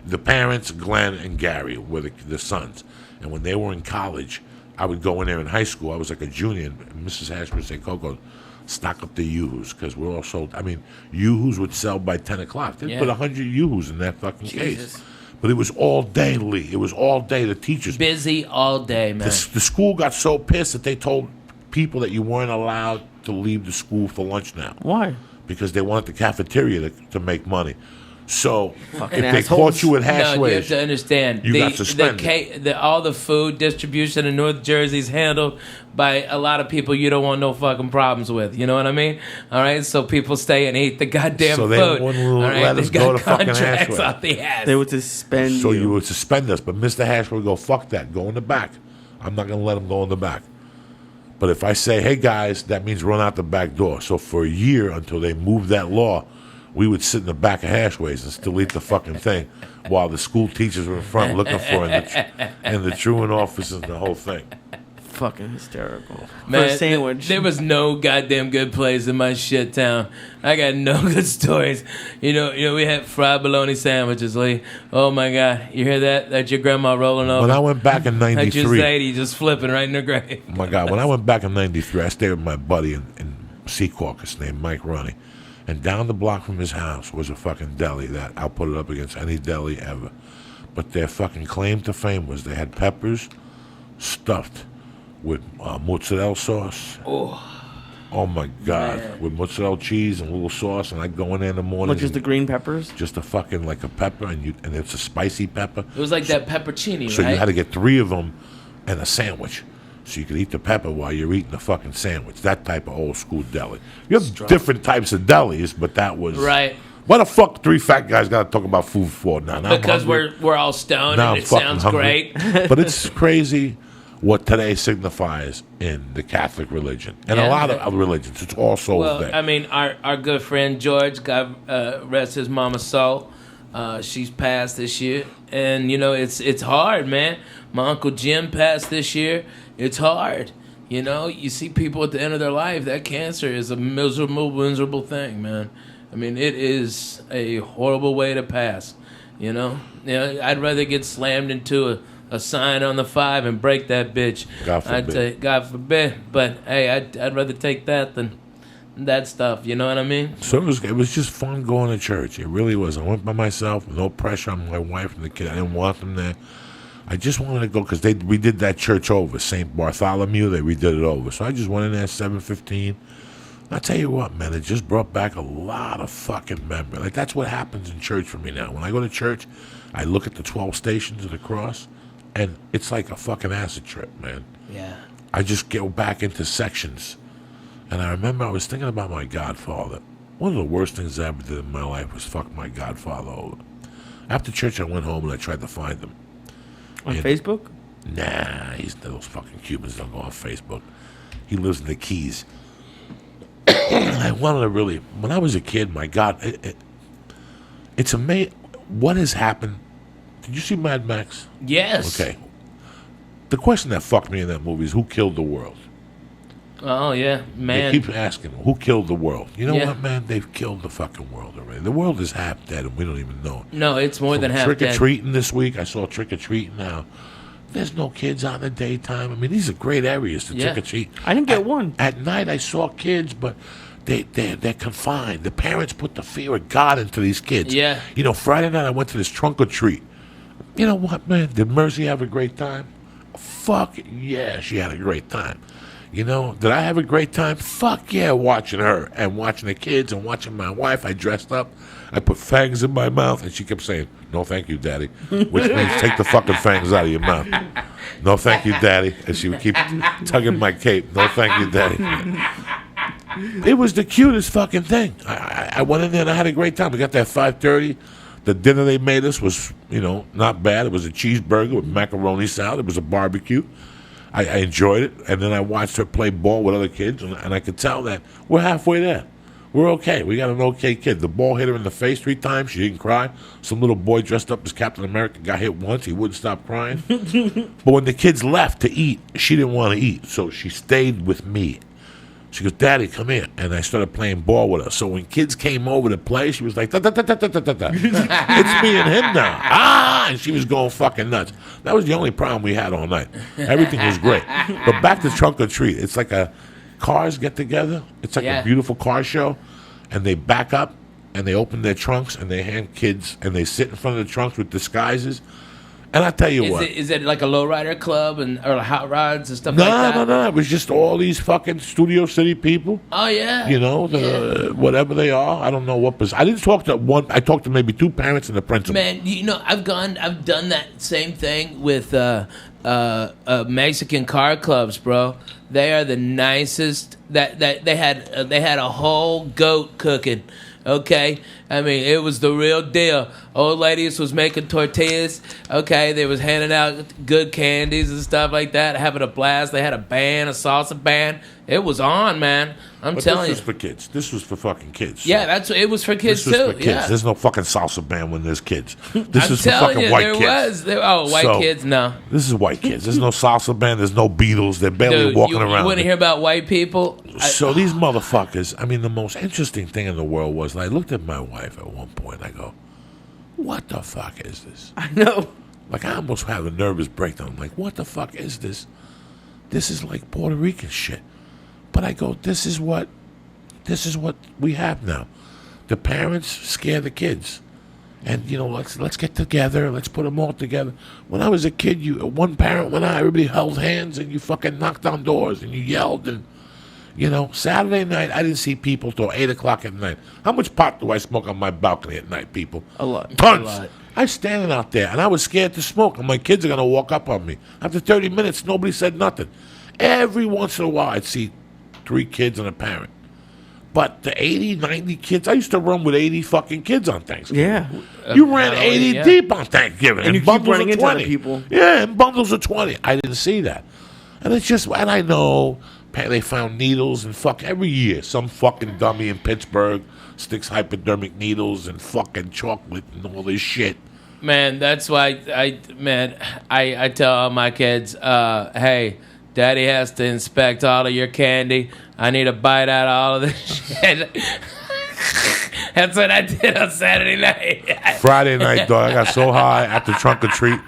The parents, Glenn and Gary, were the sons. And when they were in college, I would go in there in high school. I was like a junior, and Mrs. Hash would say, Coco, stock up the Yoo-hoos, because we're all sold. I mean, Yoo-hoos would sell by 10 o'clock. They'd put 100 Yoo-hoos in that fucking case. But it was all day, Lee. It was all day. The teachers. Busy all day, man. The school got so pissed that they told people that you weren't allowed to leave the school for lunch now. Why? Because they wanted the cafeteria to make money. So Fucking if they assholes. caught you with No, you hashways, have to understand. you got suspended. All the food distribution in North Jersey is handled by a lot of people you don't want no fucking problems with. You know what I mean? All right, so people stay and eat the goddamn So they food. wouldn't All right, let us they go got to fucking contracts Hashway. off the ass. They would suspend so you would suspend us. But Mr. Hash would go, fuck that, go in the back. I'm not going to let him go in the back. But if I say, hey, guys, that means run out the back door. So for a year, until they moved that law, we would sit in the back of Hashways and still eat the fucking thing while the school teachers were in front looking for it in the truant office and the whole thing. Fucking hysterical. Man, For a sandwich. there was no goddamn good place in my shit town. I got no good stories. You know, we had fried bologna sandwiches, Lee. Oh my God, you hear that? That's your grandma rolling over. When I went back in That's your 93, Zadie just flipping right in the grave. oh my God, when I went back in 93, I stayed with my buddy in Secaucus named Mike Ronnie. And down the block from his house was a fucking deli that I'll put it up against any deli ever. But their fucking claim to fame was they had peppers stuffed with mozzarella sauce. Oh my God. Man. With mozzarella cheese and a little sauce. And I'd go in there in the morning. What, just the green peppers? Just a fucking like a pepper. And it's a spicy pepper. It was like that peppercini, So right? you had to get 3 of them and a sandwich. So you could eat the pepper while you're eating the fucking sandwich. That type of old school deli. You have different types of delis, but that was Right. What the fuck 3 fat guys got to talk about food for now? I'm Because hungry. we're all stoned Now and I'm it fucking sounds hungry. great. But it's crazy what today signifies in the Catholic religion and a Yeah. lot of other religions. It's all Souls Well, Day. I mean, our good friend George, God rest his mama's soul. She's passed this year, and you know it's hard, man. My uncle Jim passed this year. It's hard. You know, you see people at the end of their life. That cancer is a miserable thing, man. I mean, it is a horrible way to pass. You know, I'd rather get slammed into a sign on the 5 and break that bitch. God forbid. God forbid. But hey, I'd rather take that than that stuff. You know what I mean? So it was just fun going to church. It really was. I went by myself, no pressure on my wife and the kid. I didn't want them there. I just wanted to go because they redid that church over, St. Bartholomew. They redid it over, so I just went in there at 7:15. I tell you what, man, it just brought back a lot of fucking memory. Like that's what happens in church for me now. When I go to church, I look at the 12 stations of the cross, and it's like a fucking acid trip, man. Yeah. I just go back into sections. And I remember I was thinking about my godfather. One of the worst things I ever did in my life was fuck my godfather over. After church, I went home and I tried to find him. On Facebook? Nah, those fucking Cubans don't go on Facebook. He lives in the Keys. I wanted to really, when I was a kid, my God, it's amazing. What has happened? Did you see Mad Max? Yes. Okay. The question that fucked me in that movie is who killed the world? Oh yeah, man. They keep asking, who killed the world? You know Yeah. what, man? They've killed the fucking world already. The world is half dead, and we don't even know it. No, it's more than half dead. Trick-or-treating this week. I saw trick-or-treating now. There's no kids out in the daytime. I mean, these are great areas to Yeah. trick-or-treat. I didn't get one. At night, I saw kids, but they're confined. The parents put the fear of God into these kids. Yeah. You know, Friday night, I went to this trunk-or-treat. You know what, man? Did Mercy have a great time? Fuck yeah, she had a great time. You know, did I have a great time? Fuck yeah, watching her and watching the kids and watching my wife. I dressed up. I put fangs in my mouth, and she kept saying, "No, thank you, Daddy," which means take the fucking fangs out of your mouth. "No, thank you, Daddy," and she would keep tugging my cape. "No, thank you, Daddy." It was the cutest fucking thing. I went in there and I had a great time. We got there at 5:30. The dinner they made us was, you know, not bad. It was a cheeseburger with macaroni salad. It was a barbecue. I enjoyed it, and then I watched her play ball with other kids, and I could tell that we're halfway there. We're okay. We got an okay kid. The ball hit her in the face 3 times. She didn't cry. Some little boy dressed up as Captain America got hit once. He wouldn't stop crying. But when the kids left to eat, she didn't want to eat, so she stayed with me. She goes, Daddy, come here. And I started playing ball with her. So when kids came over to play, she was like, da, da, da, da, da, da, da. It's me and him now. And she was going fucking nuts. That was the only problem we had all night. Everything was great. But back to Trunk or Treat. It's like cars get together. It's like a beautiful car show. And they back up and they open their trunks and they hand kids and they sit in front of the trunks with disguises. And I tell you what. Is it like a lowrider club or hot rods and stuff like that? No. It was just all these fucking Studio City people. Oh, yeah. You know, whatever they are. I don't know what was. I didn't talk to one. I talked to maybe 2 parents and the principal. Man, you know, I've done that same thing with Mexican car clubs, bro. They are the nicest. That they had a whole goat cooking. Okay, I mean, it was the real deal. Old ladies was making tortillas. Okay, they was handing out good candies and stuff like that, having a blast. They had a salsa band. It was on, man. I'm telling you. This was for kids. This was for fucking kids. Yeah, it was for kids this was too. For kids. Yeah. There's no fucking salsa band when there's kids. This I'm is for telling fucking you, white kids. White kids, no. This is white kids. There's no salsa band. There's no Beatles. They're barely walking around. You want to hear about white people? So these motherfuckers, I mean, the most interesting thing in the world was, I looked at my wife at one point, I go, what the fuck is this? I know. Like, I almost have a nervous breakdown. I'm like, what the fuck is this? This is like Puerto Rican shit. But I go, this is what we have now. The parents scare the kids. And, you know, let's get together. Let's put them all together. When I was a kid, one parent went out, everybody held hands, and you fucking knocked on doors, and you yelled. And, you know, Saturday night, I didn't see people till 8 o'clock at night. How much pot do I smoke on my balcony at night, people? A lot. Tons. A lot. I was standing out there, and I was scared to smoke, and my kids are going to walk up on me. After 30 minutes, nobody said nothing. Every once in a while, I'd see 3 kids and a parent. But the 80, 90 kids, I used to run with 80 fucking kids on Thanksgiving. Yeah. You ran 80 deep on Thanksgiving. And you keep running into other 20. people. Yeah, in bundles of 20. I didn't see that. And it's just, and I know they found needles and every year. Some fucking dummy in Pittsburgh sticks hypodermic needles and fucking chocolate and all this shit. Man, that's why I tell all my kids, hey, Daddy has to inspect all of your candy. I need a bite out of all of this shit. That's what I did on Saturday night. Friday night, dog, I got so high after Trunk or Treat.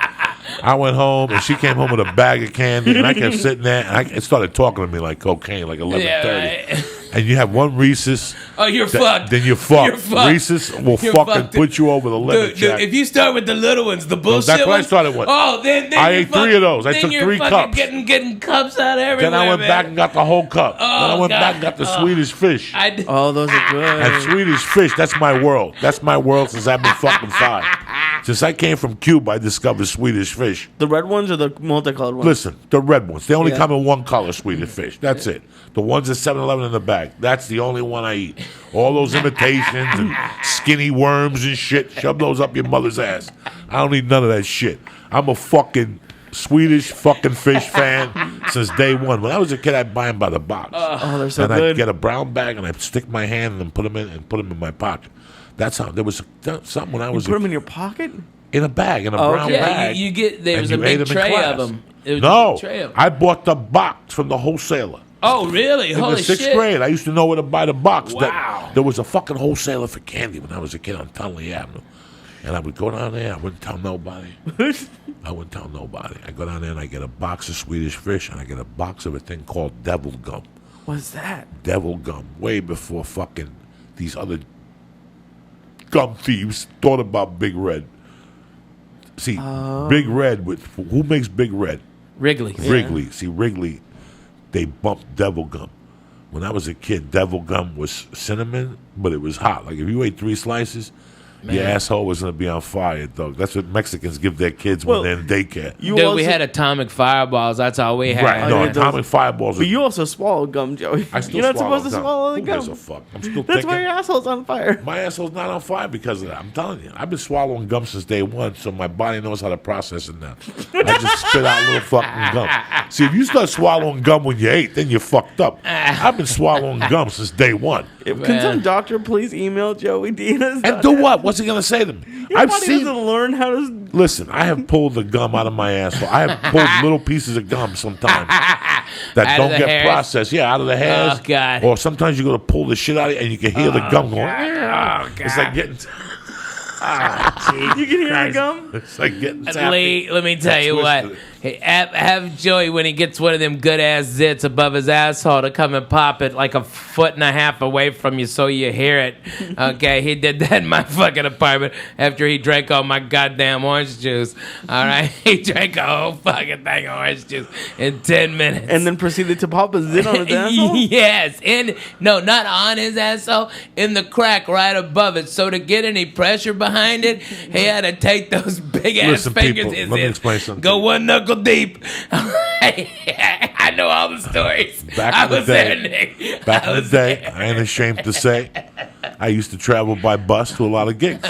I went home, and she came home with a bag of candy, and I kept sitting there, and it started talking to me like cocaine, like 11:30. Yeah, right. And you have one Reese's. Oh, you're fucked. Then you're fucked. You're fucked. Reese's will You're fucking fucked. put you over the limit, Dude, Jack. if you start with the little ones, the bullshit that's what I ones, started with. Oh, then I you're ate 3 of those. I then took you're 3 fucking cups. Getting cups out everywhere. Then I went man. back and got the whole cup. Oh, then I went God. back and got the Swedish fish. Oh, those are good. And Swedish fish, that's my world. That's my world since I've been fucking 5. Since I came from Cuba, I discovered Swedish fish. The red ones or the multicolored ones? Listen, the red ones. They only Yeah. come in one color, Swedish fish. That's it. The ones at 7-Eleven in the bag. That's the only one I eat. All those imitations and skinny worms and shit, shove those up your mother's ass. I don't need none of that shit. I'm a fucking Swedish fucking fish fan since day one. When I was a kid, I'd buy them by the box. Oh, they're so and good. I'd get a brown bag and I'd stick my hand and put them in my pocket. That's how there was something when I was Put them in your pocket? in a bag, in a Oh, brown okay. Yeah, bag. you get there and was you a ate big them in tray of class. them. It was a No, big tray of 'em. I bought the box from the wholesaler. Oh, really? In Holy the 6th shit! grade, I used to know where to buy the box. Wow. There was a fucking wholesaler for candy when I was a kid on Tunley Avenue. And I would go down there. I wouldn't tell nobody. I wouldn't tell nobody. I go down there and I get a box of Swedish fish and I get a box of a thing called devil gum. What's that? Devil gum. Way before fucking these other gum thieves thought about Big Red. See, Big Red, who makes Big Red? Wrigley. Wrigley. See, Wrigley, they bumped devil gum. When I was a kid, devil gum was cinnamon, but it was hot. Like if you ate 3 slices, your asshole was going to be on fire, dog. That's what Mexicans give their kids when they're in daycare. Dude, we had atomic fireballs. That's all we had. Right, no, yeah, those- atomic fireballs. But you also swallow gum, Joey. I still You're not swallow supposed to gum. swallow the Who gives gum. a fuck? I'm still That's thinking. why your asshole's on fire. My asshole's not on fire because of that. I'm telling you. I've been swallowing gum since day one, so my body knows how to process it now. I just spit out little fucking gum. See, if you start swallowing gum when you're 8, then you're fucked up. I've been swallowing gum since day one. Can some doctor please email Joey Diaz? And do what? What's he going to say to me? Your I've body seen... doesn't learn how to... Listen, I have pulled the gum out of my asshole. I have pulled little pieces of gum sometimes. that Out of don't the get hairs? processed. Yeah, out of the hairs. Oh, God. Or sometimes you go to pull the shit out of it and you can hear the gum going. God. Oh, It's like getting. You can hear the gum? It's like getting. Lee, let me tell you what. twisted. Hey, have Joey, when he gets one of them good ass zits above his asshole, to come and pop it like 1.5 feet away from you so you hear it. Okay, he did that in my fucking apartment after he drank all my goddamn orange juice. All right, he drank a whole fucking thing of orange juice in 10 minutes. And then proceeded to pop a zit on his asshole? Yes, no, not on his asshole, in the crack right above it. So to get any pressure behind it, he had to take those big ass Listen, fingers. people, let me explain something. Go one knuckle deep. I know all the stories. Back in the day, Nick. back in the day, I ain't ashamed to say, I used to travel by bus to a lot of gigs.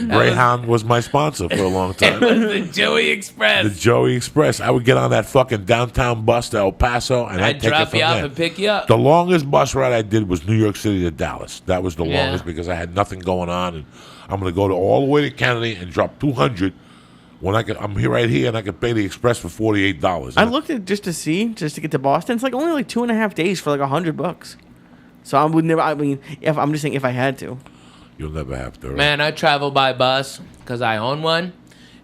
Greyhound was my sponsor for a long It time. was the Joey Express. The Joey Express. I would get on that fucking downtown bus to El Paso, and I'd I'd take it drop from you off there. and pick you up. The longest bus ride I did was New York City to Dallas. That was the Yeah. longest because I had nothing going on, and I'm going to go all the way to Kennedy and drop 200 when I'm here right here, and I could pay the express for $48. I looked at just to get to Boston. It's like only like 2.5 days for like $100. So I would never. I mean, if I'm just saying, if I had to. You'll never have to. Right? Man, I travel by bus because I own one.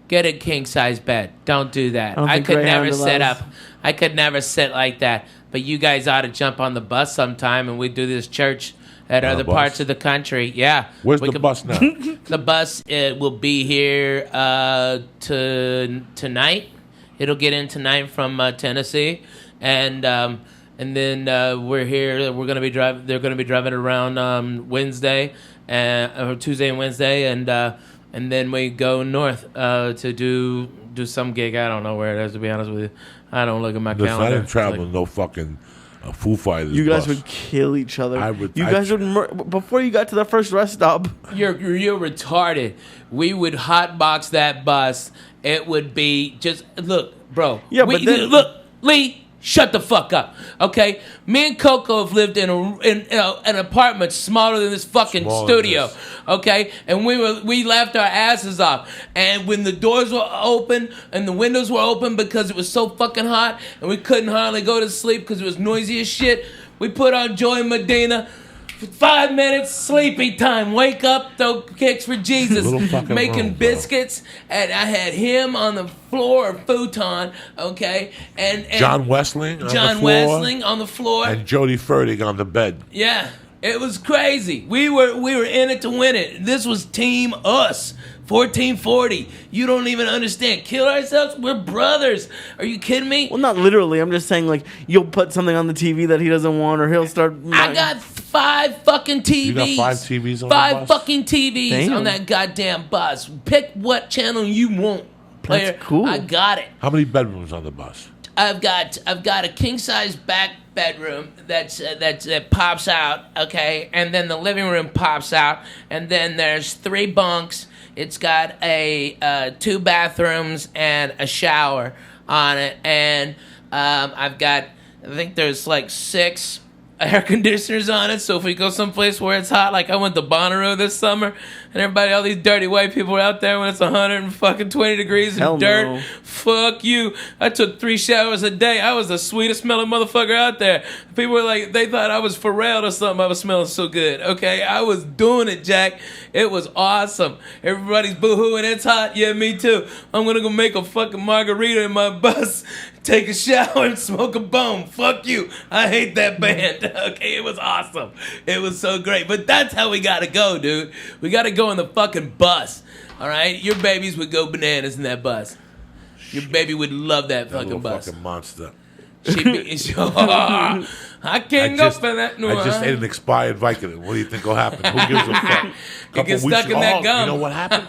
Get a king size bed. Don't do that. don't I think could Greyhound never sit allows- up. I could never sit like that. But you guys ought to jump on the bus sometime, and we do this church at On a other bus? parts of the country. Yeah. Where's We the could- bus now? The bus will be here tonight. It'll get in tonight from Tennessee, and then we're here. We're gonna be driving. They're gonna be driving around Wednesday, or Tuesday and Wednesday, and then we go north to do some gig. I don't know where it is, to be honest with you. I don't look at my Listen, calendar. I didn't It's travel like- in no fucking Foo Fighters You guys bus. would kill each other. I would- You I- guys would before you got to the first rest stop. You're retarded. We would hotbox that bus. It would be just look, bro. Yeah, but then- look, Lee. Shut the fuck up, okay? Me and Coco have lived in an apartment smaller than this fucking Smaller studio, than okay? And we laughed our asses off. And when the doors were open and the windows were open because it was so fucking hot and we couldn't hardly go to sleep because it was noisy as shit, we put on Joey Medina. 5 minutes, sleepy time. Wake up, throw kicks for Jesus. Little fucking Making room, bro. biscuits, and I had him on the floor of futon, okay, and John Westling on John the floor, Westling on the floor. and Jodie Fertig on the bed. Yeah, it was crazy. We were in it to win it. This was Team Us. 1440. You don't even understand. Kill ourselves? We're brothers. Are you kidding me? Well, not literally. I'm just saying, like, you'll put something on the TV that he doesn't want, or he'll start. I got 5 fucking TVs. You got 5 TVs on the 5 bus? fucking TVs Damn. on that goddamn bus. Pick what channel you want, player. That's cool. I got it. How many bedrooms on the bus? I've got a king size back bedroom that pops out, okay, and then the living room pops out, and then there's 3 bunks. It's got 2 bathrooms and a shower on it, and I think there's like 6 air conditioners on it. So if we go someplace where it's hot, like I went to Bonnaroo this summer, and all these dirty white people were out there when it's 120 degrees and Hell dirt. no. Fuck you. I took 3 showers a day. I was the sweetest smelling motherfucker out there. People were like, they thought I was Pharrell or something. I was smelling so good. Okay, I was doing it, Jack. It was awesome. Everybody's boo-hooing. It's hot. Yeah, me too. I'm gonna go make a fucking margarita in my bus, take a shower, and smoke a bone. Fuck you. I hate that band. Okay, it was awesome. It was so great. But that's how we gotta go, dude. We gotta go in the fucking bus. All right? Your babies would go bananas in that bus. Your baby would love that That fucking little bus. fucking monster. She'd be, I can't go for that. No, I just ate an expired Vicodin. What do you think will happen? Who gives a fuck? It gets stuck in that gum. You know what happened?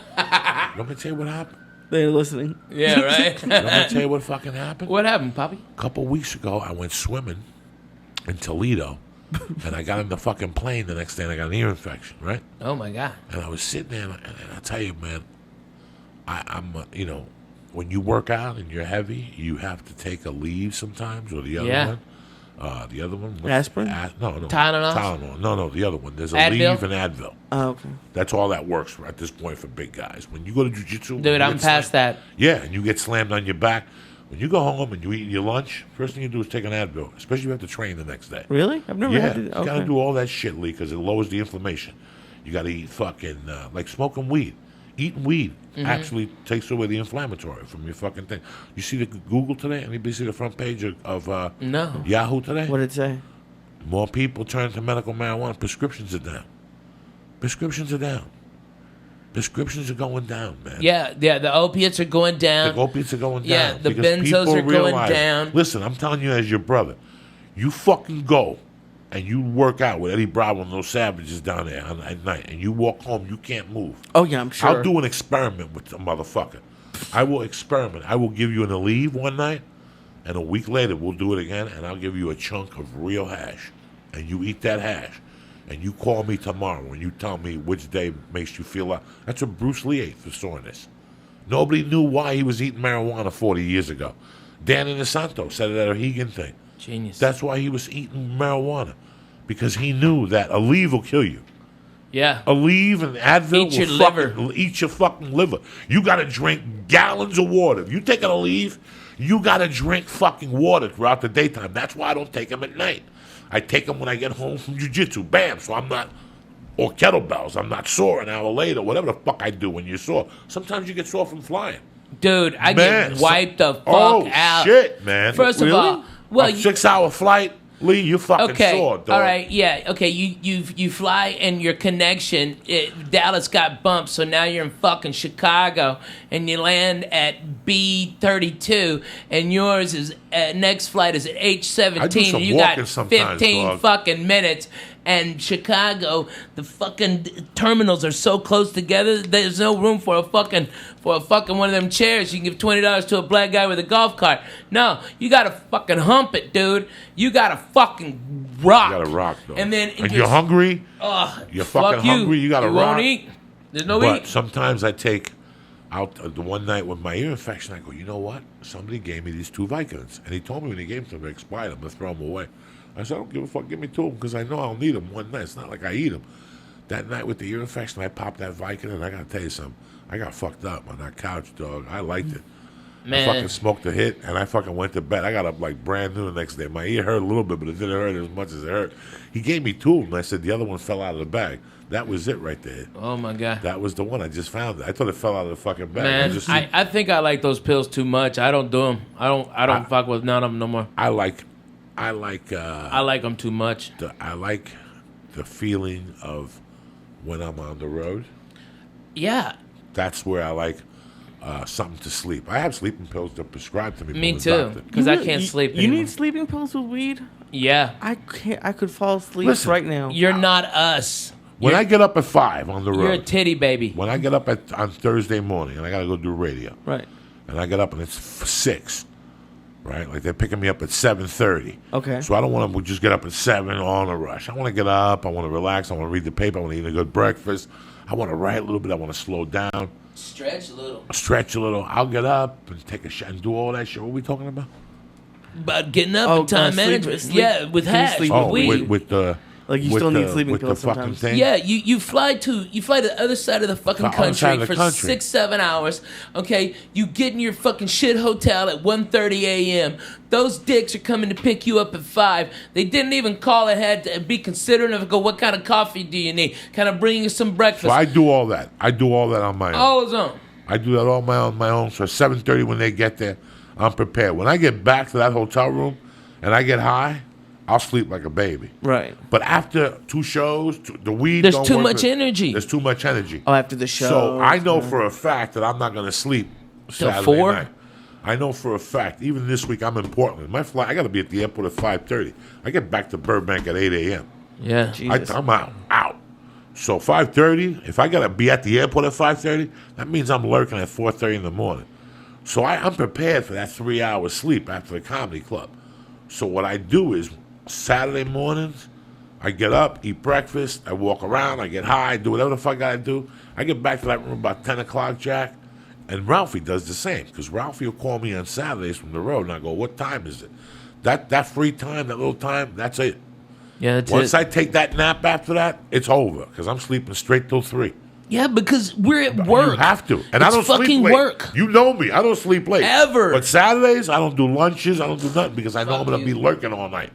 Let me tell you what happened. They're listening. Yeah, right? Let me tell you what fucking happened. What happened, Poppy? A couple weeks ago, I went swimming in Toledo, and I got in the fucking plane the next day, and I got an ear infection, right? Oh, my God. And I was sitting there, and I tell you, man, I'm when you work out and you're heavy, you have to take a leave sometimes, or the other Yeah. one. The other one? what's- Aspirin? No. Tylenol? Tylenol. No, the other one. There's a Advil? leave and Advil. Oh, okay. That's all that works for at this point for big guys. When you go to jiu-jitsu... Dude, I'm past that. Yeah, and you get slammed on your back. When you go home and you eat your lunch, first thing you do is take an Advil, especially if you have to train the next day. Really? I've never Yeah, had to. you got to do all that shit, Lee, because it lowers the inflammation. You got to eat fucking, like smoking weed. Eating weed actually takes away the inflammatory from your fucking thing. You see the Google today? Anybody see the front page of No. Yahoo today? What did it say? More people turn to medical marijuana. Prescriptions are down. Prescriptions are down. Prescriptions are going down, man. Yeah, the opiates are going down. The opiates are going down. Yeah, the because benzos people are going realize- down. Listen, I'm telling you as your brother, you fucking go and you work out with Eddie Bravo and those savages down there at night, and you walk home, you can't move. Oh yeah, I'm sure. I'll do an experiment with the motherfucker. I will experiment. I will give you an Aleve one night, and a week later we'll do it again, and I'll give you a chunk of real hash, and you eat that hash, and you call me tomorrow and you tell me which day makes you feel like. That's what Bruce Lee ate for soreness. Nobody knew why he was eating marijuana 40 years ago. Dan Inosanto said it at a Hegan thing. Genius. That's why he was eating marijuana, because he knew that Aleve will kill you. Yeah. Aleve and Advil Eat your will liver. eat your fucking liver. You got to drink gallons of water. If you take an Aleve, you got to drink fucking water throughout the daytime. That's why I don't take them at night. I take them when I get home from jiu-jitsu. Bam. So I'm not, or kettlebells. I'm not sore an hour later. Whatever the fuck I do when you're sore. Sometimes you get sore from flying. Dude, I Man, get wiped the fuck oh, out. shit, man. First of Really? all, well, A 6-hour flight, Lee, you fucking okay, sore, dog. all right, yeah, okay. You fly and your connection. Dallas got bumped, so now you're in fucking Chicago, and you land at B32, and yours is next flight is at I do H17. some And you walking got sometimes, 15 dog. fucking minutes. And Chicago, the fucking terminals are so close together. There's no room for a fucking one of them chairs. You can give $20 to a black guy with a golf cart. No, you gotta fucking hump it, dude. You gotta fucking rock. You gotta rock, though. And then you're hungry. fuck You're fucking hungry. You gotta you rock. won't eat. There's no But eat. sometimes I take out the one night with my ear infection. I go, you know what? Somebody gave me these 2 Vicodins, and he told me when he gave them to me, expired. I'm gonna throw them away. I said, I don't give a fuck. Give me 2 of them because I know I'll need them one night. It's not like I eat them. That night with the ear infection, I popped that Vicodin, and I gotta tell you something. I got fucked up on that couch, dog. I liked it. Man. I fucking smoked a hit, and I fucking went to bed. I got up like brand new the next day. My ear hurt a little bit, but it didn't hurt as much as it hurt. He gave me 2 of them. I said the other one fell out of the bag. That was it right there. Oh my god. That was the one. I just found it. I thought it fell out of the fucking bag. Man, I think I like those pills too much. I don't do them. I don't fuck with none of them no more. I like I like them too much. I like the feeling of when I'm on the road. Yeah. That's where I like something to sleep. I have sleeping pills that are prescribed to me. Me from the too. doctor. Because I can't sleep You anymore. need sleeping pills with weed? Yeah. I can't. I could fall asleep Listen, right now. You're not us. When I get up at 5 on the road, You're a titty baby. when I get up on Thursday morning and I got to go do radio, Right. and I get up and it's 6, right? Like they're picking me up at 7:30. Okay. So I don't want to just get up at 7 on a rush. I want to get up. I want to relax. I want to read the paper. I want to eat a good breakfast. I want to write a little bit. I want to slow down, Stretch a little. stretch a little. I'll get up and take a shot and do all that shit. What are we talking about? But getting up Oh, and time sleep- management. sleep- Yeah, with can you hash, sleep with Oh, weed. with the Like, you with still need the- sleeping with the pills fucking sometimes. thing. Yeah, you fly to the other side of the fucking The other side country of the for country. 6-7 hours. Okay, you get in your fucking shit hotel at 1:30 a.m. Those dicks are coming to pick you up at 5. They didn't even call ahead to be considerate of go. What kind of coffee do you need? Can I bring you some breakfast? So I do all that. I do all that on my own. All his own. I do that all on my own. So 7:30 when they get there, I'm prepared. When I get back to that hotel room and I get high, I'll sleep like a baby. Right. But after 2 shows, the weed There's don't too work much with- energy. There's too much energy. Oh, after the show. So I know for a fact that I'm not going to sleep Saturday 4? night. I know for a fact. Even this week, I'm in Portland. My flight, I got to be at the airport at 5:30. I get back to Burbank at 8 a.m. Yeah. Jesus. I'm out. So 5:30. If I got to be at the airport at 5:30, that means I'm lurking at 4:30 in the morning. So I'm prepared for that 3 hours sleep after the comedy club. So what I do is Saturday mornings, I get up, eat breakfast, I walk around, I get high, do whatever the fuck I gotta do. I get back to that room about 10 o'clock, Jack, and Ralphie does the same, because Ralphie will call me on Saturdays from the road, and I go, what time is it? That free time, that little time, that's it. Yeah, that's Once it. I take that nap after that, it's over, because I'm sleeping straight till 3. Yeah, because we're at work. You have to. And I It's don't sleep fucking late. work. You know me. I don't sleep late. Ever. But Saturdays, I don't do lunches. I don't do nothing because I know Fuck I'm going to you. be lurking all night.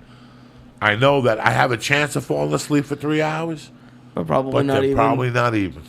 I know that I have a chance of falling asleep for 3 hours, But probably but not they're even. probably not even.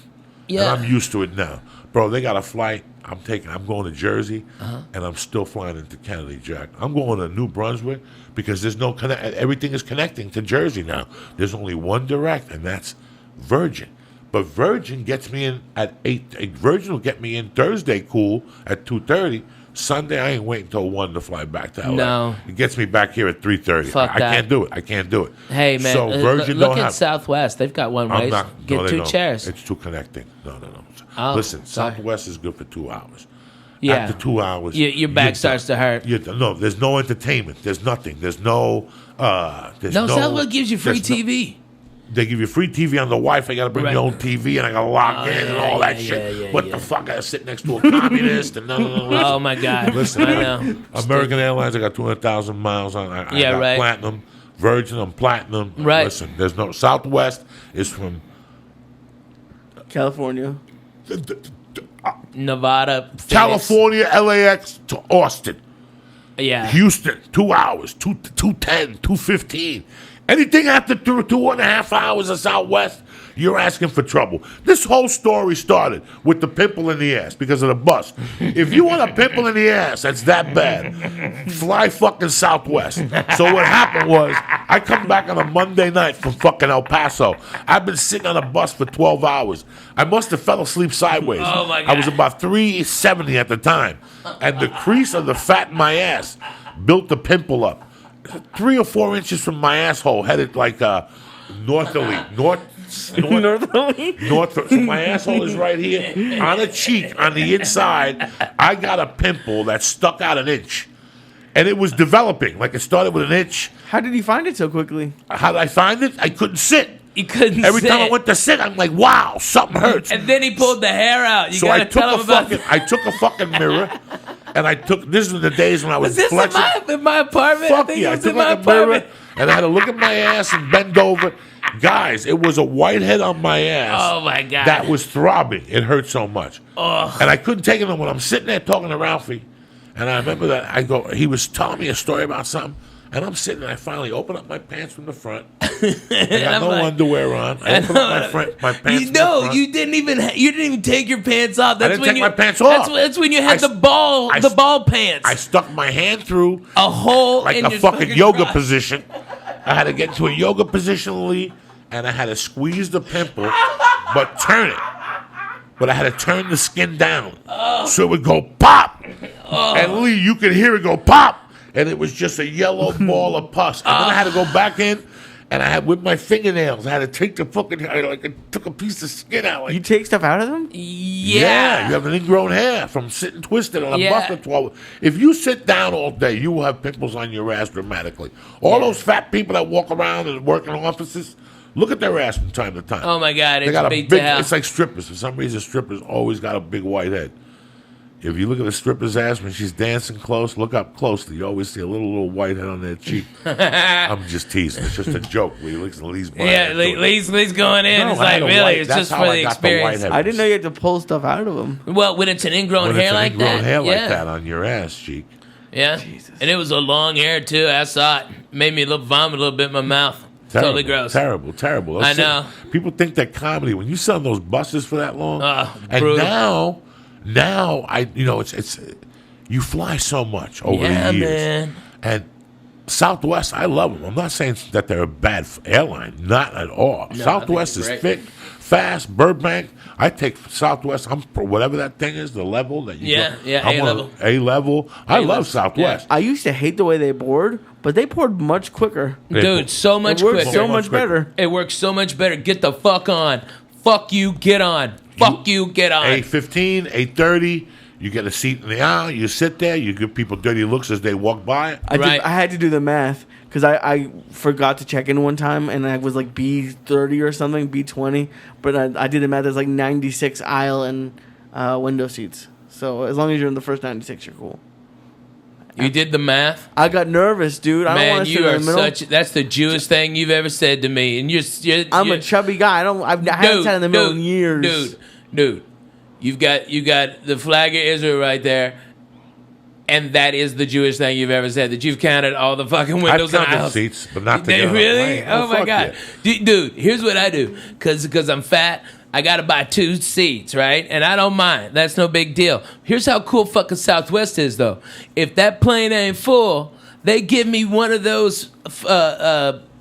Yeah. And I'm used to it now. Bro, they got a flight. I'm going to Jersey, and I'm still flying into Kennedy, Jack. I'm going to New Brunswick because there's no everything is connecting to Jersey now. There's only one direct, and that's Virgin. But Virgin gets me in at 8. Virgin will get me in Thursday cool at 2:30. Sunday, I ain't waiting until 1 to fly back to LA. No. It gets me back here at 3:30. Fuck I that. can't do it. I can't do it. Hey, man, So Virgin look don't at have... Southwest. They've got one I'm way. not... Get no, they 2 don't. chairs. It's too connecting. No. Oh, Listen, sorry. Southwest is good for 2 hours. Yeah. After 2 hours... Your back you're starts to hurt. No, there's no entertainment. There's nothing. There's no... No, Southwest gives you free there's no- TV. They give you free TV on the Wi-Fi. You got to bring Right. your own TV, and I got to log in and all that shit. What the fuck? I got to sit next to a communist and no. Oh my God! Listen, I know. American Airlines, I got 200,000 miles on. I Yeah, got right. Platinum. Virgin, I'm Platinum. Right. Listen, there's no... Southwest is from... California. Nevada, Phoenix. California, LAX to Austin. Yeah. Houston, 2 hours, 2:10, 2:15. Anything after 2.5 hours of Southwest, you're asking for trouble. This whole story started with the pimple in the ass because of the bus. If you want a pimple in the ass that's that bad, fly fucking Southwest. So what happened was, I come back on a Monday night from fucking El Paso. I've been sitting on a bus for 12 hours. I must have fell asleep sideways. Oh, my God. I was about 370 at the time. And the crease of the fat in my ass built the pimple up. 3 or 4 inches from my asshole, headed like northerly. Northerly? So my asshole is right here. On a cheek, on the inside, I got a pimple that stuck out 1 inch. And it was developing. Like it started with 1 inch. How did you find it so quickly? How did I find it? I couldn't sit. You couldn't Every sit. time I went to sit, I'm like, wow, something hurts. And then he pulled the hair out. You So gotta I took tell him a about fucking, I took a fucking mirror, and I took. This was the days when I was Was this flexing. in my apartment? I Fuck think yeah! it I was took in my like a mirror, apartment. and I had to look at my ass and bend over. Guys, it was a whitehead on my ass. Oh my God! That was throbbing. It hurt so much, Ugh. and I couldn't take it. When I'm sitting there talking to Ralphie, and I remember that he was telling me a story about something. And I'm sitting and I finally open up my pants from the front. I got I'm no like- underwear on. I open up my pants You from know, the front. you didn't even take your pants off. That's didn't when take you, my pants off. That's when you had I- the ball pants. I stuck my hand through a hole like in a your fucking yoga crotch. position. I had to get into a yoga position, Lee, and I had to squeeze the pimple, but turn it. But I had to turn the skin down so it would go pop. And Lee, you could hear it go pop. And it was just a yellow ball of pus. And then I had to go back in, and I had with my fingernails, I had to take the fucking, I took a piece of skin out. Like, You take stuff out of them? yeah, you have an ingrown hair from sitting twisted on a Yeah. bus for 12. If you sit down all day, you will have pimples on your ass dramatically. All those fat people that walk around and work in offices, look at their ass from time to time. Oh my God! They It's got a big big. to hell. It's like strippers. For some reason, strippers always got a big white head. If you look at a stripper's ass when she's dancing close, look up closely. You always see a little white head on their cheek. I'm just teasing. It's just a joke. Lee's Yeah, Lee's going in. No, it's I like had a really, white- it's that's just how for I the got the white experience. head. I didn't know you had to pull stuff out of them. Well, when it's an ingrown When hair it's an like ingrown that, hair yeah, like that on your ass cheek. yeah. And it was a long hair too. I saw it. Made me vomit a little bit in my mouth. Totally gross. Terrible. I know. People think that comedy when you sit on those buses for that long, and brutal. now it's you fly so much over Yeah, the years, man. and Southwest, I love them. I'm not saying that they're a bad airline, not at all. No, Southwest I is think they're thick, fast. Burbank, I take Southwest. I'm for whatever that thing is, the level that you Yeah, go. yeah, I'm A-level. on A-level. I A-level, love Southwest. I used to hate the way they board, but they poured much quicker. Dude, so much It works quicker. so much better. It works so much better. Get the fuck on. Fuck you, get on. Fuck you, get on. 8:15, 8:30. You get a seat in the aisle. You sit there. You give people dirty looks as they walk by. Right. I had to do the math because I forgot to check in one time and I was like B30 or something, B20. But I did the math. There's like 96 aisle and window seats. So as long as you're in the first 96, you're cool. You did the math? I got nervous, dude. I don't want Man, to sit you in are the middle. such. That's the Jewish thing you've ever said to me. And I'm a chubby guy. I haven't sat in the middle in years. Dude. You got the flag of Israel right there. And that is the Jewish thing you've ever said. That you've counted all the fucking windows in the house. Seats, but not together. Really? Oh my God. Yeah. Dude, here's what I do. Because I'm fat. I got to buy 2 seats, right? And I don't mind. That's no big deal. Here's how cool fucking Southwest is, though. If that plane ain't full, they give me one of those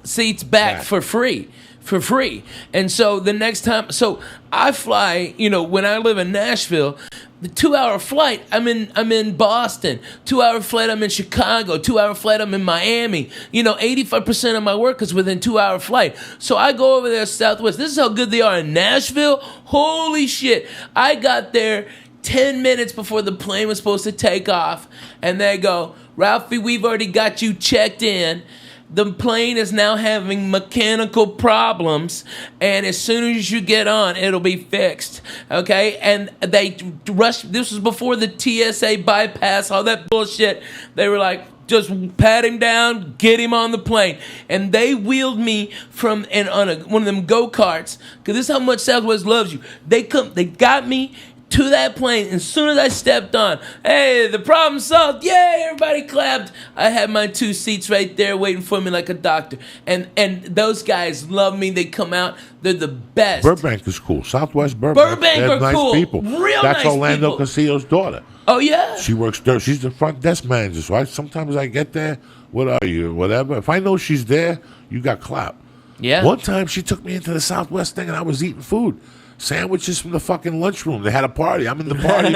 seats back for free. For free. And so the next time, so I fly, when I live in Nashville, the 2-hour flight, I'm in Boston. 2-hour flight, I'm in Chicago. 2-hour flight, I'm in Miami. 85% of my work is within 2-hour flight. So I go over there, Southwest. This is how good they are in Nashville. Holy shit. I got there 10 minutes before the plane was supposed to take off. And they go, Ralphie, we've already got you checked in. The plane is now having mechanical problems, and as soon as you get on, it'll be fixed. Okay? And they rushed. This was before the TSA bypass, all that bullshit. They were like, just pat him down, get him on the plane. And they wheeled me on one of them go-karts, because this is how much Southwest loves you. They got me to that plane. As soon as I stepped on, hey, the problem solved. Yay, everybody clapped. I had my 2 seats right there waiting for me like a doctor. And those guys love me. They come out. They're the best. Burbank is cool. Southwest Burbank. Burbank are nice cool. People. Real That's nice Orlando people. Casillo's daughter. Oh, yeah? She works there. She's the front desk manager. So sometimes I get there. What are you? Whatever. If I know she's there, you got clap. Yeah. One time she took me into the Southwest thing and I was eating food. Sandwiches from the fucking lunchroom. They had a party. I'm in the party.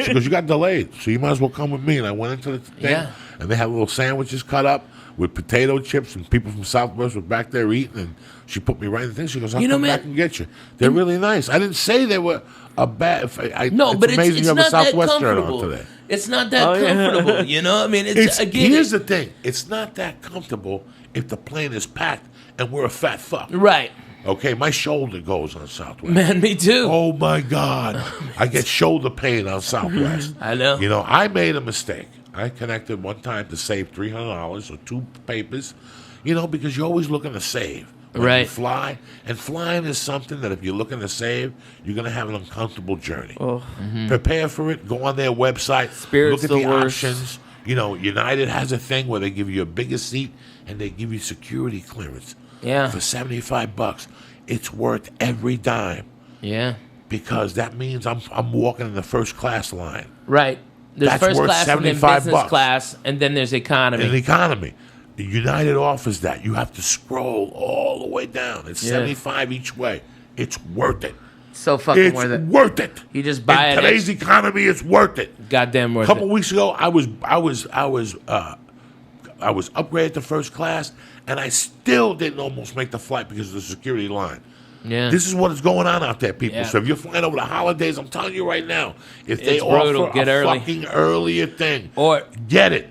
She goes, you got delayed, so you might as well come with me. And I went into the thing, and they had little sandwiches cut up with potato chips, and people from Southwest were back there eating, and she put me right in the thing. She goes, I'll come back and get you. They're really nice. I didn't say they were a bad... but amazing it's you have not a Southwest that shirt comfortable. on today. It's not that comfortable, I mean, Here's the thing. It's not that comfortable if the plane is packed and we're a fat fuck. Right. Okay, my shoulder goes on Southwest. Man, me too. Oh, my God. I get shoulder pain on Southwest. I know. I made a mistake. I connected one time to save $300 or 2 papers, because you're always looking to save. When you fly. And flying is something that if you're looking to save, you're going to have an uncomfortable journey. Oh. Mm-hmm. Prepare for it. Go on their website. Spirit's look at the worst. options. United has a thing where they give you a bigger seat and they give you security clearance. Yeah. For $75. It's worth every dime. Yeah. Because that means I'm walking in the first class line. Right. There's That's first worth class and then $75. business class, and then there's economy. In economy. United offers that. You have to scroll all the way down. It's $75 each way. It's worth it. So fucking It's worth it. worth it. You just buy in it. today's economy, it's worth it. Goddamn worth A couple it. weeks ago, I was upgraded to first class, and I still didn't almost make the flight because of the security line. Yeah. This is what is going on out there, people. Yeah. So if you're flying over the holidays, I'm telling you right now, if they It's brutal. offer Get a early. fucking earlier thing, Or get it.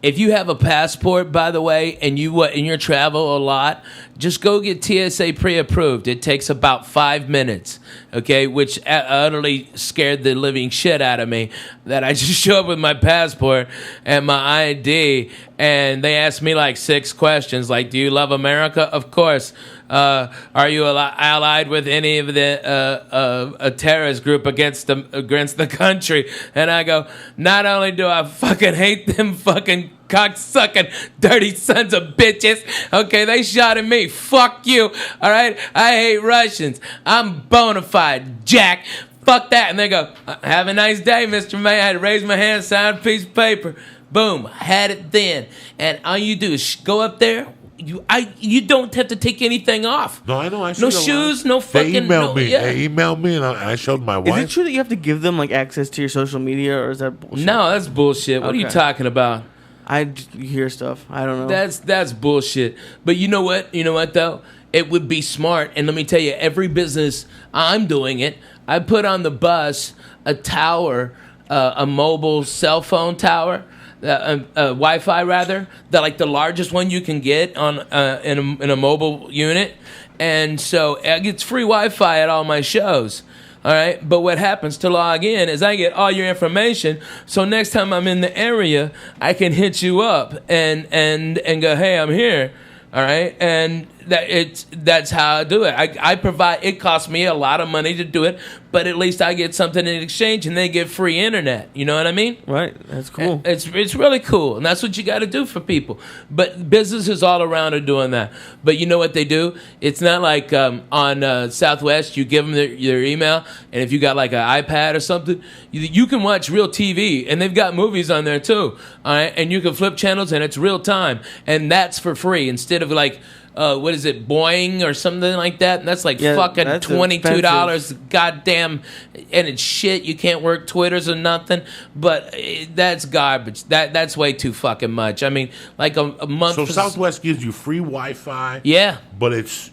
if you have a passport, by the way, and you travel a lot, just go get TSA pre-approved. It takes about 5 minutes, okay? Which utterly scared the living shit out of me. That I just show up with my passport and my ID, and they ask me like 6 questions, like, "Do you love America?" Of course. Are you allied with any of the a terrorist group against the country? And I go, not only do I fucking hate them fucking cocksucking dirty sons of bitches, okay, they shot at me. Fuck you, all right? I hate Russians. I'm bona fide, Jack. Fuck that. And they go, have a nice day, Mr. May. I had to raise my hand, sign a piece of paper. Boom, had it then. And all you do is go up there. You don't have to take anything off. No, I know. No shoes, no fucking. They emailed me. Yeah. They emailed me, and I showed my wife. Is it true that you have to give them like access to your social media, or is that bullshit? No, that's bullshit. What are you Okay. talking about? I just hear stuff. I don't know. That's bullshit. But you know what? You know what though? It would be smart. And let me tell you, every business, I'm doing it. I put on the bus a tower, a mobile cell phone tower. Wi-Fi rather, the largest one you can get on in a mobile unit, and so it's free Wi-Fi at all my shows. All right, but what happens to log in is I get all your information. So next time I'm in the area, I can hit you up and go, hey, I'm here. All right, and that's how I do it. I provide. It costs me a lot of money to do it, but at least I get something in exchange, and they get free internet. You know what I mean? Right. That's cool. It's really cool, and that's what you got to do for people. But businesses all around are doing that. But you know what they do? It's not like on Southwest, you give them your email, and if you got like an iPad or something, you can watch real TV, and they've got movies on there too. All right, and you can flip channels, and it's real time, and that's for free instead of like. What is it, Boeing or something like that? And that's like fucking $22. Goddamn, and it's shit. You can't work Twitters or nothing. But that's garbage. That's way too fucking much. I mean, like a month. So Southwest gives you free Wi-Fi. Yeah, but it's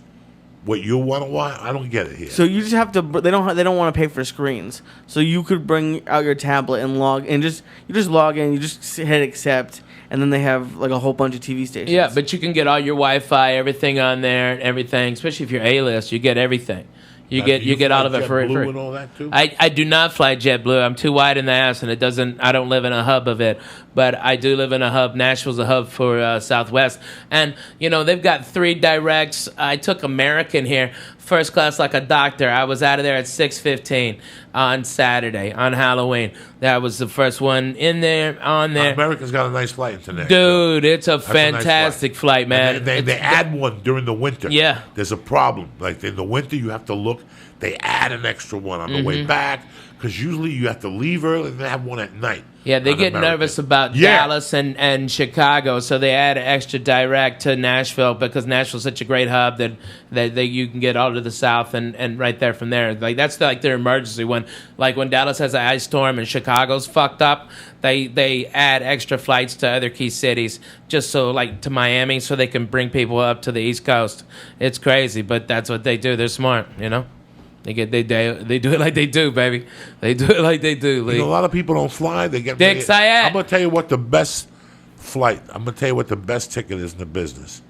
what you want to watch. I don't get it here. So you just have to. They don't want to pay for screens. So you could bring out your tablet and you just log in. You just hit accept. And then they have like a whole bunch of TV stations. Yeah, but you can get all your Wi-Fi, everything on there, and everything. Especially if you're A-list, you get everything. You get all of it for free. And all that too? I do not fly JetBlue. I'm too wide in the ass, and I don't live in a hub of it. But I do live in a hub. Nashville's a hub for Southwest, and they've got 3 directs. I took American here, first class like a doctor. I was out of there at 6:15 on Saturday on Halloween. That was the first one in there on there. American's got a nice flight into Nashville. Dude, it's a fantastic flight, man. They add one during the winter. Yeah, there's a problem. Like in the winter, you have to look. They add an extra one on the way back because usually you have to leave early and they have one at night. Yeah, they get nervous about Dallas and Chicago, so they add an extra direct to Nashville because Nashville's such a great hub that you can get all to the south and right there from there. Like that's like their emergency one. Like when Dallas has an ice storm and Chicago's fucked up, they add extra flights to other key cities just so like to Miami so they can bring people up to the East Coast. It's crazy, but that's what they do. They're smart, They do it like they do, baby. They do it like they do. Lee. A lot of people don't fly. They get Dick Syatt. I'm gonna tell you what the best flight. I'm gonna tell you what the best ticket is in the business.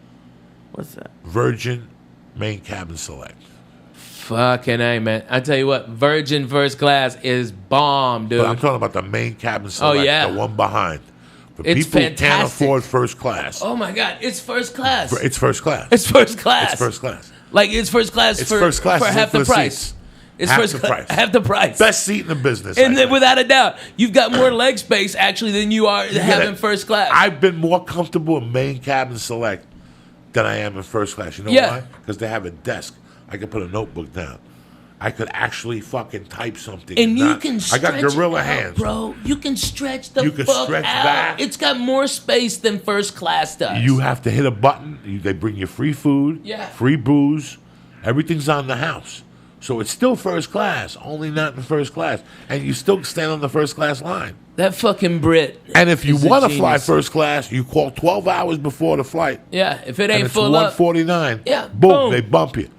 What's that? Virgin Main Cabin Select. Fucking A, man. I tell you what, Virgin First Class is bomb, dude. But I'm talking about the Main Cabin Select. Oh yeah, the one behind. For it's people fantastic. Who can't afford first class. Oh my God, it's first class. It's first class. It's first class. It's first class. Like it's first class it's for first class for half the price. Seats. It's half first the price. Half the price. Best seat in the business. And then, without a doubt, you've got more leg space actually than you are having first class. I've been more comfortable in Main Cabin Select than I am in first class. You know why? Because they have a desk. I can put a notebook down. I could actually fucking type something. And you can stretch I got gorilla out, hands. bro. You can stretch the you can fuck stretch out. Back. It's got more space than first class does. You have to hit a button. They bring you free food, free booze. Everything's on the house. So it's still first class, only not in first class. And you still stand on the first class line. That fucking Brit. And if you want to fly first class, you call 12 hours before the flight. Yeah, if it ain't and it's full up. $149. Yeah, boom, they bump you.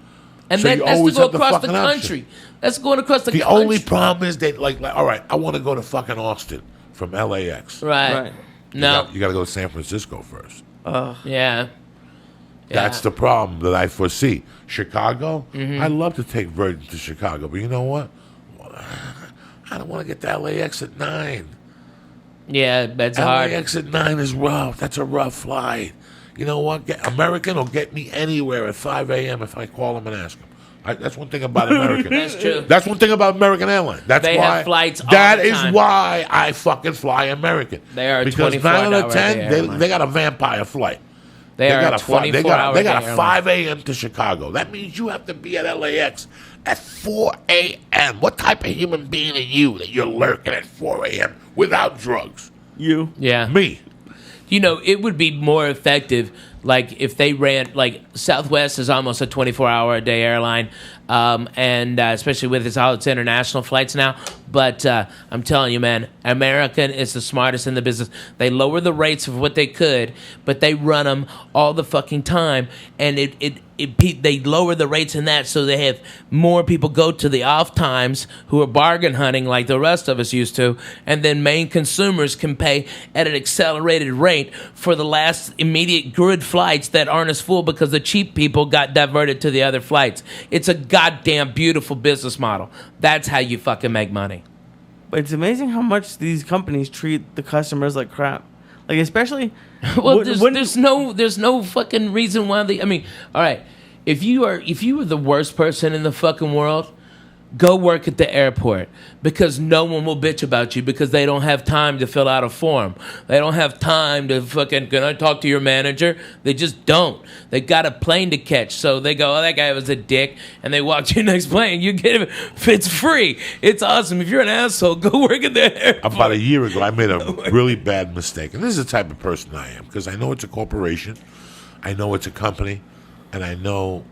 And so that's to go across the country. Option. That's going across the country. The only problem is they like, all right, I want to go to fucking Austin from LAX. Right. No. You got to go to San Francisco first. Yeah. That's the problem that I foresee. Chicago, I'd love to take Virgin to Chicago, but you know what? I don't want to get to LAX at 9. Yeah, that's hard. LAX at 9 is rough. That's a rough flight. You know what? American will get me anywhere at 5 a.m. if I call them and ask them. That's one thing about American. That's true. That's one thing about American Airlines. They have flights all That the is time. why I fucking fly American. They are because 24 9 out hour of 10, they got a vampire flight. They got a 5 a.m. to Chicago. That means you have to be at LAX at 4 a.m. What type of human being are you that you're lurking at 4 a.m. without drugs? You. Yeah. Me. It would be more effective, like, if they ran, like, Southwest is almost a 24-hour-a-day airline, and especially with all its international flights now. But I'm telling you, man, American is the smartest in the business. They lower the rates of what they could, but they run them all the fucking time, and they lower the rates in that so they have more people go to the off times who are bargain hunting like the rest of us used to, and then main consumers can pay at an accelerated rate for the last immediate good flights that aren't as full because the cheap people got diverted to the other flights. It's a goddamn beautiful business model. That's how you fucking make money. But it's amazing how much these companies treat the customers like crap. Like, especially... Well, there's no fucking reason why they... I mean, all right, if you were the worst person in the fucking world, go work at the airport, because no one will bitch about you because they don't have time to fill out a form. They don't have time to fucking, can I talk to your manager? They just don't. They got a plane to catch, so they go, oh, that guy was a dick, and they walk to your next plane. You get it. It's free. It's awesome. If you're an asshole, go work at the airport. About a year ago, I made a really bad mistake. And this is the type of person I am, because I know it's a corporation. I know it's a company. And I know...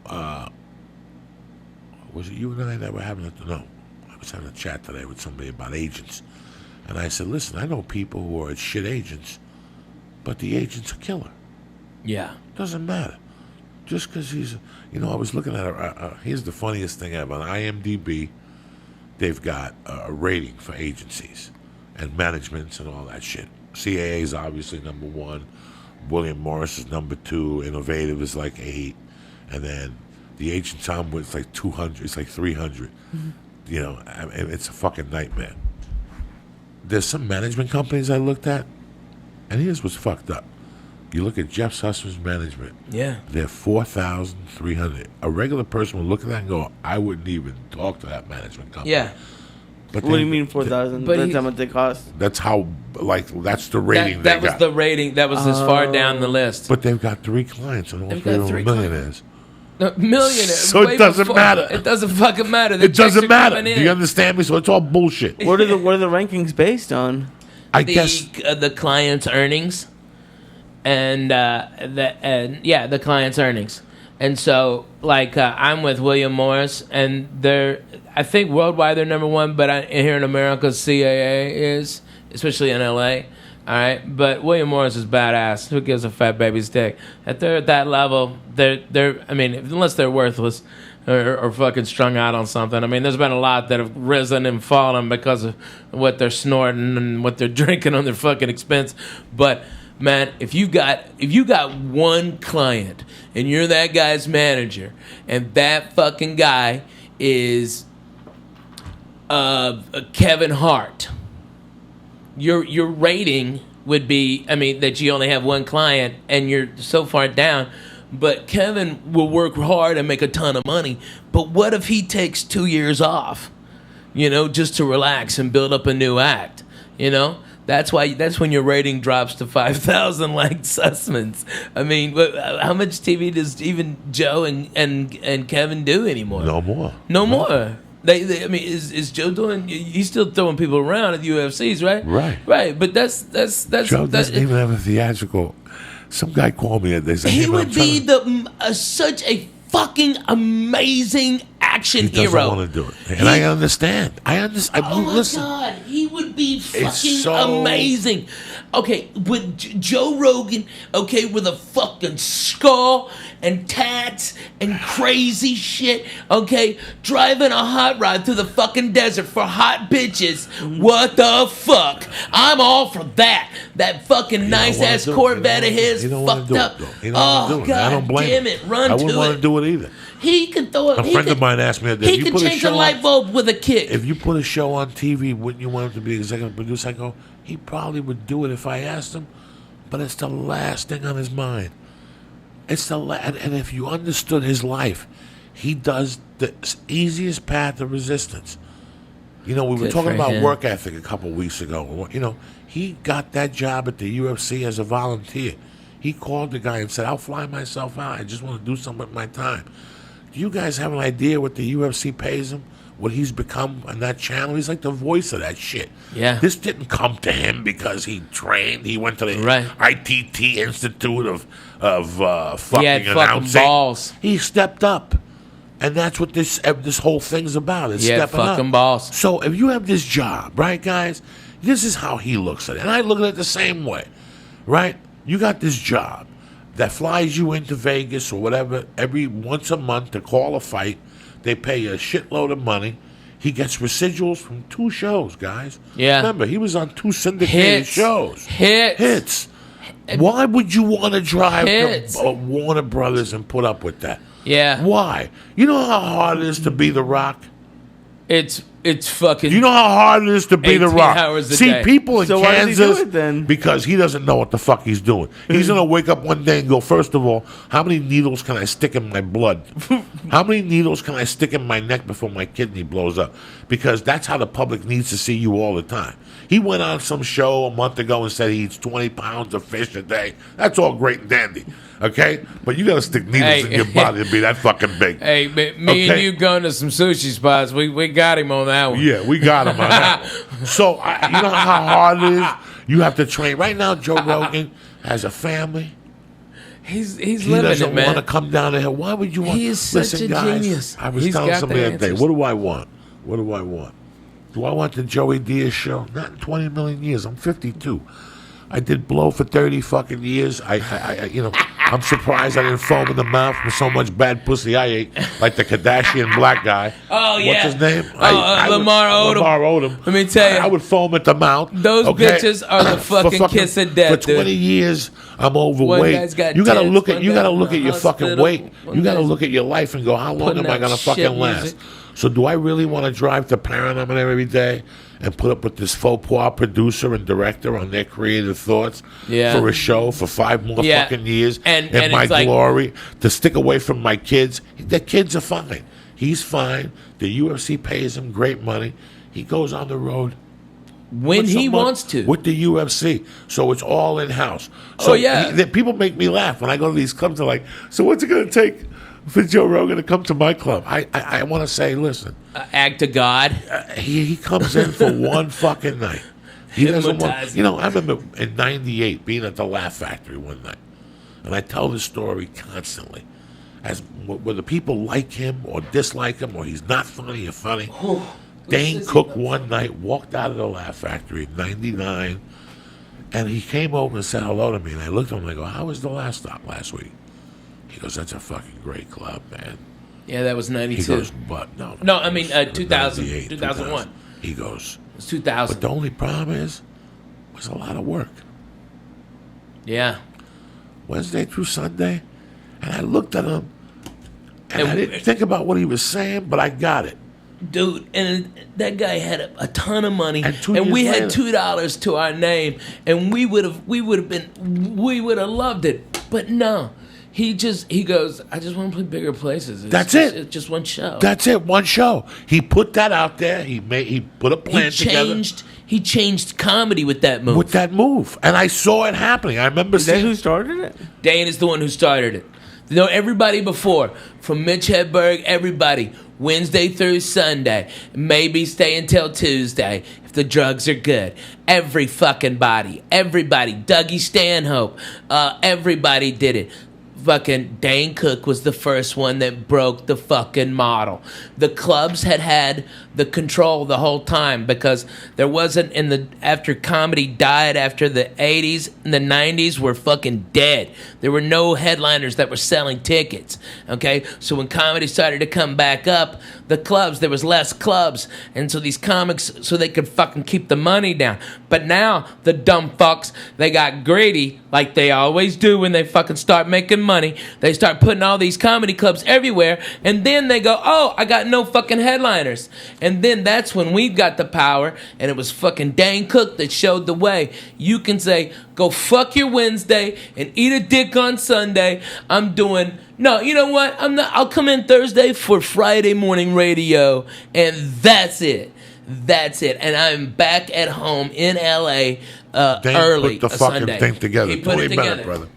was it you and I that were having no, I was having a chat today with somebody about agents. And I said, listen, I know people who are shit agents, but the agent's a killer. Yeah. Doesn't matter. Just because he's, I was looking at here's the funniest thing ever. On IMDb, they've got a rating for agencies and managements and all that shit. CAA is obviously number 1. William Morris is number 2. Innovative is like 8. And then the agent I'm with is like 200. It's like 300. Mm-hmm. It's a fucking nightmare. There's some management companies I looked at, and here's what's fucked up. You look at Jeff Sussman's management. Yeah. They're 4,300. A regular person would look at that and go, I wouldn't even talk to that management company. Yeah. But what do you mean 4,000? That's how much they cost? That's how, that's the rating that was the rating. That was as far down the list. But they've got 3 clients, and all 3 of them are millionaires. Millionaires. So it doesn't matter. It doesn't fucking matter. It doesn't matter. Do you understand me? So it's all bullshit. What are the rankings based on? I guess the client's earnings, and the client's earnings. And so, like, I'm with William Morris, and I think worldwide they're number 1, but here in America, CAA is, especially in LA. All right, but William Morris is badass. Who gives a fat baby's dick? At that level, they're. I mean, unless they're worthless or fucking strung out on something. I mean, there's been a lot that have risen and fallen because of what they're snorting and what they're drinking on their fucking expense. But man, if you got one client and you're that guy's manager, and that fucking guy is Kevin Hart, your rating would be, I mean, that you only have one client and you're so far down. But Kevin will work hard and make a ton of money. But what if he takes 2 years off, just to relax and build up a new act? That's when your rating drops to 5,000, like Sussman's. I mean, how much TV does even Joe and Kevin do anymore? No more. No more. I mean, is Joe doing? He's still throwing people around at the UFCs, right? Right. But that's Joe doesn't even have a theatrical. Some guy called me and they said he would be such a fucking amazing action hero. He doesn't want to do it, and I understand. Oh my God, he would be fucking amazing. Okay, with Joe Rogan, with a fucking skull and tats and crazy shit, driving a hot rod through the fucking desert for hot bitches. What the fuck? I'm all for that. That fucking nice ass Corvette of his fucked up. Oh God damn it, run to it. I wouldn't want to do it either. He can throw it. A friend of mine asked me that he can change a light bulb with a kick. If you put a show on TV, wouldn't you want him to be executive producer? I go, he probably would do it if I asked him, but it's the last thing on his mind. It's the and if you understood his life, he does the easiest path of resistance. We were talking about work ethic a couple weeks ago. He got that job at the UFC as a volunteer. He called the guy and said, I'll fly myself out. I just want to do something with my time. Do you guys have an idea what the UFC pays him? What he's become on that channel? He's like the voice of that shit. Yeah. This didn't come to him because he trained. He went to the ITT Institute of fucking announcing. Fucking balls. He stepped up. And that's what this whole thing's about. Is stepping up. Fucking balls. So if you have this job, right, guys, this is how he looks at it. And I look at it the same way, right? You got this job that flies you into Vegas or whatever every once a month to call a fight. They pay you a shitload of money. He gets residuals from 2 shows, guys. Yeah. Remember, he was on 2 syndicated shows. Hits. Why would you want to drive to Warner Brothers and put up with that? Yeah. Why? You know how hard it is to be The Rock? It's fucking. You know how hard it is to be The 18 Rock? hours a See, day. people in So why does he Kansas, do it then? because he doesn't know what the fuck he's doing. He's going to wake up one day and go, first of all, how many needles can I stick in my blood? How many needles can I stick in my neck before my kidney blows up? Because that's how the public needs to see you all the time. He went on some show a month ago and said he eats 20 pounds of fish a day. That's all great and dandy, okay? But you got to stick needles in your body to be that fucking big. Hey, me and you going to some sushi spots. We got him on that one. Yeah, we got him on that one. So, you know how hard it is? You have to train. Right now, Joe Rogan has a family. He's He living doesn't it, man. want to come down the hill. Why would you want? He is such Listen, a guys, genius. I was He's telling got somebody the the other day, answers. what do I want? What do I want? Do I want the Joey Diaz show? Not in 20 million years. I'm 52. I did blow for 30 fucking years. I'm surprised I didn't foam in the mouth from so much bad pussy I ate, like the Kardashian black guy. Oh, yeah. What's his name? Lamar Odom. Lamar Odom. Let me tell you. I would foam at the mouth. Those bitches are the For fucking kiss of death, For 20 dude. years, I'm One overweight. guy's got You gotta tits, look at one you gotta guy's look in at the your fucking hospital, weight. one You gotta guy's look at your life and go, how long putting am I out gonna shit fucking last? music. So do I really want to drive to Paramount every day and put up with this faux pas producer and director on their creative thoughts for a show for 5 more fucking years And my it's like- glory to stick away from my kids? The kids are fine. He's fine. The UFC pays him great money. He goes on the road When once a he month wants to. with the UFC, so it's all in house. So people make me laugh when I go to these clubs. They're like, "So what's it going to take for Joe Rogan to come to my club?" I want to say, listen, Act to God. he comes in for one fucking night. He doesn't want. Hypnotize. You know, I remember in '98 being at the Laugh Factory one night, and I tell this story constantly. As whether people like him or dislike him, or he's not funny or funny. Dane Cook one night walked out of the Laugh Factory in '99, and he came over and said hello to me. And I looked at him and I go, "How was the last stop last week?" He goes, "That's a fucking great club, man." Yeah, that was He 92. goes, "But no, No, I mean, it was 2000, 98, 2001. He goes, It was 2000. "But the only problem is, it was a lot of work, Yeah. Wednesday through Sunday." And I looked at him, and I And- didn't think about what he was saying, but I got it. Dude, and that guy had a ton of money, And 2 and we years had later- $2 to our name, and we would have loved it. But no, he goes, I just want to play bigger places. That's just, it. It's just one show. That's it. One show. He put that out there. He put a plan together He changed comedy with that move. with that move, and I saw it happening. I remember Is that seeing. who started it? Dane is the one who started it. You know, everybody before, from Mitch Hedberg, everybody, Wednesday through Sunday, maybe stay until Tuesday if the drugs are good. Every fucking body, everybody, Dougie Stanhope, everybody did it. Fucking Dane Cook was the first one that broke the fucking model. The clubs had the control the whole time because there wasn't after comedy died after the 80s and the 90s were fucking dead. There were no headliners that were selling tickets. Okay? So when comedy started to come back up, the clubs, there was less clubs. And so these comics, so they could fucking keep the money down. But now the dumb fucks, they got greedy like they always do when they fucking start making money. They start putting all these comedy clubs everywhere, and then they go, oh, I got no fucking headliners. And then that's when we got the power, and it was fucking Dane Cook that showed the way. You can say, go fuck your Wednesday and eat a dick on Sunday. No, you know what? I'll come in Thursday for Friday morning radio, and that's it. That's it. And I'm back at home in LA Dane early put the fucking Sunday. thing together. He put it 20 together. minutes, brother.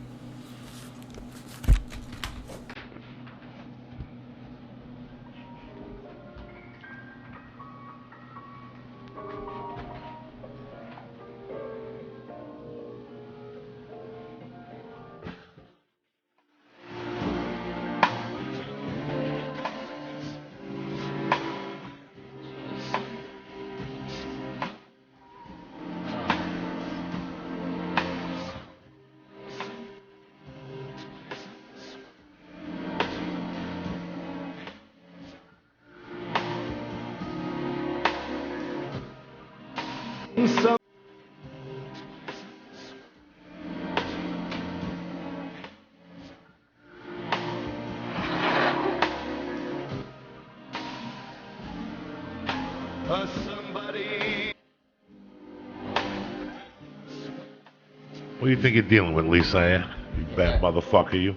What do you think you're dealing with, Lisa? You bad motherfucker, you.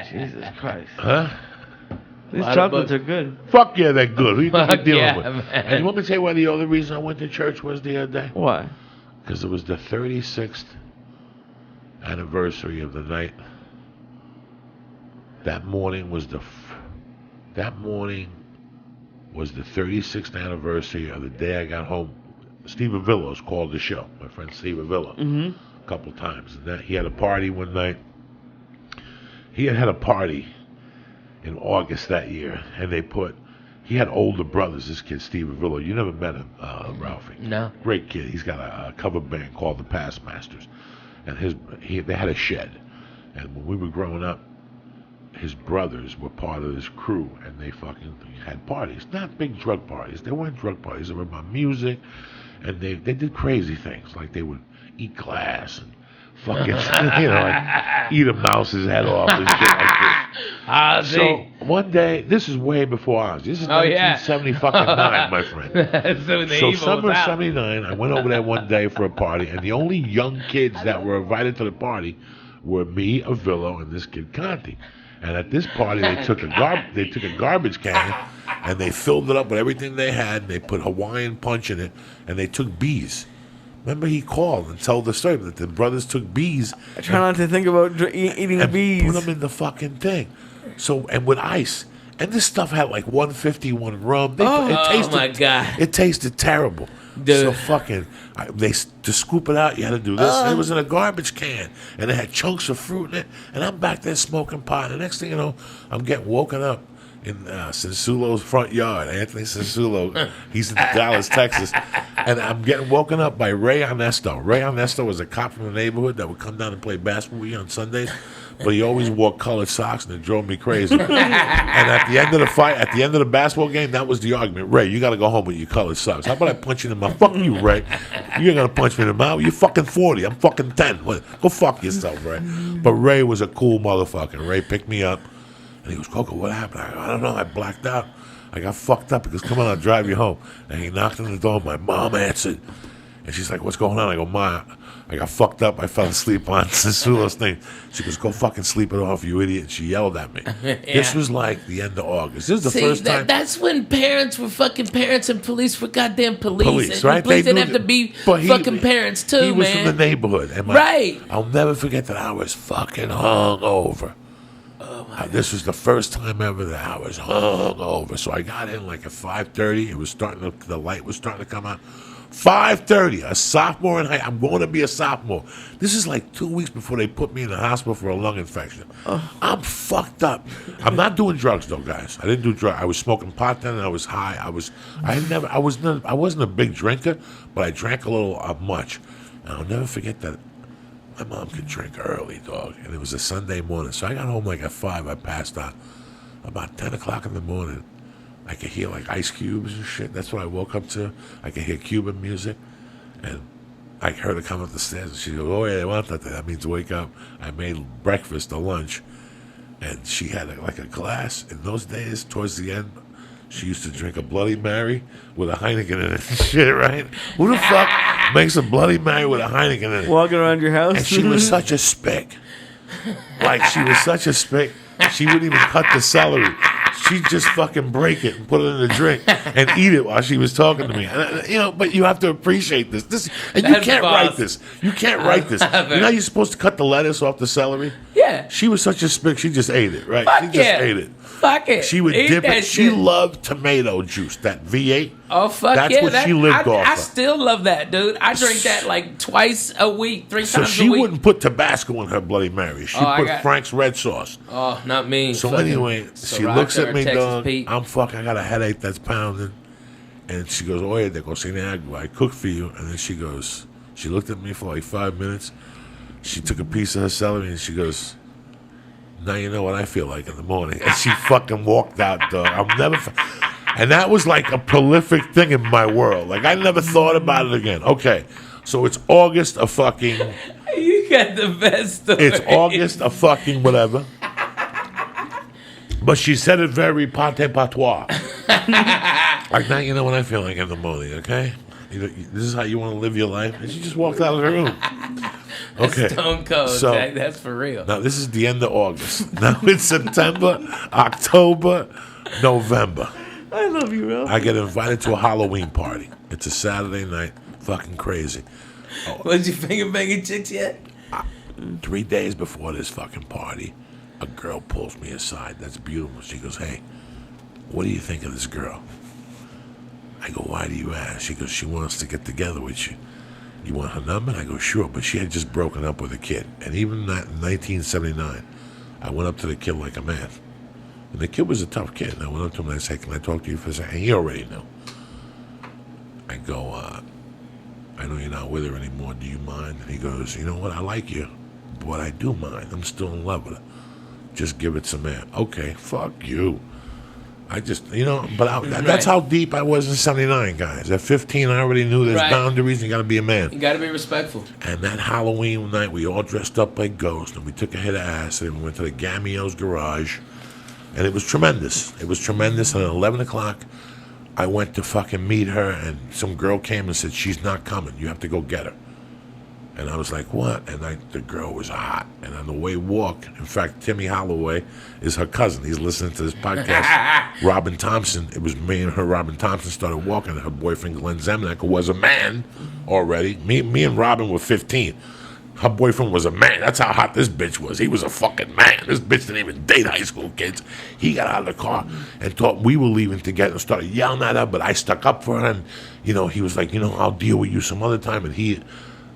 Jesus Christ. Huh? These chocolates are good. Fuck yeah, they're good. Who you think you're dealing with? Man. And you want me to tell you why the other reason I went to church was the other day? Why? Because it was the 36th anniversary of the night. That morning was the 36th anniversary of the day I got home. Steve Avillo's called the show. My friend Steve Avillo. Mm-hmm. A couple times. And he had a party one night. He had a party in August that year, and he had older brothers, this kid, Steve Avillo. You never met him, Ralphie. No. Great kid. He's got a cover band called the Past Masters. And they had a shed. And when we were growing up, his brothers were part of this crew, and they fucking had parties. Not big drug parties. They weren't drug parties. They were about music, and they did crazy things. Like they would eat glass and fucking, like eat a mouse's head off and shit like this. So one day, this is way before ours. This is 1979, my friend. So summer of 79, I went over there one day for a party, and the only young kids that were invited to the party were me, Avillo, and this kid Conti. And at this party, they took a garbage can and they filled it up with everything they had. And they put Hawaiian punch in it, and they took bees. Remember, he called and told the story that the brothers took bees. I try not to think about eating and bees. Put them in the fucking thing. So, and with ice. And this stuff had like 151 rum. My God. It tasted terrible. Dude. So fucking, to scoop it out, you had to do this. And it was in a garbage can, and it had chunks of fruit in it. And I'm back there smoking pot. And the next thing you know, I'm getting woken up in Sensulo's front yard. Anthony Sensulo, he's in Dallas, Texas. And I'm getting woken up by Ray Ernesto. Ray Ernesto was a cop from the neighborhood that would come down and play basketball with you on Sundays. But he always wore colored socks, and it drove me crazy. And at the end of the fight, at the end of the basketball game, that was the argument. Ray, you got to go home with your colored socks. How about I punch you in the mouth? Fuck you, Ray. You ain't going to punch me in the mouth. You're fucking 40. I'm fucking 10. Go fuck yourself, Ray. But Ray was a cool motherfucker. Ray picked me up, and he goes, Coco, what happened? I go, I don't know. I blacked out. I got fucked up. He goes, come on, I'll drive you home. And he knocked on the door. My mom answered. And she's like, what's going on? I go, Ma, I got fucked up. I fell asleep on Sensulo's thing. She goes, go fucking sleep it off, you idiot. And she yelled at me. Yeah. This was like the end of August. This is the first time. That's when parents were fucking parents and police were goddamn police. Police, right? Police didn't have to be fucking parents, too, man. He was from the neighborhood. And Right. I'll never forget that I was fucking hungover. This was the first time ever that I was hungover. So I got in like at 5:30. It was the light was starting to come out. 5:30, a sophomore in high. I'm going to be a sophomore. This is like 2 weeks before they put me in the hospital for a lung infection. I'm fucked up. I'm not doing drugs though, guys. I didn't do drugs. I was smoking pot then, and I was high. I wasn't a big drinker, but I drank a little much. And I'll never forget that. My mom could drink early, dog, and it was a Sunday morning. So I got home like at 5. I passed out. About 10 o'clock in the morning, I could hear like Ice Cubes and shit. That's what I woke up to. I could hear Cuban music. And I heard her come up the stairs. And she goes, oh, yeah, they want that. That means wake up. I made breakfast or lunch. And she had like a glass. In those days, towards the end, she used to drink a Bloody Mary with a Heineken in it. Shit, right? Who the fuck makes a Bloody Mary with a Heineken in it? Walking around your house? And she was such a spick. Like, she was such a spick. She wouldn't even cut the celery. She'd just fucking break it and put it in a drink and eat it while she was talking to me. And, but you have to appreciate this. And you can't write this. You can't write this. You know how you're supposed to cut the lettuce off the celery? Yeah. She was such a spick. She just ate it, right? She just ate it. Fuck it. She would dip it. She loved tomato juice, that V8. Oh, fuck That's yeah. what she lived off I of. still love that, dude. I drink that like twice a week, 3 times a week. So she wouldn't put Tabasco in her Bloody Mary. She put Frank's red sauce. Oh, not me. So anyway, she looks at me, dog. I got a headache that's pounding. And she goes, oye, de cocinar algo. I cook for you. And then she goes, she looked at me for like 5 minutes. She took a piece of her celery and she goes, now you know what I feel like in the morning. And she fucking walked out, dog. And that was like a prolific thing in my world. Like, I never thought about it again. Okay, so it's August of fucking... You got the best story. It's August of fucking whatever. But she said it very pate patois. Like, now you know what I feel like in the morning, okay? This is how you want to live your life. And she just walked out of the room. Okay. Stone cold, So- Jack. That's for real. Now, this is the end of August. Now it's September, October, November. I love you, Ralph. I get invited to a Halloween party. It's a Saturday night. Fucking crazy. Was you finger banging chicks yet? 3 days before this fucking party, a girl pulls me aside. That's beautiful. She goes, hey, what do you think of this girl? I go, why do you ask? She goes, she wants to get together with you. You want her number? And I go, sure. But she had just broken up with a kid. And even that in 1979, I went up to the kid like a man. And the kid was a tough kid. And I went up to him and I said, can I talk to you for a second? And he already knew. I go, I know you're not with her anymore. Do you mind? And he goes, you know what? I like you. But I do mind. I'm still in love with her. Just give it some air. Okay, fuck you. I just, that's how deep I was in 79, guys. At 15, I already knew there's Right. boundaries and you got to be a man. You gotta be respectful. And that Halloween night, we all dressed up like ghosts, and we took a hit of acid, and we went to the Gamio's garage, and it was tremendous. It was tremendous, and at 11 o'clock, I went to fucking meet her, and some girl came and said, she's not coming. You have to go get her. And I was like, what? And the girl was hot. And on the way walk, in fact, Timmy Holloway is her cousin. He's listening to this podcast. Robin Thompson, it was me and her. Robin Thompson started walking. Her boyfriend, Glenn Zemnick, who was a man already. Me and Robin were 15. Her boyfriend was a man. That's how hot this bitch was. He was a fucking man. This bitch didn't even date high school kids. He got out of the car and thought we were leaving together and started yelling at her, but I stuck up for her. And, he was like, I'll deal with you some other time. And he,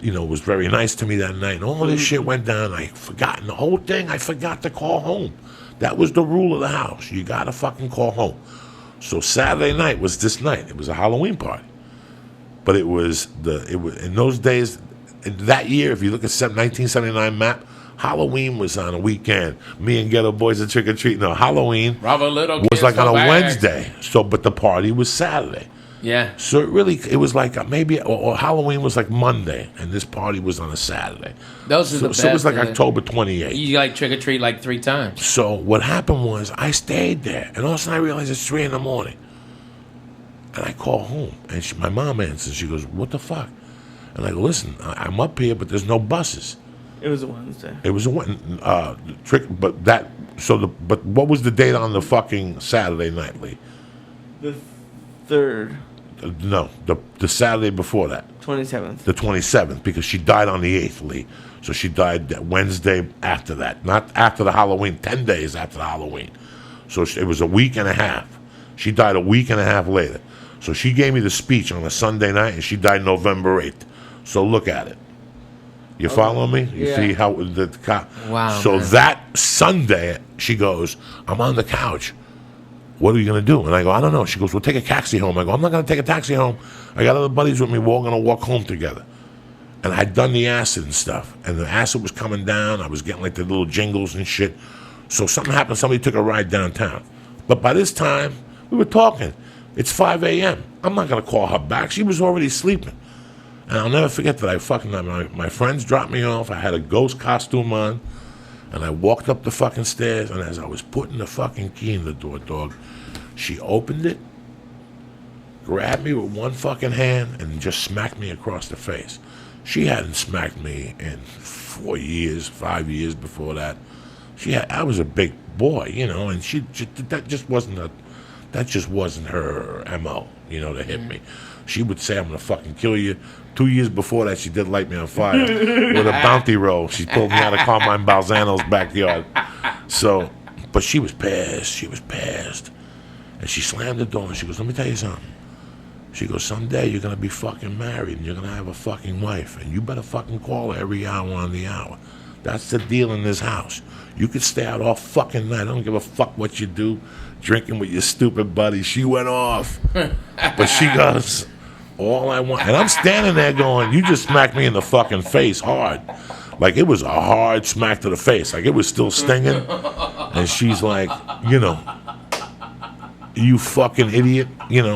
was very nice to me that night. And all this shit went down. I forgot. And the whole thing, I forgot to call home. That was the rule of the house. You got to fucking call home. So Saturday night was this night. It was a Halloween party. But it was in those days, in that year, if you look at 1979 map, Halloween was on a weekend. Me and Ghetto Boys are trick-or-treating. No, Halloween Robert Little was kids like on go a back. Wednesday. So, but the party was Saturday. Yeah. So it was like maybe, or Halloween was like Monday, and this party was on a Saturday. Those are the best. So it was like October 28th. You like trick or treat like 3 times. So what happened was I stayed there, and all of a sudden I realized it's 3 a.m. And I call home, and my mom answers. She goes, "What the fuck?" And I go, "Listen, I'm up here, but there's no buses." It was a Wednesday. It was a trick, but that. But what was the date on the fucking Saturday night, Lee? The 3rd, No, the Saturday before that. 27th. The 27th, because she died on the 8th, Lee. So she died that Wednesday after that. Not after the Halloween, 10 days after the Halloween. So it was a week and a half. She died a week and a half later. So she gave me the speech on a Sunday night, and she died November 8th. So look at it. You follow me? You Yeah. see how the cop... Wow, So man. that Sunday, she goes, I'm on the couch. What are you going to do? And I go, I don't know. She goes, well, take a taxi home. I go, I'm not going to take a taxi home. I got other buddies with me. We're all going to walk home together. And I'd done the acid and stuff. And the acid was coming down. I was getting like the little jingles and shit. So something happened. Somebody took a ride downtown. But by this time, we were talking. It's 5 a.m. I'm not going to call her back. She was already sleeping. And I'll never forget that my friends dropped me off. I had a ghost costume on. And I walked up the fucking stairs. And as I was putting the fucking key in the door, dog, she opened it, grabbed me with one fucking hand, and just smacked me across the face. She hadn't smacked me in 5 years before that. I was a big boy, and that just wasn't her MO, to hit me. She would say, I'm going to fucking kill you. 2 years before that, she did light me on fire with a bounty roll. She pulled me out of Carmine Balzano's backyard. So, but she was pissed. She was pissed. And she slammed the door and she goes, let me tell you something. She goes, someday you're going to be fucking married and you're going to have a fucking wife. And you better fucking call her every hour on the hour. That's the deal in this house. You could stay out all fucking night. I don't give a fuck what you do, drinking with your stupid buddies. She went off. But she goes, all I want. And I'm standing there going, you just smacked me in the fucking face hard. Like it was a hard smack to the face. Like it was still stinging. And she's like, you fucking idiot.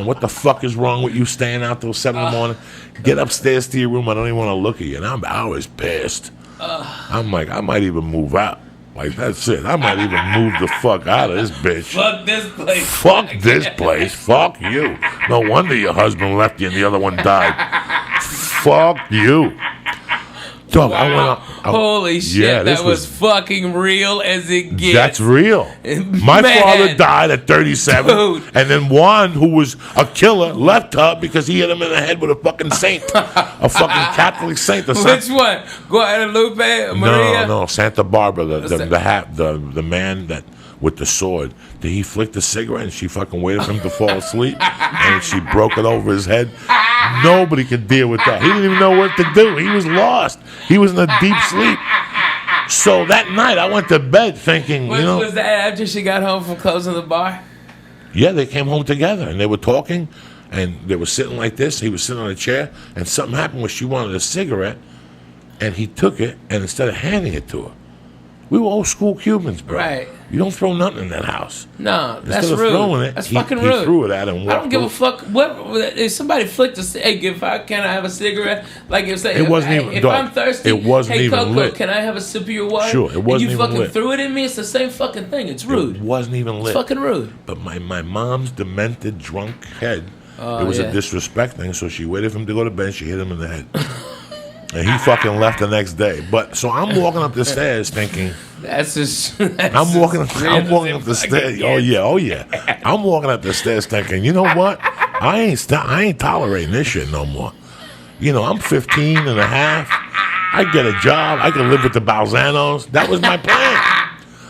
What the fuck is wrong with you staying out till 7 in the morning? Get upstairs to your room. I don't even want to look at you. And I was pissed. I'm like, I might even move out. Like, that's it. I might even move the fuck out of this bitch. Fuck this place. Fuck this place. Fuck you. No wonder your husband left you and the other one died. Fuck you. Dog, I went up. Holy shit, that was fucking real as it gets. That's real. My father died at 37, dude. And then Juan, who was a killer, left her because he hit him in the head with a fucking saint, a fucking Catholic saint. Which one? Guadalupe, Maria? No, Santa Barbara, the man that with the sword. He flicked a cigarette and she fucking waited for him to fall asleep, and she broke it over his head. Nobody could deal with that. He didn't even know what to do. He was lost. He was in a deep sleep. So that night, I went to bed thinking, Was that after she got home from closing the bar? Yeah, they came home together, and they were talking, and they were sitting like this. He was sitting on a chair, and something happened where she wanted a cigarette, and he took it, and instead of handing it to her, we were old school Cubans, bro. Right. You don't throw nothing in that house. No, that's Instead of rude. throwing it, That's he fucking rude. He threw it at him. I don't give a fuck. What if somebody flicked a hey, can I have a cigarette? Like if it wasn't even. If I'm thirsty, it wasn't hey, even Coco, lit. can I have a sip of your water? Sure, it wasn't and you even fucking lit. threw it in me. It's the same fucking thing. It's rude. It wasn't even lit. It's fucking rude. But my mom's demented, drunk head. It was yeah. a disrespect thing. So she waited for him to go to bed. She hit him in the head. And he fucking left the next day. But so I'm walking up the stairs thinking. I'm walking up the stairs. Oh yeah. I'm walking up the stairs thinking, you know what? I ain't tolerating this shit no more. I'm 15 and a half. I get a job. I can live with the Balzanos. That was my plan.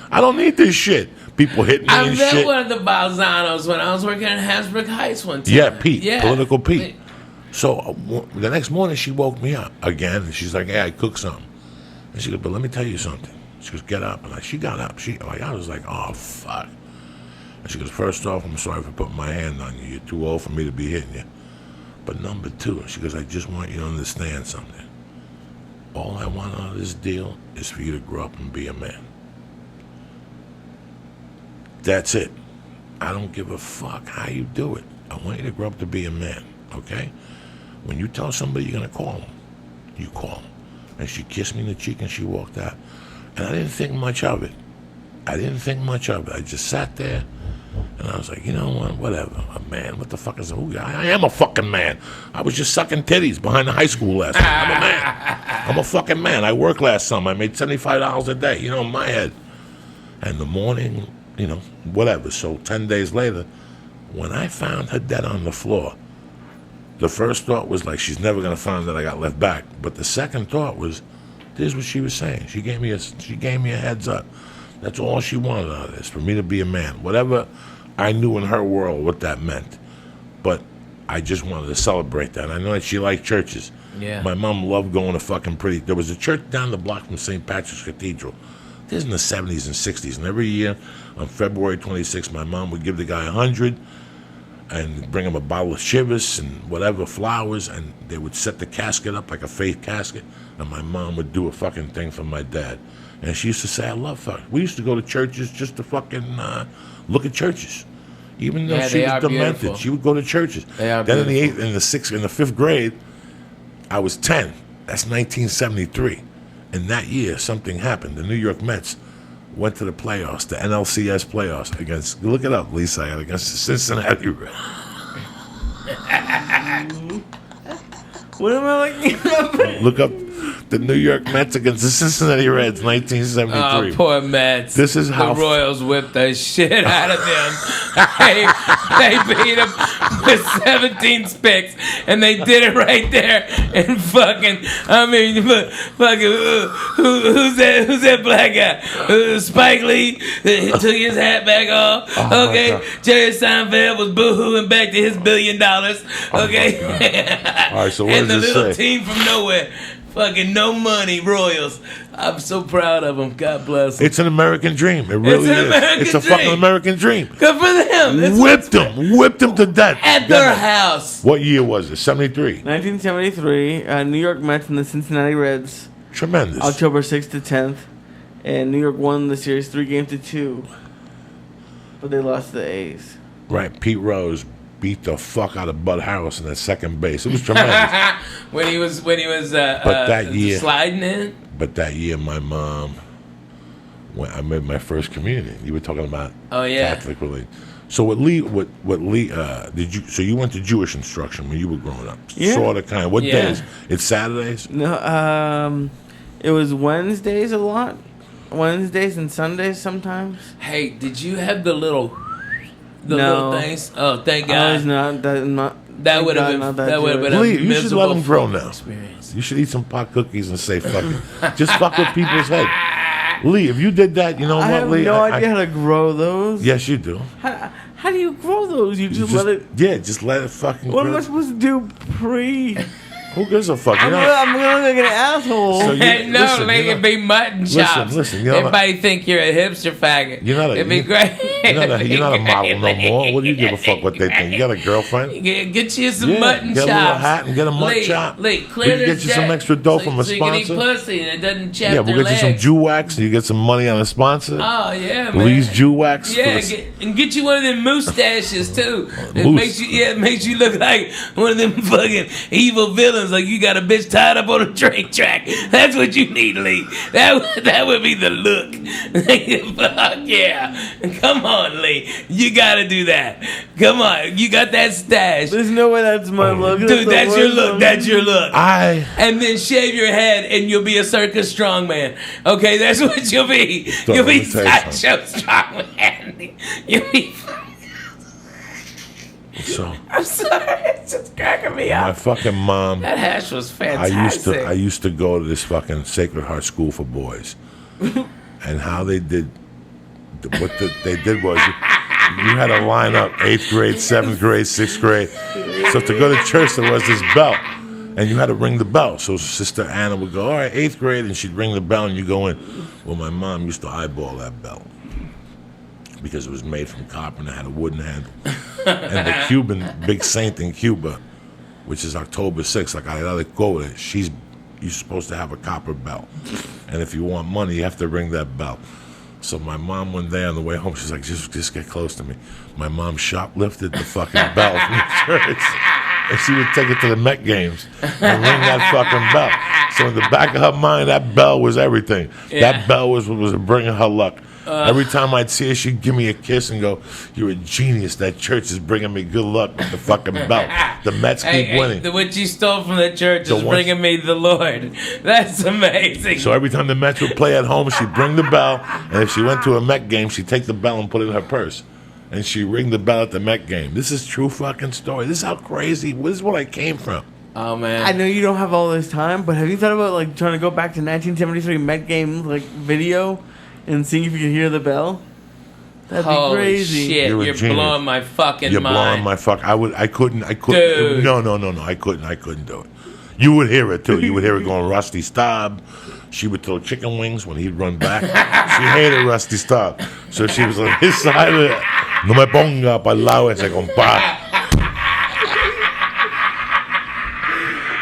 I don't need this shit. People hit me and shit. I met one of the Balzanos when I was working in Hasbrook Heights one time. Yeah, Pete. Yeah. Political Pete. So the next morning she woke me up again, and she's like, "Hey, I cooked something." And she goes, "But let me tell you something." She goes, "Get up." And she got up. I was like, "Oh fuck." And she goes, "First off, I'm sorry for putting my hand on you. You're too old for me to be hitting you. But number two," she goes, "I just want you to understand something. All I want out of this deal is for you to grow up and be a man. That's it. I don't give a fuck how you do it. I want you to grow up to be a man, okay? When you tell somebody you're going to call them, you call them." And she kissed me in the cheek and she walked out. And I didn't think much of it. I just sat there and I was like, you know what, whatever. A man, what the fuck is I am a fucking man. I was just sucking titties behind the high school last night. I'm a man. I'm a fucking man. I worked last summer. I made $75 a day, in my head. And the morning, whatever. So 10 days later, when I found her dead on the floor, the first thought was like, she's never going to find that I got left back. But the second thought was, this is what she was saying. She gave me a heads up. That's all she wanted out of this, for me to be a man. Whatever I knew in her world what that meant. But I just wanted to celebrate that. I know that she liked churches. Yeah. My mom loved going to fucking there was a church down the block from St. Patrick's Cathedral. This is in the 70s and 60s. And every year on February 26th, my mom would give the guy 100 and bring him a bottle of Chivas and whatever, flowers, and they would set the casket up like a faith casket, and my mom would do a fucking thing for my dad. And she used to say, I love her. We used to go to churches just to fucking look at churches. Even though she was demented, beautiful. She would go to churches. Then beautiful. in the fifth grade, I was 10. That's 1973. In that year, something happened. The New York Mets went to the playoffs, the NLCS playoffs against, look it up, Lisa, against the Cincinnati Reds. What am I looking up? Look up the New York Mets against the Cincinnati Reds, 1973. Oh, poor Mets. This is how the Royals whipped the shit out of them. they beat them with 17 picks, and they did it right there. And fucking, who's that black guy? Spike Lee took his hat back off. Oh, okay, Jerry Seinfeld was boo-hooing back to his $1 billion. Okay, all right. So what and the does it little say? team from nowhere. Fucking no money Royals. I'm so proud of them. God bless them. It's an American dream. It really is. It's a fucking American dream. Good for them. Whipped them to death. At their house. What year was it? 73? 1973. New York Mets and the Cincinnati Reds. Tremendous. October 6th to 10th. And New York won the series 3-2. But they lost to the A's. Right. Pete Rose beat the fuck out of Bud Harrelson at second base. It was tremendous. when he was but that year, sliding in. But that year, my mom, when I made my first communion. You were talking about Catholic religion. So what Lee did you? So you went to Jewish instruction when you were growing up? Yeah. Sort of, kind of. What days? It's Saturdays. No. It was Wednesdays a lot. Wednesdays and Sundays sometimes. Hey, did you have the little No. things? Oh, thank I God. was not that. That would have been. That would have been a Lee, you should let miserable them grow fucking now. experience. You should eat some pot cookies and say fuck it. Just fuck with people's head. Lee, if you did that, you know I what, have Lee? no idea how to grow those. Yes, you do. How do you grow those? You just let it. Yeah, just let it fucking What grow. am I supposed to do pre? Who gives a fuck? You I'm know, gonna look like an asshole. So you- Hey, no, listen, like you know- it'd be mutton chops. listen, you know Everybody think you're a hipster faggot. You're not a- It'd be you- great. you're not a model no more. What do you give a fuck what they think? You got a girlfriend? Get you some Yeah, mutton get chops. a little hat and get a mutton Lee, chop. Lee, We clear can get this you some deck extra dough from a so you can eat sponsor. pussy and it doesn't chap Yeah, we'll their get you some legs. Jew wax and you get some money on a sponsor. Oh yeah, man. Lee's Jew wax. Yeah, for the- and get you one of them mustaches too. It Moose. makes you look like one of them fucking evil villains. Like you got a bitch tied up on a train track. That's what you need, Lee. That would be the look. Fuck yeah! Come on, Lee. You gotta do that. Come on, you got that stash, There's no way that's my look. dude. That's your look. That's your look. And then shave your head, and you'll be a circus strongman. Okay, that's what you'll be. Look, You'll let be me tell you sideshow strongman. You'll be. So I'm sorry, it's just cracking me my up. fucking mom. That hash was I fantastic. used to go to this fucking Sacred Heart School for boys, and how they did, they did was you had to line up 8th grade, 7th grade, 6th grade. So to go to church, there was this bell, and you had to ring the bell. So Sister Anna would go, all right, 8th grade, and she'd ring the bell, and you go in. Well, my mom used to eyeball that bell because it was made from copper and it had a wooden handle. And the Cuban big saint in Cuba, which is October 6th, like I let it go with it. You're supposed to have a copper bell, and if you want money, you have to ring that bell. So my mom one day on the way home, she's like, just get close to me. My mom shoplifted the fucking bell from the church, and she would take it to the Met games and ring that fucking bell. So in the back of her mind, that bell was everything. Yeah. That bell was bringing her luck. Every time I'd see her, she'd give me a kiss and go, "You're a genius. That church is bringing me good luck with the fucking bell. The Mets keep winning." What you stole from the church The is one- bringing me the Lord. That's amazing. So every time the Mets would play at home, she'd bring the bell, and if she went to a Met game, she'd take the bell and put it in her purse, and she'd ring the bell at the Met game. This is true fucking story. This is how crazy. This is where I came from. Oh man. I know you don't have all this time, but have you thought about like trying to go back to 1973 Met game like video and seeing if you can hear the bell? That'd be Holy crazy. shit! You're a You're genius. blowing my fucking You're mind. blowing my fuck. I couldn't. Dude. No. I couldn't do it. You would hear it too. You would hear it going Rusty Staub. She would throw chicken wings when he'd run back. She hated Rusty Staub, so she was on his side of it. No me ponga palao ese compa.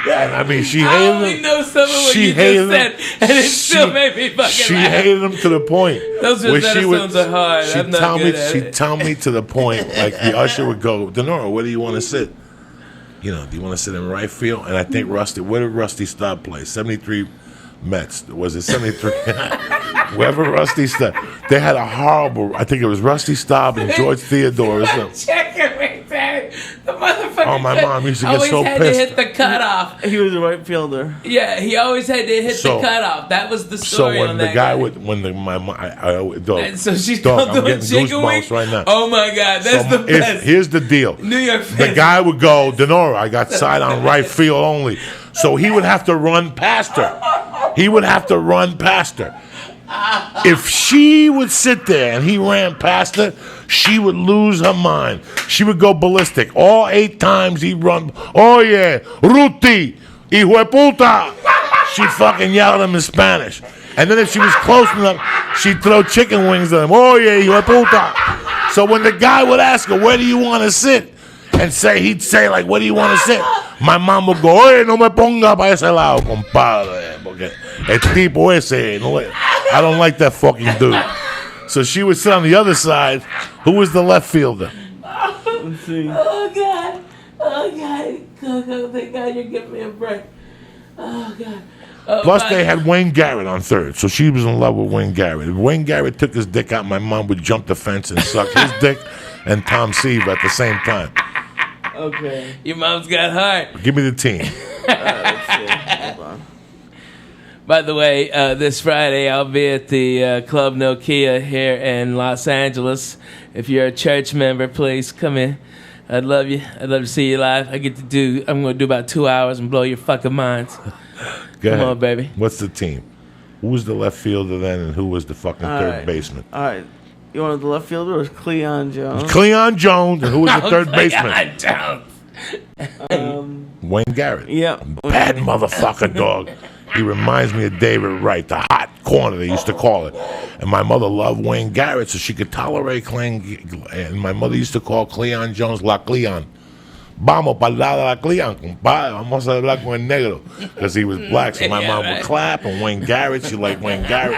Yeah, I mean, she I hated only him. know some of what She you hated just said, him. and it still She- made me fucking She laugh. hated him to the point. Those where Rosetta she would- Stones are hard. I'm not tell good at she'd it. tell me to the point, like the usher would go, Denora, where do you want to sit? You know, do you want to sit in right field? And I think where did Rusty Staub play? 73 Mets. Was it 73? Wherever Rusty Staub. They had a horrible, I think it was Rusty Staub and George Theodore or something. Chicken wings, Daddy. The motherfucker. Oh, my mom used to get always so had pissed. to hit the cutoff. He was a right fielder. Yeah, he always had to hit So- the cutoff. That was the So story when on the that guy would, when the, my, dog, And so she's dog, still I'm doing getting chicken goosebumps wings right now. Oh my god, that's So the best. Here's the deal. New York The fans. guy would go, Denora, I got side on right field only. So he would have to run past her. He would have to run past her. If she would sit there and he ran past her, she would lose her mind. She would go ballistic. All 8 times he'd run, oh yeah, Ruti, hijo de puta. She'd fucking yell at him in Spanish. And then if she was close enough, she'd throw chicken wings at him. Oh yeah, hijo de puta. So when the guy would ask her, where do you want to sit? And he'd say, like, where do you want to sit? My mom would go, oye, no me ponga para ese lado, compadre. Porque el tipo ese, I don't like that fucking dude. So she would sit on the other side. Who was the left fielder? Let's see. Oh god. Oh god. Oh, thank God you're giving me a break. Oh god. Oh, Plus, my- they had Wayne Garrett on third, so she was in love with Wayne Garrett. If Wayne Garrett took his dick out, my mom would jump the fence and suck his dick and Tom Seaver at the same time. Okay. Your mom's got heart. Give me the team. Let's see. Hold on. By the way, this Friday I'll be at the Club Nokia here in Los Angeles. If you're a church member, please come in. I'd love you. I'd love to see you live. I'm going to do about 2 hours and blow your fucking minds. Come on, baby. What's the team? Who was the left fielder then, and who was the fucking third baseman? All right. You wanted the left fielder or Cleon Jones? Cleon Jones, and who was the third baseman? Jones. Wayne Garrett. Yep. Bad motherfucker, dog. He reminds me of David Wright, the hot corner they used to call it. And my mother loved Wayne Garrett, so she could tolerate Cleon. And my mother used to call Cleon Jones La Cleon. Vamos para la Cleon, compadre. Vamos a hablar con el negro. Because he was black, so my mom would clap. And Wayne Garrett, she liked Wayne Garrett.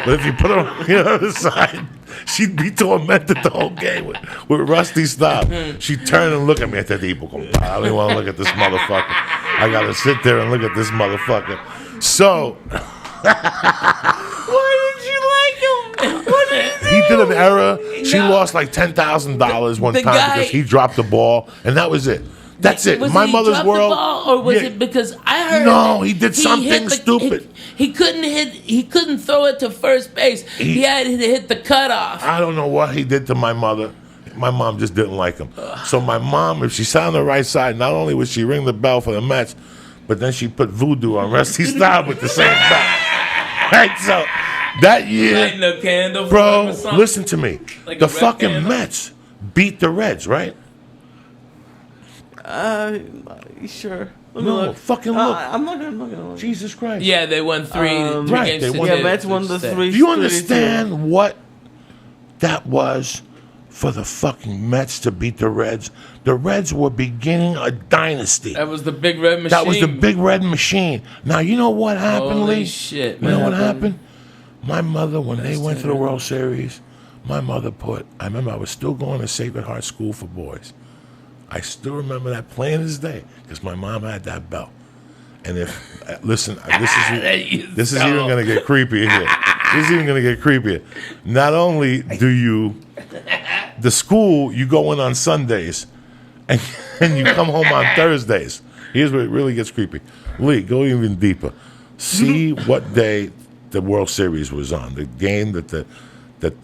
But if you put her on the other side, she'd be tormented the whole game with Rusty Stop. She'd turn and look at me at that tipo, compadre. I don't even want to look at this motherfucker. I got to sit there and look at this motherfucker. So, Why did you like him? What did he do? he did an error. She lost like $10,000 one time because he dropped the ball, and that was it. That's it. Was My it mother's he dropped world. The ball, or was it because I heard? No, he did something stupid. He couldn't hit. He couldn't throw it to first base. He had to hit the cutoff. I don't know what he did to my mother. My mom just didn't like him. So my mom, if she sat on the right side, not only would she ring the bell for the Mets, but then she put voodoo on Rusty Style with the same bell. Right, so that year, Lighting a candle for bro, him or something? listen to me. Like The a red fucking candle? Mets beat the Reds, right? Sure. Let me No, look. fucking look. I'm looking. Look. Jesus Christ. Yeah, they won three right, games. they to won- Yeah, nil, Mets won which the is sad. three. Do you 3-2. understand what that was for the fucking Mets to beat the Reds? The Reds were beginning a dynasty. That was the big red machine. That was the big red machine. Now, you know what happened, Holy Lee? shit, You know man. what happened? My mother, when they went to the World Series, my mother I remember I was still going to Sacred Heart School for Boys. I still remember that plain as day because my mom had that belt. And if, listen, this is even going to get creepy here. This is even going to get creepier. Not only do the school, you go in on Sundays and you come home on Thursdays. Here's where it really gets creepy. Lee, go even deeper. See what day the World Series was on. The game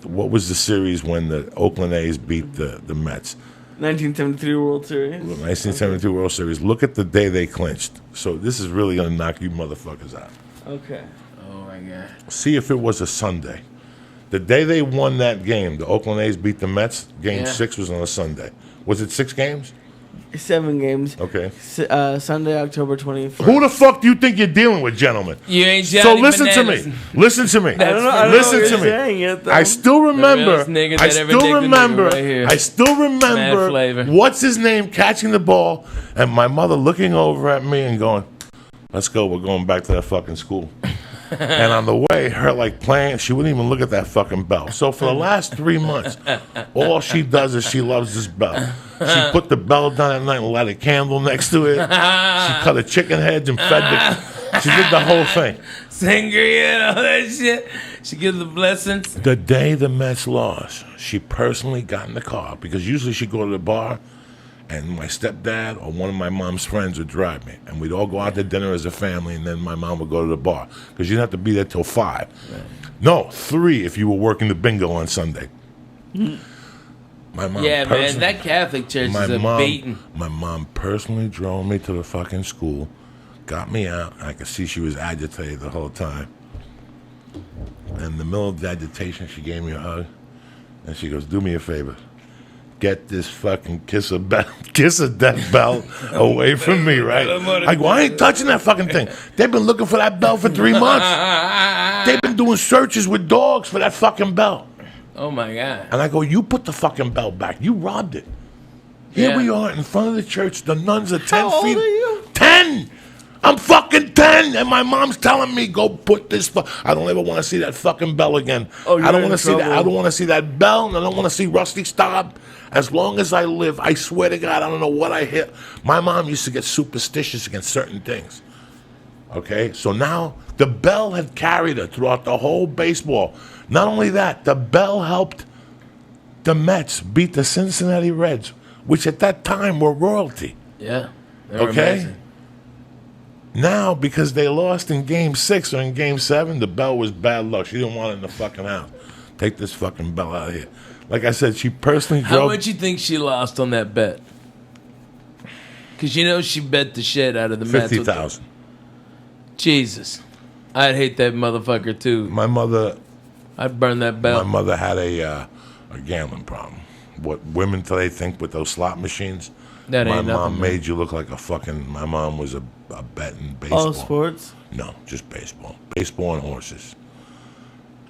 what was the series when the Oakland A's beat the Mets? 1973 World Series. 1972 World Series. Look at the day they clinched. So this is really going to knock you motherfuckers out. Okay. Oh my god. See if it was a Sunday. The day they won that game, the Oakland A's beat the Mets, Game 6 was on a Sunday. Was it 6 games? 7 games. Okay. Sunday, October 21st. Who the fuck do you think you're dealing with, gentlemen? You ain't So Johnny listen Bananas. to me. Listen to me. I don't know Listen what to you're me. saying yet, though. I still remember. realest nigga I that ever still nicked a nigga remember. right here. I still Mad remember. flavor. What's his name catching the ball, and my mother looking over at me and going, "Let's go. We're going back to that fucking school." And on the way, her like playing, she wouldn't even look at that fucking bell. So for the last 3 months, all she does is she loves this bell. She put the bell down at night and light a candle next to it. She cut the chicken heads and fed the. She did the whole thing. Sangria and all that shit. She gives the blessings. The day the Mets lost, she personally got in the car because usually she'd go to the bar and my stepdad or one of my mom's friends would drive me. And we'd all go out to dinner as a family and then my mom would go to the bar because you'd have to be there till 5. Right. No, 3 if you were working the bingo on Sunday. My mom man, that Catholic church is a beating. My mom personally drove me to the fucking school, got me out. I could see she was agitated the whole time. In the middle of the agitation, she gave me a hug. And she goes, "Do me a favor. Get this fucking kiss of death bell away from me," right? I go, "I ain't touching that fucking thing. They've been looking for that bell for 3 months. They've been doing searches with dogs for that fucking bell." Oh my god. And I go, "You put the fucking bell back. You robbed it." Here we are in front of the church. The nuns are 10 How feet. old are you? 10! I'm fucking 10, and my mom's telling me, "Go put this." I don't ever want to see that fucking bell again. Oh, you're I don't in want to see that. trouble. I don't want to see that bell, and I don't want to see Rusty Staub. As long as I live, I swear to God, I don't know what I hit. My mom used to get superstitious against certain things. Okay, so now the bell had carried her throughout the whole baseball. Not only that, the bell helped the Mets beat the Cincinnati Reds, which at that time were royalty. Yeah. They were Okay? amazing. Now, because they lost in Game 6 or in Game 7, the bell was bad luck. She didn't want it in the fucking house. Take this fucking bell out of here. Like I said, she personally drove... How much you think she lost on that bet? Because you know she bet the shit out of the match. 50,000. Jesus. I'd hate that motherfucker, too. My mother... I'd burn that bell. My mother had a gambling problem. What women today think with those slot machines... That ain't my mom nothing, made you look like a fucking... My mom was a betting baseball. All sports? No, just baseball. Baseball and horses.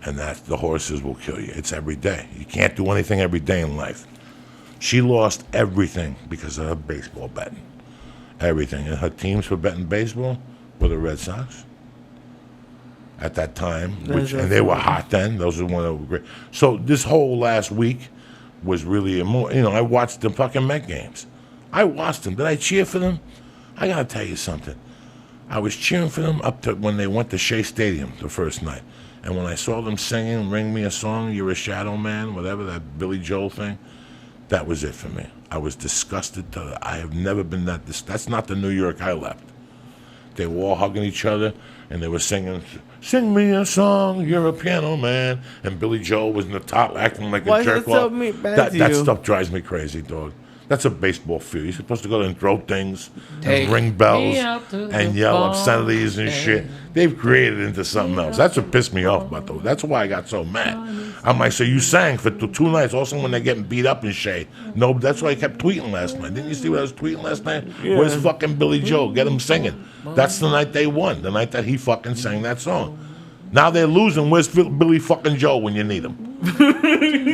And the horses will kill you. It's every day. You can't do anything every day in life. She lost everything because of her baseball betting. Everything. And her teams for betting baseball were the Red Sox. At that time. And they were hot then. Those are one that were great. So this whole last week was really... I watched the fucking Met games. I watched them. Did I cheer for them? I got to tell you something. I was cheering for them up to when they went to Shea Stadium the first night. And when I saw them singing, Ring Me a Song, You're a Shadow Man, whatever, that Billy Joel thing, that was it for me. I was disgusted. I have never been that... That's not the New York I left. They were all hugging each other, and they were singing, Sing me a song, you're a piano man. And Billy Joel was in the top acting like a jerk off. That stuff drives me crazy, dog. That's a baseball field. You're supposed to go there and throw things and ring bells and yell obscenities and shit. They've created it into something else. That's what pissed me off about those. That's why I got so mad. I'm like, so you sang for 2 nights. Also, when they're getting beat up in Shea. No, that's why I kept tweeting last night. Didn't you see what I was tweeting last night? Yeah. Where's fucking Billy Joel? Get him singing. That's the night they won. The night that he fucking sang that song. Now they're losing. Where's Billy fucking Joel when you need him?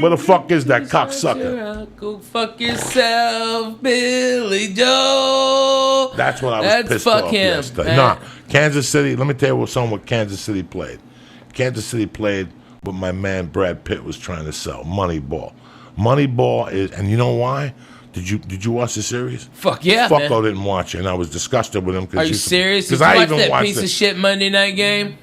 Where the fuck is that cocksucker? Go fuck yourself, Billy Joel. That's what I was pissed off yesterday. Nah, Kansas City, let me tell you what Kansas City played. Kansas City played what my man Brad Pitt was trying to sell, Moneyball. Moneyball is, and you know why? Did you watch the series? Fuck yeah, Fucko didn't watch it, and I was disgusted with him. Are you serious? Did you watch that piece of shit Monday night game?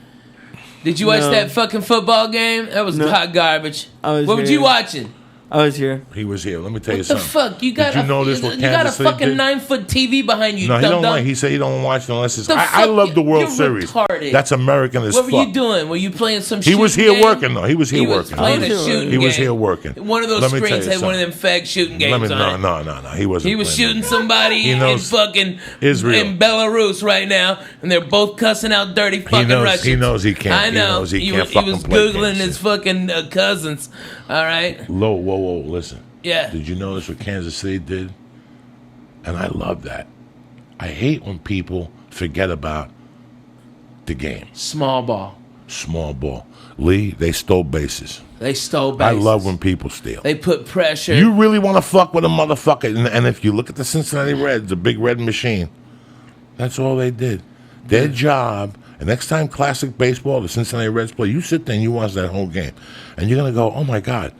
Did you watch that fucking football game? That was hot garbage. What were you watching? I was here. He was here. Let me tell you something. What the fuck? You got a fucking 9-foot TV behind you. No, he don't like. He said he don't watch it unless it's. I love the World Series. Retarded. That's American as fuck. What were you doing? Were you playing some? He was here working though. He was here working. Playing a shooting game. He was here working. One of those screens had one of them fag shooting games on it. No. He wasn't. He was shooting somebody in fucking Israel, in Belarus right now, and they're both cussing out dirty fucking Russians. He knows he can't. I know. He was googling his fucking cousins. All right. Whoa, listen. Yeah. Did you notice what Kansas City did? And I love that. I hate when people forget about the game. Small ball. Lee, they stole bases. I love when people steal. They put pressure. You really want to fuck with a motherfucker. And if you look at the Cincinnati Reds, the big red machine, that's all they did. Their job, and next time classic baseball, the Cincinnati Reds play, you sit there and you watch that whole game. And you're going to go, oh my God.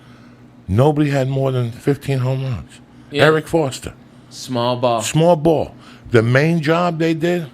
Nobody had more than 15 home runs. Yeah. Eric Foster. Small ball. The main job they did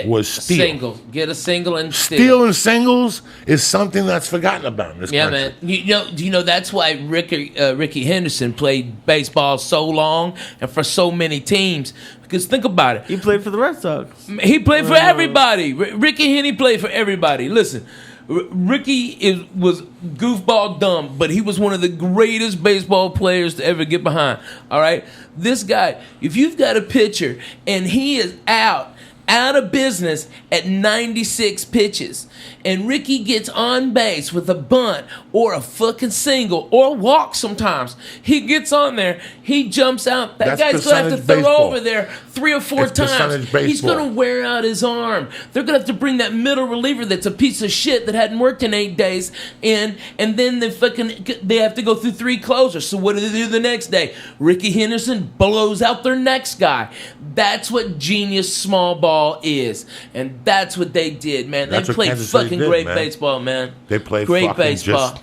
was steal. Single. Get a single and steal. Stealing singles is something that's forgotten about in this country. Man. You know that's why Ricky Henderson played baseball so long and for so many teams. Because think about it. He played for the Red Sox. He played for everybody. Ricky Henny played for everybody. Listen. Ricky was goofball dumb, but he was one of the greatest baseball players to ever get behind. All right? This guy, if you've got a pitcher and he is out of business at 96 pitches, and Ricky gets on base with a bunt or a fucking single or a walk sometimes, he gets on there, he jumps out. That guy's going to have to throw over there 3 or 4 times. He's going to wear out his arm. They're going to have to bring that middle reliever that's a piece of shit that hadn't worked in 8 days in, and then they have to go through 3 closers. So what do they do the next day? Ricky Henderson blows out their next guy. That's what genius small ball is, and that's what they did, man. They played fucking great baseball, man. They played great baseball.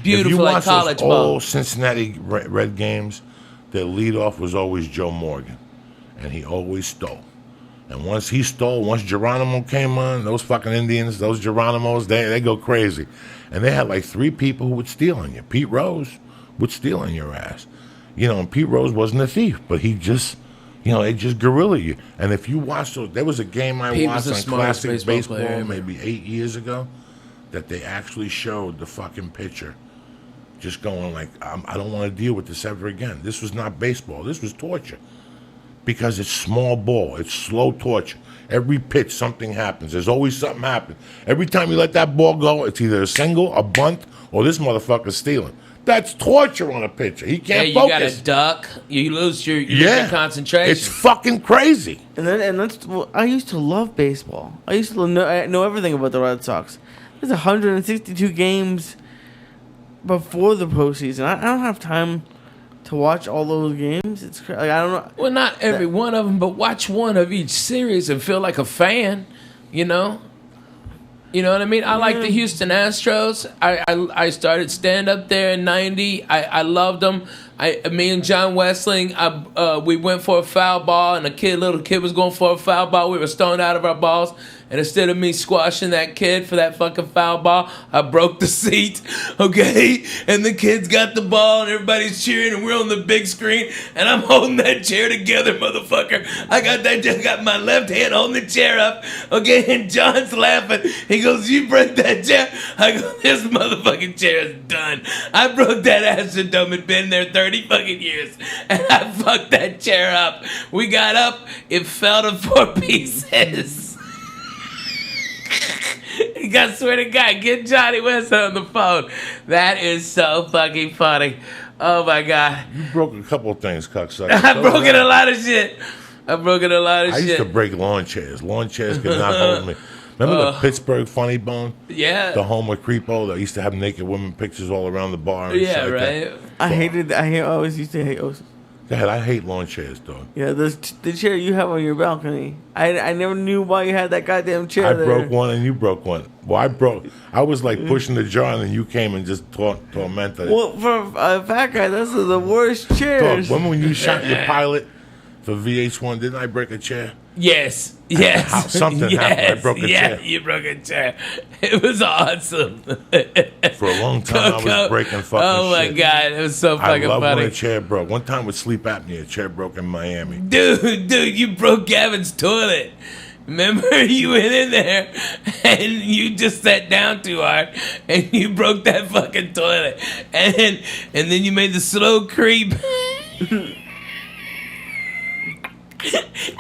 Beautiful like college ball. Old Cincinnati Red games, their leadoff was always Joe Morgan, and he always stole. And once Geronimo came on, those fucking Indians, those Geronimos, they go crazy. And they had like 3 people who would steal on you. Pete Rose would steal on your ass. And Pete Rose wasn't a thief, but he just You know, they just guerrilla you. And if you watch those, there was a game I Pete was watched the on smartest Classic baseball player Baseball ever. maybe 8 years ago that they actually showed the fucking pitcher just going like, I don't want to deal with this ever again. This was not baseball. This was torture. Because it's small ball. It's slow torture. Every pitch, something happens. There's always something happen. Every time you let that ball go, it's either a single, a bunt, or this motherfucker's stealing. That's torture on a pitcher. He can't you focus. got to duck. You lose your concentration. It's fucking crazy. And that's well, I used to love baseball. I used to know everything about the Red Sox. There's 162 games before the postseason. I don't have time to watch all those games. It's I don't know. Well, not every one of them, but watch one of each series and feel like a fan. You know. You know what I mean? I like the Houston Astros. I started stand up there in '90. I loved them. Me and John Westling, we went for a foul ball, and little kid was going for a foul ball. We were stoned out of our balls, and instead of me squashing that kid for that fucking foul ball, I broke the seat, okay? And the kids got the ball, and everybody's cheering, and we're on the big screen, and I'm holding that chair together, motherfucker. I got my left hand holding the chair up, okay? And John's laughing. He goes, "You broke that chair?" I go, "This motherfucking chair is done. I broke that Astrodome and been there 30 fucking years, and I fucked that chair up." We got up, it fell to 4 pieces. I swear to God, get Johnny West on the phone. That is so fucking funny. Oh my God. You broke a couple of things, cocksucker. I've broken a lot of shit. I used to break lawn chairs. Lawn chairs could not hold me. Remember the Pittsburgh Funny Bone? Yeah. The home of Creepo that used to have naked women pictures all around the bar. And Yeah, shit like right. that. I always used to hate those. Go ahead, I hate lawn chairs, dog. Yeah, the chair you have on your balcony. I never knew why you had that goddamn chair there. I broke one and you broke one. Well, I was like pushing the jar and then you came and just tormented it. Well, for a fat guy, those are the worst chairs. Dog, remember when you shot the pilot for VH1? Didn't I break a chair? Yes. Something happened. I broke a chair. You broke a chair. It was awesome. For a long time, I was breaking fucking shit. Oh my God, it was so fucking I love funny. when a chair broke. One time with sleep apnea, a chair broke in Miami. Dude, you broke Gavin's toilet. Remember, you went in there and you just sat down too hard and you broke that fucking toilet. And then you made the slow creep.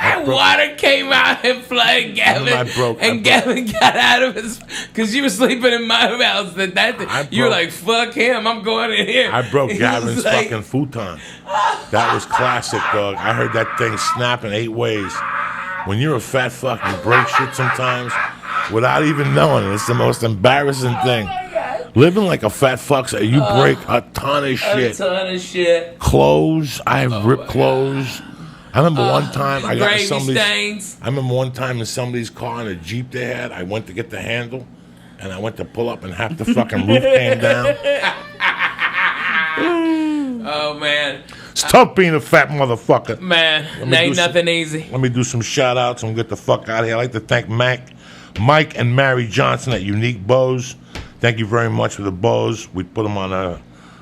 And water came out and flooded Gavin. Gavin got out of his, because you were sleeping in my house. You were like, "Fuck him, I'm going in here." I broke Gavin's fucking futon. That was classic, dog. I heard that thing snap in 8 ways. When you're a fat fuck, you break shit sometimes without even knowing it. It's the most embarrassing thing. Living like a fat fuck, you break a ton of shit. A ton of shit. Clothes, I have ripped clothes. I remember one time I got in somebody's. Stains. I remember one time in somebody's car in a Jeep they had. I went to get the handle, and I went to pull up, and half the fucking roof came down. Oh man! Stop being a fat motherfucker, man. Ain't nothing easy. Let me do some shout outs and get the fuck out of here. I'd like to thank Mike and Mary Johnson at Unique Bows. Thank you very much for the bows. We put them on a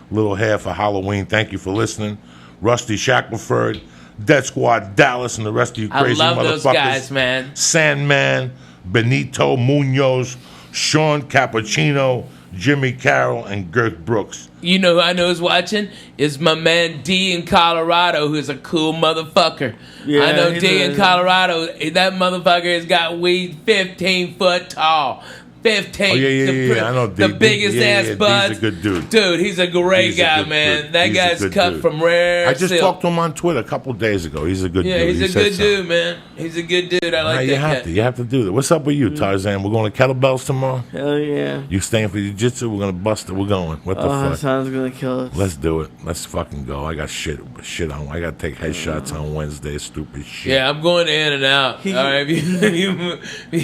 little hair for Halloween. Thank you for listening. Rusty Shackelford, Dead Squad Dallas, and the rest of you crazy motherfuckers. I love those guys, man. Sandman, Benito Munoz, Sean Cappuccino, Jimmy Carroll, and Girk Brooks. You know who I know is watching? Is my man D in Colorado, who's a cool motherfucker. Yeah, I know D in Colorado. That motherfucker has got weed 15 foot tall. 15. Oh, yeah. I know D. The biggest ass bud. He's a good dude. Dude, he's a great guy, man. That guy's cut from rare. I just talked to him on Twitter a couple days ago. He's a good dude. Yeah, he's a good dude, man. He's a good dude. I like that guy. You have to do that. What's up with you, Tarzan? We're going to kettlebells tomorrow? Hell yeah. You staying for jiu-jitsu? We're going to bust it. We're going. What the fuck? Sounds going to kill us. Let's do it. Let's fucking go. I got shit on. I got to take headshots on Wednesday. Stupid shit. Yeah, I'm going in and out. All right, you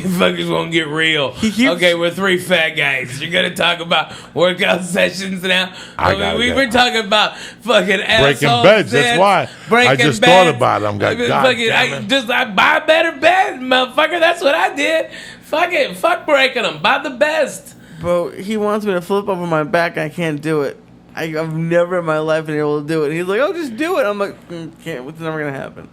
fuckers won't get real. Okay, we're 3 fat guys. You're gonna talk about workout sessions now. We're talking about fucking assholes. Breaking beds. That's why. I just thought about it. I'm like, I buy a better bed, motherfucker. That's what I did. Fuck it. Fuck breaking them. Buy the best. Bro, he wants me to flip over my back. I can't do it. I've never in my life been able to do it. He's like, "Oh, just do it." I'm like, "Can't. It's never gonna happen."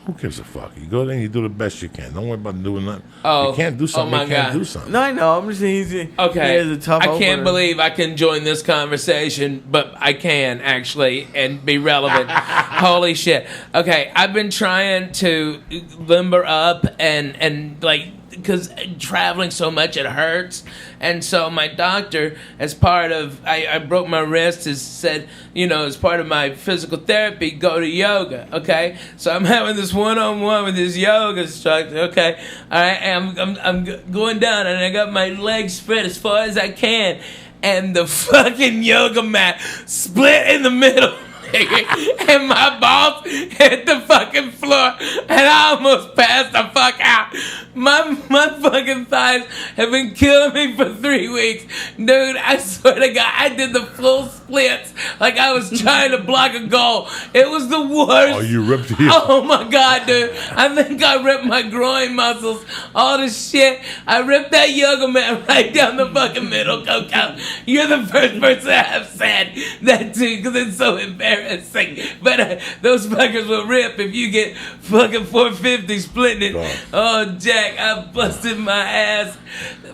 Who gives a fuck? You go there and you do the best you can. Don't worry about doing nothing. Oh, you can't do something. my you can't God. do something. No, I know. I'm just saying he Okay, has a tough I can't opener. believe I can join this conversation, but I can actually and be relevant. Holy shit. Okay, I've been trying to limber up and like, because traveling so much, it hurts. And so my doctor, as part of, I broke my wrist, has said, as part of my physical therapy, go to yoga, okay? So I'm having this one-on-one with this yoga instructor, okay? All right, and I'm going down, and I got my legs spread as far as I can, and the fucking yoga mat split in the middle. And my balls hit the fucking floor, and I almost passed the fuck out. My fucking thighs have been killing me for 3 weeks. Dude, I swear to God, I did the full splits like I was trying to block a goal. It was the worst. Oh, you ripped your... Oh my God, dude. I think I ripped my groin muscles. All this shit. I ripped that yoga mat right down the fucking middle, Coco. You're the first person I've said that to, because it's so embarrassing. But those fuckers will rip if you get fucking 450 splitting it. Oh, Jack, I busted my ass.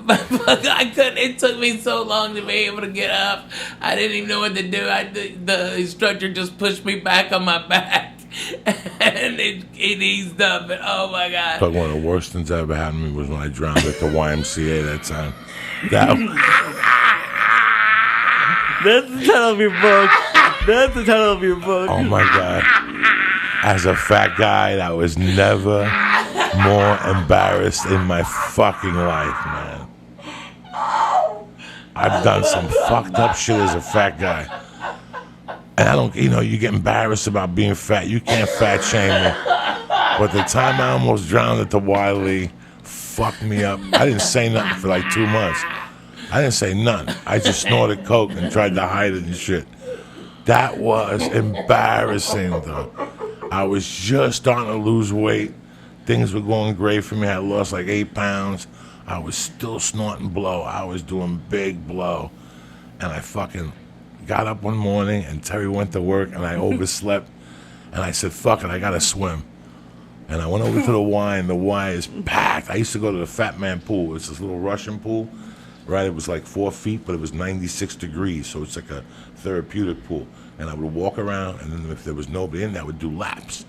I couldn't. It took me so long to be able to get up. I didn't even know what to do. The instructor just pushed me back on my back, and it eased up. And oh my God! But one of the worst things that ever happened to me was when I drowned at the YMCA that time. That's the title of your book. That's the title of your book. Oh my God! As a fat guy, that was never more embarrassed in my fucking life, man. I've done some fucked up shit as a fat guy. And I don't, you get embarrassed about being fat. You can't fat shame me. But the time I almost drowned at the Wiley fucked me up. I didn't say nothing for like 2 months. I didn't say nothing. I just snorted coke and tried to hide it and shit. That was embarrassing, though. I was just starting to lose weight. Things were going great for me. I lost like 8 pounds. I was still snorting blow. I was doing big blow. And I fucking got up one morning and Terry went to work and I overslept. And I said, fuck it, I gotta swim. And I went over to the Y and the Y is packed. I used to go to the Fat Man pool. It's this little Russian pool, right? It was like 4 feet, but it was 96 degrees. So it's like a therapeutic pool. And I would walk around, and then if there was nobody in there, I would do laps.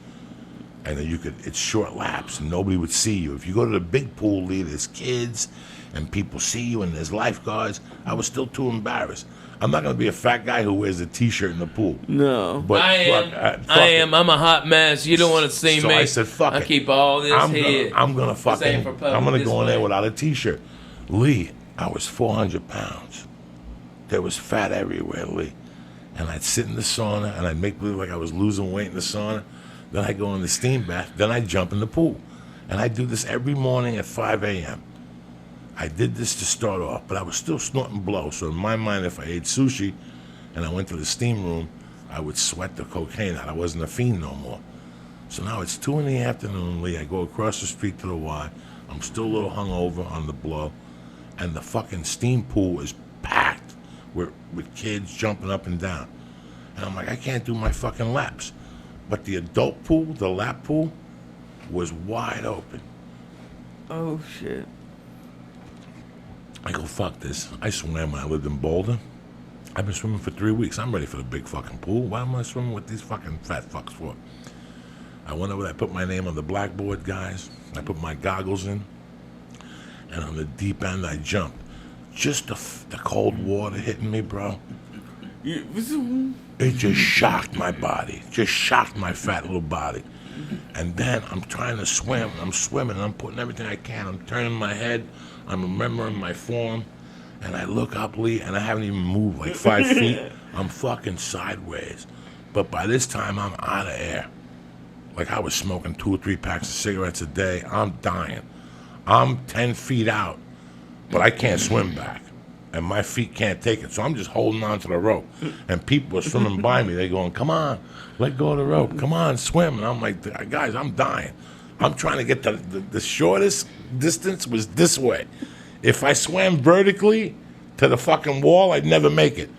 And then it's short laps, and nobody would see you. If you go to the big pool, Lee, there's kids, and people see you, and there's lifeguards. I was still too embarrassed. I'm not going to be a fat guy who wears a T-shirt in the pool. No. But I am. I'm a hot mess. You don't want to see so me. I said, fuck it. I keep all this here. I'm going to fucking, I'm going to go in there display. without a T-shirt. Lee, I was 400 pounds. There was fat everywhere, Lee. And I'd sit in the sauna, and I'd make believe like I was losing weight in the sauna. Then I'd go in the steam bath. Then I'd jump in the pool. And I'd do this every morning at 5 a.m. I did this to start off, but I was still snorting blow. So in my mind, if I ate sushi and I went to the steam room, I would sweat the cocaine out. I wasn't a fiend no more. So now it's 2 in the afternoon, Lee. I go across the street to the Y. I'm still a little hungover on the blow. And the fucking steam pool is packed with kids jumping up and down. And I'm like, I can't do my fucking laps. But the adult pool, the lap pool, was wide open. Oh, shit. I go, fuck this. I swam when I lived in Boulder. I've been swimming for 3 weeks. I'm ready for the big fucking pool. Why am I swimming with these fucking fat fucks for? I went over there, I put my name on the blackboard, guys. I put my goggles in. And on the deep end, I jumped. Just the cold water hitting me, bro. It just shocked my body. Just shocked my fat little body. And then I'm trying to swim. I'm swimming. And I'm putting everything I can. I'm turning my head. I'm remembering my form. And I look up, Lee, and I haven't even moved like 5 feet. I'm fucking sideways. But by this time, I'm out of air. Like I was smoking 2 or 3 packs of cigarettes a day. I'm dying. I'm 10 feet out, but I can't swim back. And my feet can't take it. So I'm just holding on to the rope. And people are swimming by me. They're going, come on, let go of the rope. Come on, swim. And I'm like, guys, I'm dying. I'm trying to get the shortest distance was this way. If I swam vertically to the fucking wall, I'd never make it.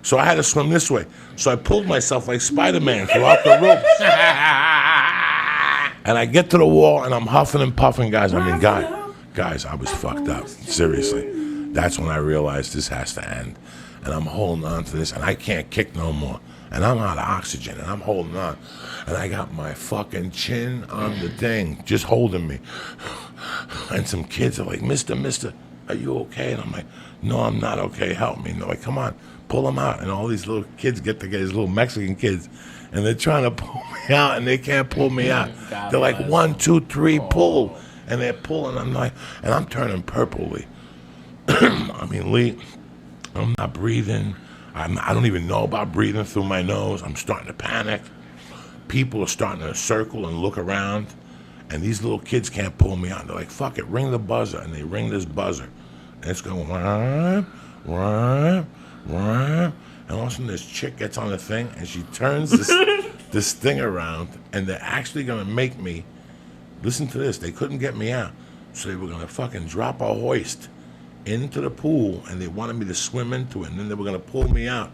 So I had to swim this way. So I pulled myself like Spider-Man throughout the ropes. And I get to the wall, and I'm huffing and puffing, guys. I mean, guys, I was fucked up. Seriously. That's when I realized this has to end. And I'm holding on to this, and I can't kick no more. And I'm out of oxygen, and I'm holding on. And I got my fucking chin on the thing, just holding me. And some kids are like, Mister, are you okay? And I'm like, no, I'm not okay. Help me. And they're like, come on, pull him out. And all these little kids get together, these little Mexican kids, and they're trying to pull me out, and they can't pull me out. They're like, 1, 2, 3, pull. And they're pulling. I'm like, and I'm turning purple, Lee. I mean, Lee, I'm not breathing. I don't even know about breathing through my nose. I'm starting to panic. People are starting to circle and look around, and these little kids can't pull me out. They're like, fuck it, ring the buzzer. And they ring this buzzer. And it's going, wah, wah, wah. And all of a sudden this chick gets on the thing, and she turns this thing around, and they're actually going to make me, listen to this, they couldn't get me out. So they were going to fucking drop a hoist into the pool, and they wanted me to swim into it, and then they were going to pull me out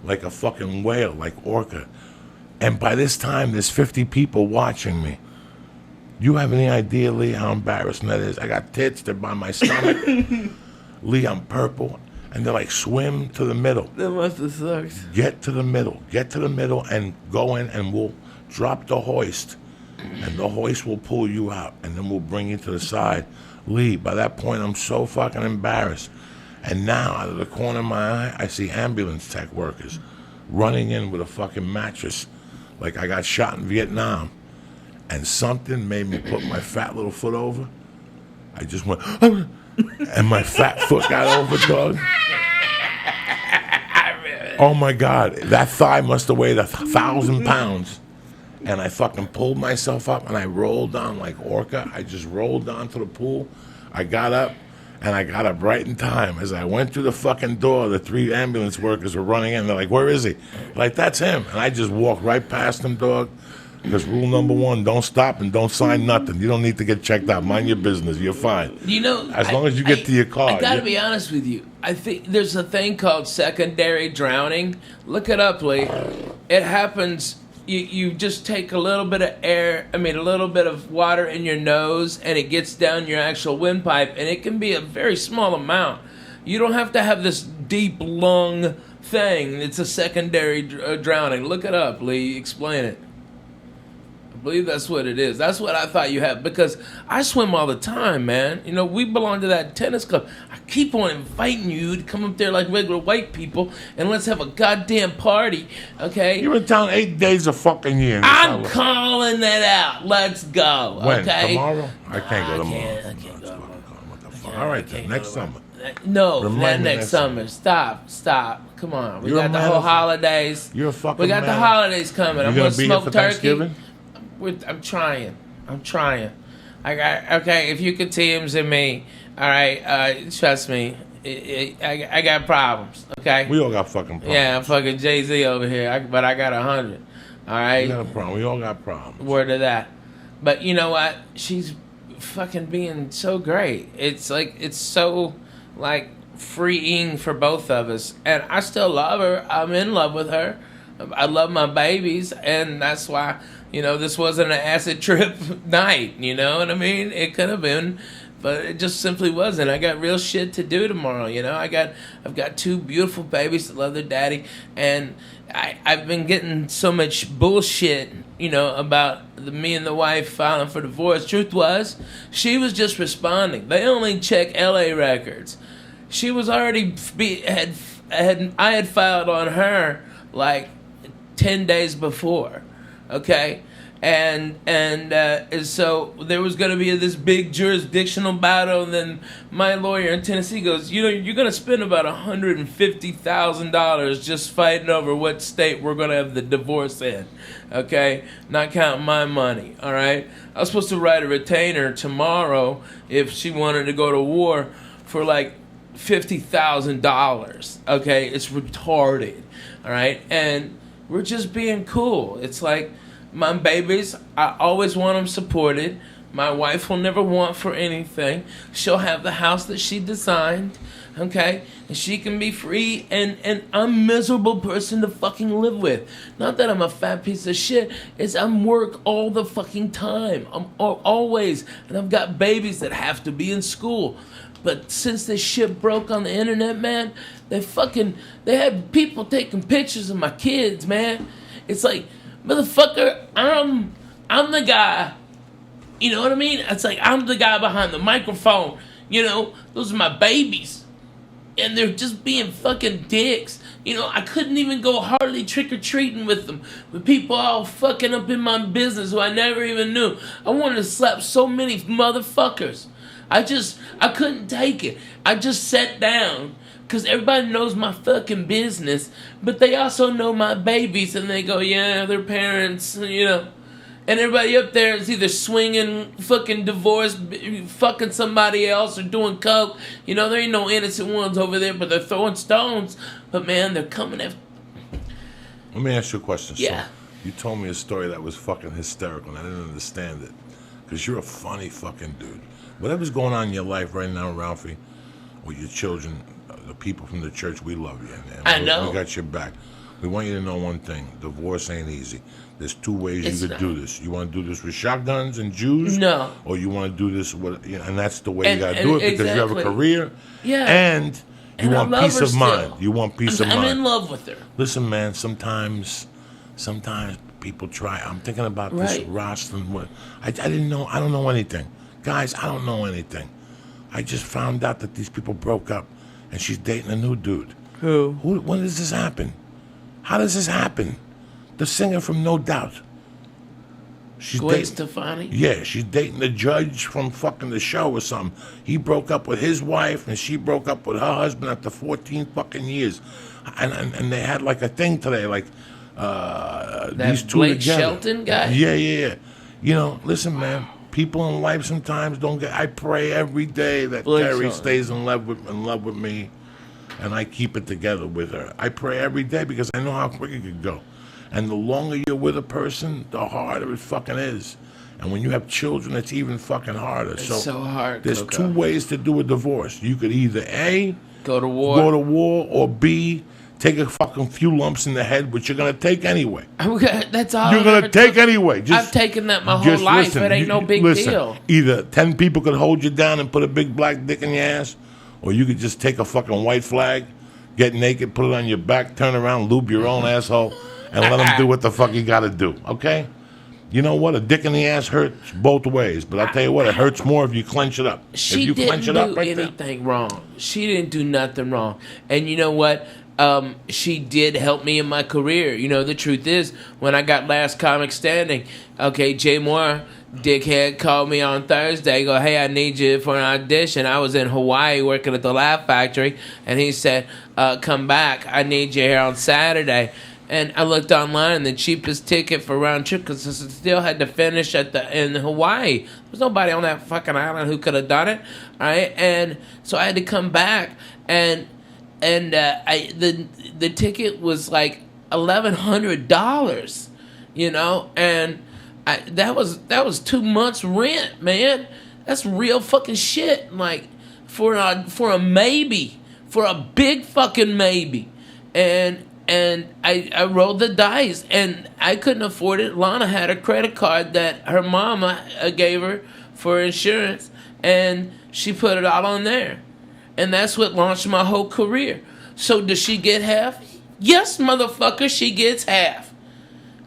like a fucking whale, like orca. And by this time, there's 50 people watching me. You have any idea, Lee, how embarrassing that is? I got tits, they're by my stomach. Lee, I'm purple. And they're like, swim to the middle. That must have sucked. Get to the middle, and go in, and we'll drop the hoist. And the hoist will pull you out, and then we'll bring you to the side. Lee, by that point, I'm so fucking embarrassed. And now, out of the corner of my eye, I see ambulance tech workers running in with a fucking mattress like I got shot in Vietnam. And something made me put my fat little foot over. I just went, and my fat foot got over, dog. Oh, my God. That thigh must have weighed 1,000 pounds. And I fucking pulled myself up, and I rolled down like orca. I just rolled down to the pool. I got up, and I got up right in time. As I went through the fucking door, the 3 ambulance workers were running in. They're like, where is he? Like, that's him. And I just walked right past him, dog. Because rule number 1, don't stop and don't sign nothing. You don't need to get checked out. Mind your business. You're fine. You know, as long as you get to your car. I gotta be honest with you. I think there's a thing called secondary drowning. Look it up, Lee. It happens. You just take a little bit of a little bit of water in your nose, and it gets down your actual windpipe, and it can be a very small amount. You don't have to have this deep lung thing. It's a secondary drowning. Look it up, Lee. Explain it. I believe that's what it is. That's what I thought you had, because I swim all the time, man. You know, we belong to that tennis club. I keep on inviting you to come up there like regular white people, and let's have a goddamn party, okay? You're in town 8 days a fucking year. I'm calling that out. Let's go, when? Okay? Tomorrow? I can't go tomorrow. I can't go tomorrow. What the fuck? All right, then. Next summer. No, Remind not me next summer. Stop. Come on. We You're got a the man whole of- holidays. You're a fucking We got the man. holidays coming. I'm You gonna gonna be here smoke for turkey. Thanksgiving? I'm trying. I got okay. If you could TMZ me, all right. Trust me, I got problems. Okay. We all got fucking problems. Yeah, I'm fucking Jay-Z over here. But I got 100. All right. We got a problem. We all got problems. Word of that. But you know what? She's fucking being so great. It's like it's so like freeing for both of us, and I still love her. I'm in love with her. I love my babies, and that's why, you know, this wasn't an acid trip night, you know what I mean? It could have been, but it just simply wasn't. I got real shit to do tomorrow, you know? I've got 2 beautiful babies that love their daddy, and I've been getting so much bullshit, you know, about me and the wife filing for divorce. Truth was, she was just responding. They only check LA records. She was already, I had filed on her, like, 10 days before, okay? And so there was going to be this big jurisdictional battle, and then my lawyer in Tennessee goes, you know, you're going to spend about $150,000 just fighting over what state we're going to have the divorce in, okay? Not counting my money, all right? I was supposed to write a retainer tomorrow if she wanted to go to war for like $50,000, okay? It's retarded, all right? And we're just being cool. It's like, my babies, I always want them supported. My wife will never want for anything. She'll have the house that she designed, okay? And she can be free, and I'm a miserable person to fucking live with. Not that I'm a fat piece of shit, it's I'm work all the fucking time. I'm always, and I've got babies that have to be in school. But since this shit broke on the internet, man, they had people taking pictures of my kids, man. It's like, motherfucker, I'm the guy. You know what I mean? It's like I'm the guy behind the microphone. You know, those are my babies. And they're just being fucking dicks. You know, I couldn't even go hardly trick-or-treating with them. With people all fucking up in my business who I never even knew. I wanted to slap so many motherfuckers. I couldn't take it. I just sat down. Because everybody knows my fucking business. But they also know my babies. And they go, yeah, their parents, you know. And everybody up there is either swinging, fucking divorced, fucking somebody else, or doing coke. You know, there ain't no innocent ones over there, but they're throwing stones. But man, they're coming after. Let me ask you a question. Yeah. So, you told me a story that was fucking hysterical, and I didn't understand it. Because you're a funny fucking dude. Whatever's going on in your life right now, Ralphie, with your children, the people from the church, we love you. And I know. We got your back. We want you to know one thing. Divorce ain't easy. There's two ways you could do this. You want to do this with shotguns and Jews? No. Or you want to do this with, and that's the way you got to do it because you have a exactly. career. Yeah. And you want I love peace her of still. mind. You want peace of mind. I'm in love with her. Listen, man, sometimes people try. I'm thinking about this Right. Rosalind. I didn't know. I don't know anything. Guys, I don't know anything. I just found out that these people broke up and she's dating a new dude. Who? When does this happen? How does this happen? The singer from No Doubt. She's Gwen dating. Stefani? Yeah, she's dating the judge from fucking the show or something. He broke up with his wife and she broke up with her husband after 14 fucking years. And they had like a thing today, like these two Blake together. Shelton guy? Yeah. You know, listen, man. People in life sometimes don't get. I pray every day that Blake Terry Shelton. stays in love with me, and I keep it together with her. I pray every day because I know how quick it could go. And the longer you're with a person, the harder it fucking is. And when you have children, it's even fucking harder. It's so hard, There's Coco. two ways to do a divorce. You could either A, Go to war. or B, take a fucking few lumps in the head, which you're gonna take anyway. That's all You're I've gonna ever take took. anyway. I've taken that my whole just life. listen. It ain't no big deal. Either 10 people could hold you down and put a big black dick in your ass, or you could just take a fucking white flag, get naked, put it on your back, turn around, lube your own asshole, and let them do what the fuck you gotta do, okay? You know what? A dick in the ass hurts both ways, but I'll tell you what, it hurts more if you clench it up. She if you didn't clench it do up right anything wrong. She didn't do nothing wrong. And you know what? She did help me in my career. You know, the truth is, when I got Last Comic Standing, okay, Jay Moore, dickhead, called me on Thursday, go, hey, I need you for an audition. I was in Hawaii working at the Laugh Factory, and he said, come back. I need you here on Saturday. And I looked online, and the cheapest ticket for round trip, because I still had to finish in Hawaii. There was nobody on that fucking island who could have done it, all right? And so I had to come back, and the ticket was like $1,100, you know, and that was 2 months rent, man. That's real fucking shit. Like for a maybe, for a big fucking maybe, and I rolled the dice, and I couldn't afford it. Lana had a credit card that her mama gave her for insurance, and she put it all on there. And that's what launched my whole career. So does she get half? Yes, motherfucker, she gets half.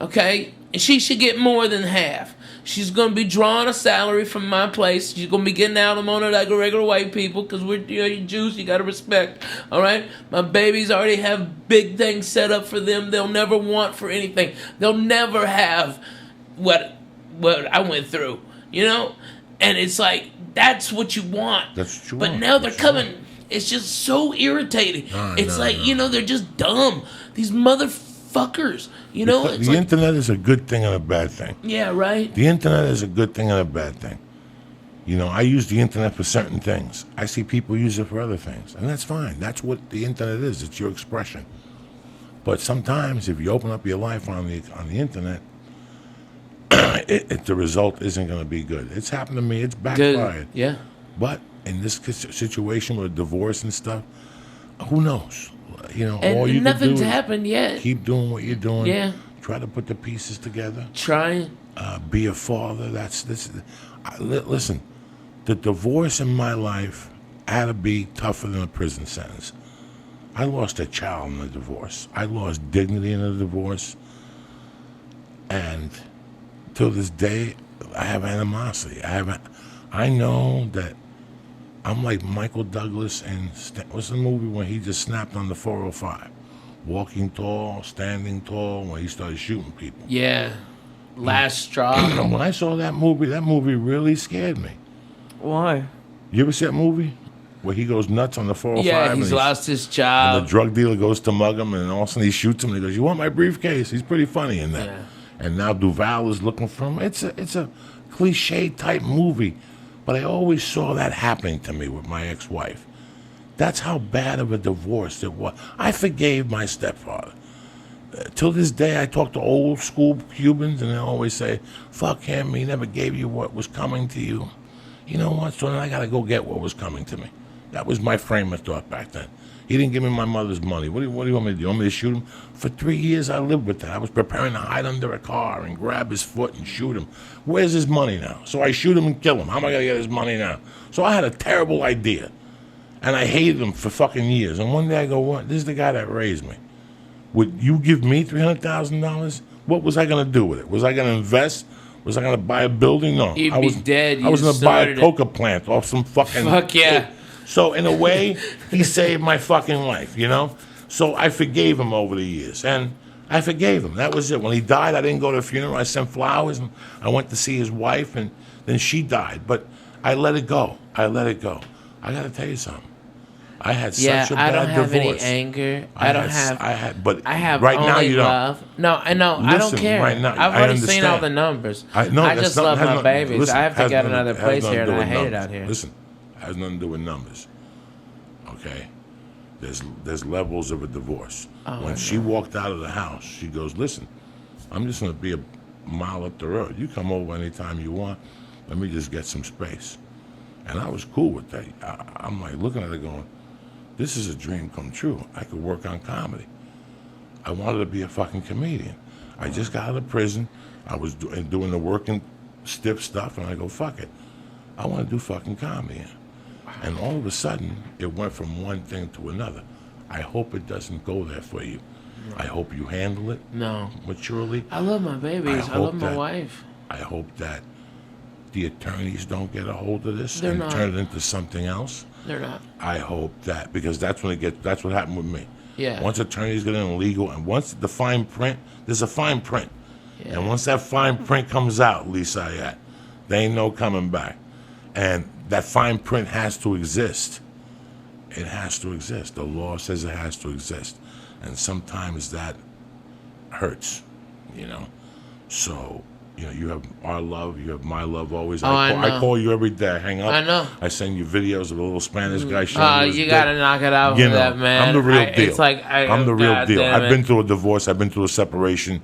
Okay? And she should get more than half. She's going to be drawing a salary from my place. She's going to be getting alimony like a regular white people because we're you Jews, you got to respect. All right? My babies already have big things set up for them. They'll never want for anything. They'll never have what I went through, you know? And it's like, that's what you want. That's what you but want. now they're That's what you coming. It's just so irritating. It's no, like, no. you know, they're just dumb. These motherfuckers, you know? It's The like, internet is a good thing and a bad thing. yeah, right? The internet is a good thing and a bad thing. You know, I use the internet for certain things. I see people use it for other things, and that's fine. That's what the internet is. It's your expression. But sometimes, if you open up your life on the internet, the result isn't going to be good. It's happened to me. It's Good. backfired. Yeah. But in this situation with divorce and stuff, who knows? You know, And all you can nothing's do is happened yet. keep doing what you're doing. Yeah. Try to put the pieces together. Trying. Be a father. Listen, the divorce in my life had to be tougher than a prison sentence. I lost a child in a divorce. I lost dignity in a divorce. And till this day, I have animosity. I know that I'm like Michael Douglas in what's the movie when he just snapped on the 405? Walking tall, standing tall, when he started shooting people. Yeah. Last straw. When I saw that movie really scared me. Why? You ever see that movie? Where he goes nuts on the 405? Yeah, and he's lost his job. And the drug dealer goes to mug him, and all of a sudden he shoots him, and he goes, "You want my briefcase?" He's pretty funny in that. Yeah. And now Duval is looking for him. It's a cliche type movie, but I always saw that happening to me with my ex-wife. That's how bad of a divorce it was. I forgave my stepfather. Till this day, I talk to old school Cubans, and they always say, "Fuck him, he never gave you what was coming to you." You know what? So then I got to go get what was coming to me. That was my frame of thought back then. He didn't give me my mother's money. What do you want me to do? You want me to shoot him? For 3 years, I lived with that. I was preparing to hide under a car and grab his foot and shoot him. Where's his money now? So I shoot him and kill him. How am I going to get his money now? So I had a terrible idea. And I hated him for fucking years. And one day I go, "What? This is the guy that raised me. Would you give me $300,000? What was I going to do with it? Was I going to invest? Was I going to buy a building? No. You'd I was be dead. I was You going to buy a started it. coca plant off some fucking... Fuck yeah. So in a way, he saved my fucking life, you know? So I forgave him over the years. And I forgave him. That was it. When he died, I didn't go to the funeral. I sent flowers, and I went to see his wife, and then she died. But I let it go. I let it go. I got to tell you something. I had Yeah, such a I bad don't have any divorce. anger. I have right only now you don't. love. No, I know. I don't Listen, care. right now, I've I already seen all understand. the numbers. I I just love my babies. I have to get another place here, and I hate it out here. Listen, has nothing to do with numbers. Okay, there's levels of a divorce. When she walked out of the house, she goes, "Listen, I'm just going to be a mile up the road. You come over anytime you want. Let me just get some space." And I was cool with that. I'm like looking at it going, "This is a dream come true. I could work on comedy." I wanted to be a fucking comedian. I just got out of prison. I was doing the working stiff stuff, and I go, "Fuck it. I want to do fucking comedy." And all of a sudden, it went from one thing to another. I hope it doesn't go there for you. I hope you handle it No. maturely. I love my babies. I love my wife. I hope that the attorneys don't get a hold of this They're and not. turn it into something else. They're not. I hope that, because that's what happened with me. Yeah. Once attorneys get in legal, and once the fine print, there's a fine print. Yeah. And once that fine print comes out, Syatt, there ain't no coming back. And that fine print has to exist. It has to exist. The law says it has to exist. And sometimes that hurts, you know. So, you know, you have our love, you have my love always. I know. I call you every day. I hang up. I know. I send you videos of a little Spanish guy showing his You dick. gotta knock it out You with know, that, man. I'm the real deal. It's like I'm the real God deal. damn I've it. been through a divorce. I've been through a separation.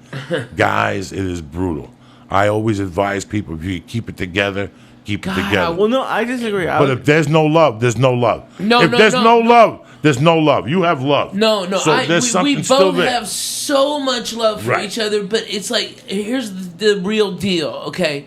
Guys, it is brutal. I always advise people, if you keep it together, keep it together. Well, no, I disagree. But if there's no love, there's no love. No, if no, there's no. love, there's no love. You have love. No, So there's we something still both there. have so much love for Right. each other, but it's like, here's the real deal, okay?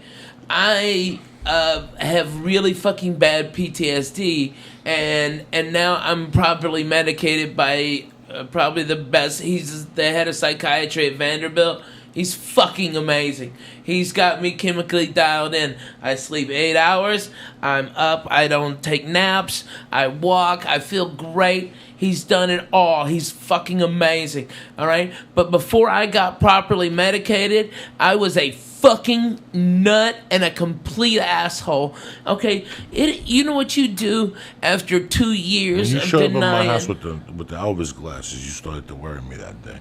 I have really fucking bad PTSD, and now I'm properly medicated by probably the best. He's the head of psychiatry at Vanderbilt. He's fucking amazing. He's got me chemically dialed in. I sleep 8 hours. I'm up. I don't take naps. I walk. I feel great. He's done it all. He's fucking amazing. All right? But before I got properly medicated, I was a fucking nut and a complete asshole. Okay? You know what you do after 2 When years you of showed up at my denying? house with the Elvis glasses, you started to worry me that day.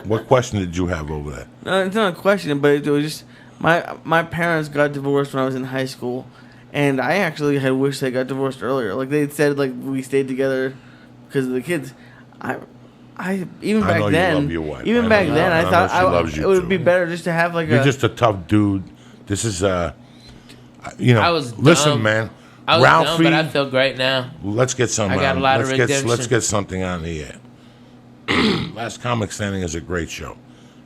What question did you have over that? No, it's not a question, but it was just my parents got divorced when I was in high school, and I actually had wished they got divorced earlier. Like they had said, like we stayed together because of the kids. Even I back know you then, love your wife. even back then, I thought she loves you it would too. be better just to have like You're just a tough dude. This is you know. I was listen, dumb. man. I was Ralphie, dumb, but I feel great now. let's get some. I got a lot of redemption. Let's get something on the air. Last Comic Standing is a great show,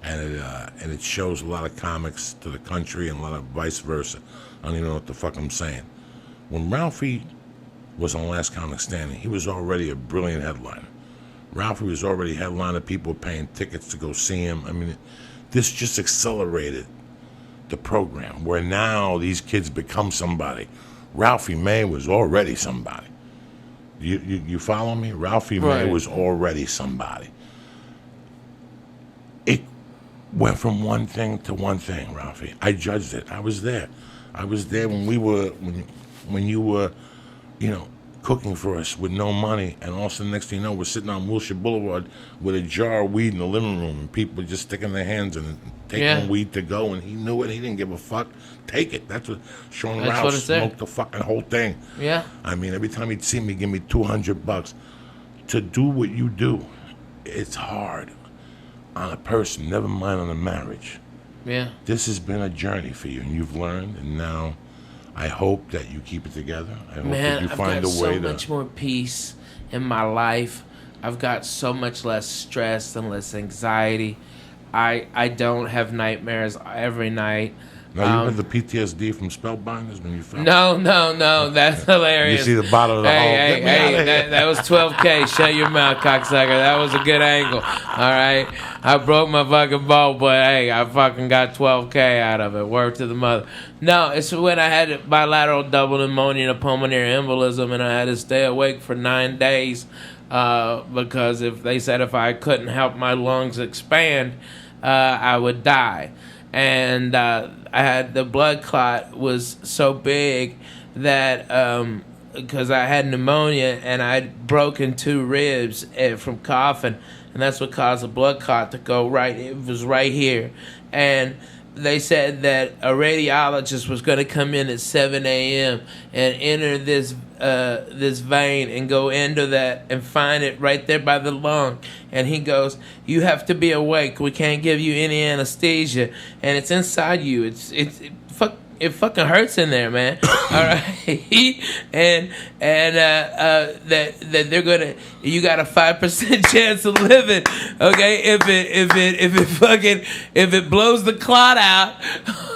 and it shows a lot of comics to the country and a lot of vice versa. I don't even know what the fuck I'm saying. When Ralphie was on Last Comic Standing, he was already a brilliant headliner. Ralphie was already headlining. People were paying tickets to go see him. I mean, this just accelerated the program where now these kids become somebody. Ralphie May was already somebody. You follow me? Ralphie May Right. was already somebody. It went from one thing to one thing, Ralphie. I judged it. I was there. I was there when you were, cooking for us with no money, and all of a sudden, next thing you know, we're sitting on Wilshire Boulevard with a jar of weed in the living room, and people just sticking their hands in it, taking weed to go, and he knew it. He didn't give a fuck. Take it. That's what Sean That's Rouse what it's there. smoked the fucking whole thing. Yeah. I mean, every time he'd see me, give me $200 to do what you do. It's hard on a person, never mind on a marriage. Yeah. This has been a journey for you, and you've learned, and now I hope that you keep it together. I hope that Man, you I've find got a way so much more peace in my life. I've got so much less stress and less anxiety. I don't have nightmares every night. Now, you had the PTSD from Spellbinders when you fell? No. That's hilarious. You see the bottom of the hole. Get me out of here. That was 12K. Shut your mouth, cocksucker. That was a good angle. All right. I broke my fucking ball, but hey, I fucking got 12K out of it. Word to the mother. No, it's when I had bilateral double pneumonia and a pulmonary embolism, and I had to stay awake for 9 days because if I couldn't help my lungs expand, I would die. And I had the blood clot was so big that because I had pneumonia and I'd broken 2 ribs from coughing, and that's what caused the blood clot to go right. It was right here, and they said that a radiologist was going to come in at 7 a.m. and enter this vein and go into that and find it right there by the lung. And he goes, "You have to be awake. We can't give you any anesthesia, and it's inside you. It fucking hurts in there, man." All right, and that they're gonna. You got a 5% chance of living. Okay, if it blows the clot out,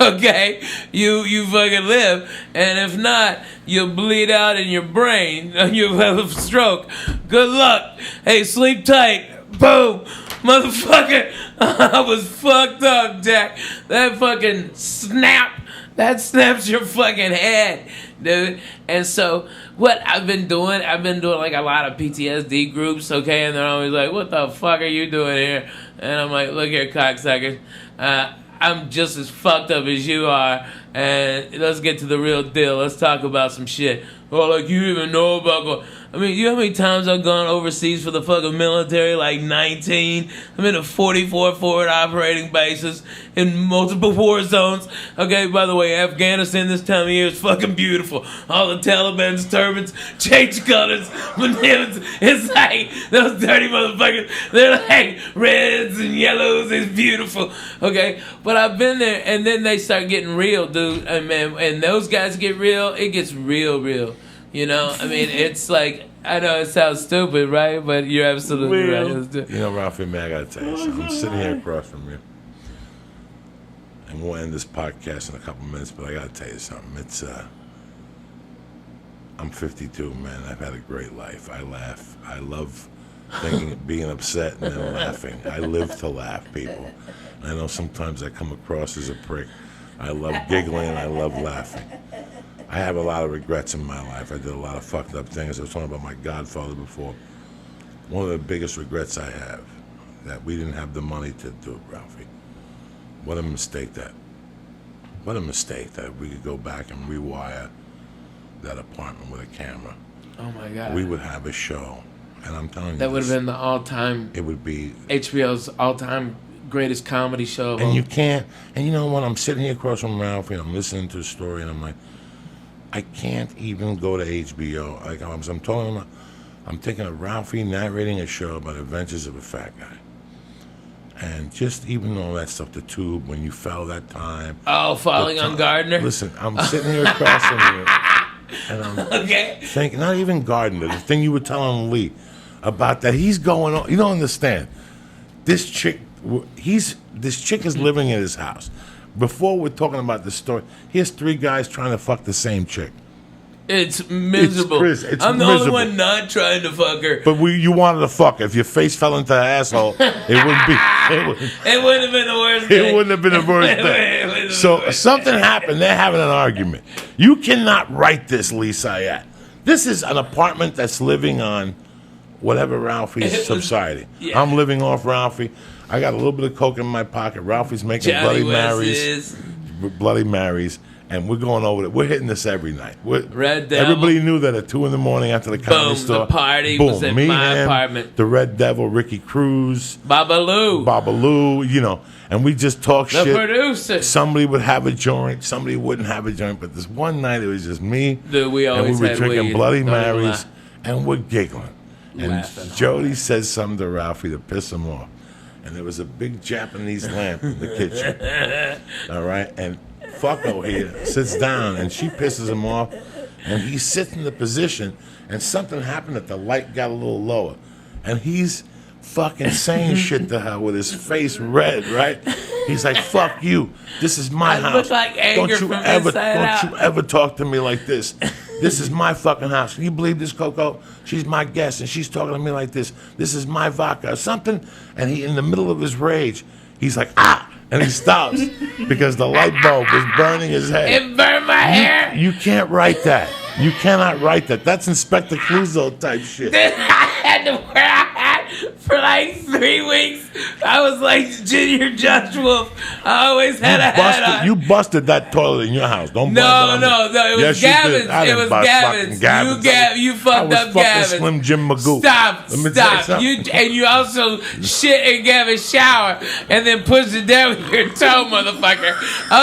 okay, you fucking live, and if not, you'll bleed out in your brain. You'll have a stroke. Good luck. Hey, sleep tight. Boom, motherfucker. I was fucked up, Jack. That fucking snap. That snaps your fucking head, dude. And so what I've been doing like a lot of PTSD groups, okay? And they're always like, "What the fuck are you doing here?" And I'm like, "Look here, cocksuckers. I'm just as fucked up as you are, and let's get to the real deal. Let's talk about some shit." Oh, like you even know about I mean, you know how many times I've gone overseas for the fucking military? Like 19. I'm in a 44 forward operating bases in multiple war zones. Okay, by the way, Afghanistan this time of year is fucking beautiful. All the Taliban's turbans change colors. But it's like, those dirty motherfuckers, they're like reds and yellows. It's beautiful. Okay, but I've been there, and then they start getting real, dude. And man, and those guys get real, it gets real. You know, I mean, it's like, I know it sounds stupid, right? But you're absolutely right. You know, Ralphie May, I gotta tell you something. I'm sitting here across from you, and we'll end this podcast in a couple minutes. But I gotta tell you something. It's I'm 52, man. I've had a great life. I laugh. I love being upset and then laughing. I live to laugh, people. I know sometimes I come across as a prick. I love giggling. I love laughing. I have a lot of regrets in my life. I did a lot of fucked up things. I was talking about my godfather before. One of the biggest regrets I have, that we didn't have the money to do it, Ralphie. What a mistake that we could go back and rewire that apartment with a camera. Oh my God. We would have a show. And I'm telling you, that would have been the all-time, it would be HBO's all-time greatest comedy show. And you can't, and you know what, I'm sitting here across from Ralphie, and I'm listening to the story, and I'm like, I can't even go to HBO. Like I'm talking about, I'm thinking of Ralphie narrating a show about adventures of a fat guy. And just even all that stuff, the tube, when you fell that time. Oh, falling on Gardner? Listen, I'm sitting here across from you. And I'm thinking, not even Gardner, the thing you were telling Lee about that he's going on. You don't understand. This chick is living in his house. Before we're talking about the story, here's 3 guys trying to fuck the same chick. It's miserable. It's I'm the miserable. only one not trying to fuck her. But you wanted to fuck her. If your face fell into her asshole, it wouldn't be. It wouldn't have been the worst thing. It wouldn't have been the worst thing. So something happened. They're having an argument. You cannot write this, Lee Syatt. This is an apartment that's living on whatever Ralphie's subsiding. Yeah. I'm living off Ralphie. I got a little bit of coke in my pocket. Ralphie's making Bloody Marys. And we're going over it. We're hitting this every night. Red Devil. Everybody knew that at 2 a.m. after the comedy store. The party was in my apartment. The Red Devil, Ricky Cruz. Babalu, you know. And we just talk shit. The producer. Somebody would have a joint. Somebody wouldn't have a joint. But this one night, it was just me. We always and we were drinking weed. Bloody Marys. And we're giggling. And Laughing. Jody says something to Ralphie to piss him off. And there was a big Japanese lamp in the kitchen. All right? And fucko here sits down and she pisses him off and he sits in the position and something happened that the light got a little lower and he's fucking saying shit to her with his face red, right? He's like, fuck you, this is my house. Look like anger don't you ever talk to me like this. This is my fucking house. Can you believe this, Coco? She's my guest and she's talking to me like this. This is my vodka or something. And he, in the middle of his rage, he's like, ah! And he stops because the light bulb was burning his head. It burned my hair. You can't write that. You cannot write that. That's Inspector Clouseau type shit. I had to wear a hat for like 3 weeks. I was like Junior Josh Wolf. I always had a hat on. You busted that toilet in your house. Don't No, it was Gavin's. It was Gavin's. You fucked up Gavin's. Slim Jim Magoo. Stop. You also shit in Gavin's shower and then pushed it down with your toe, motherfucker.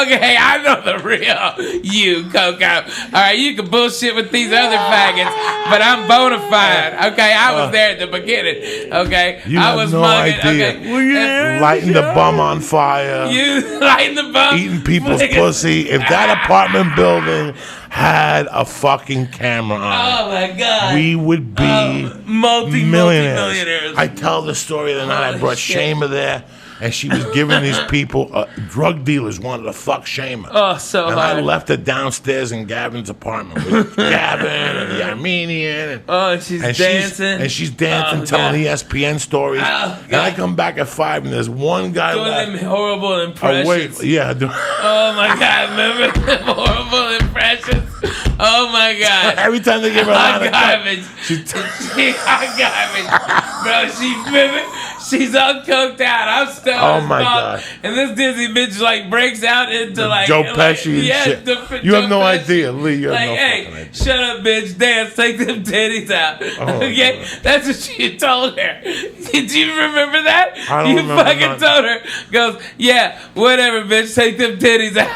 Okay, I know the real you, Coco. All right, you can bullshit with these other faggots, but I'm bona fide. Okay, I was there at the beginning. Okay, I was mugging. Idea. Okay, lighting the bum on fire. You lighting the bum, eating people's pussy. If that apartment building had a fucking camera on it, oh my god, we would be multi-millionaires. I tell the story the night I brought Shayma there. And she was giving these people, drug dealers wanted to fuck Shayma. Oh, so and hard. I left her downstairs in Gavin's apartment with Gavin and the Armenian. And she's dancing. She's dancing, telling ESPN stories. And I come back at 5 and there's one guy doing them horrible impressions. Oh my god, remember them horrible impressions? Oh my god. Every time they give her a line of garbage. She's hot garbage. Bro, she's all coked out. I'm stoned. Oh my god. And this Disney bitch like breaks out into like Joe Pesci and shit. You have no idea, Lee. You have no fucking idea. Shut up, bitch. Dance. Take them titties out. Okay? That's what she told her. Did you remember that? I don't remember. You fucking told her. Goes, yeah, whatever, bitch. Take them titties out.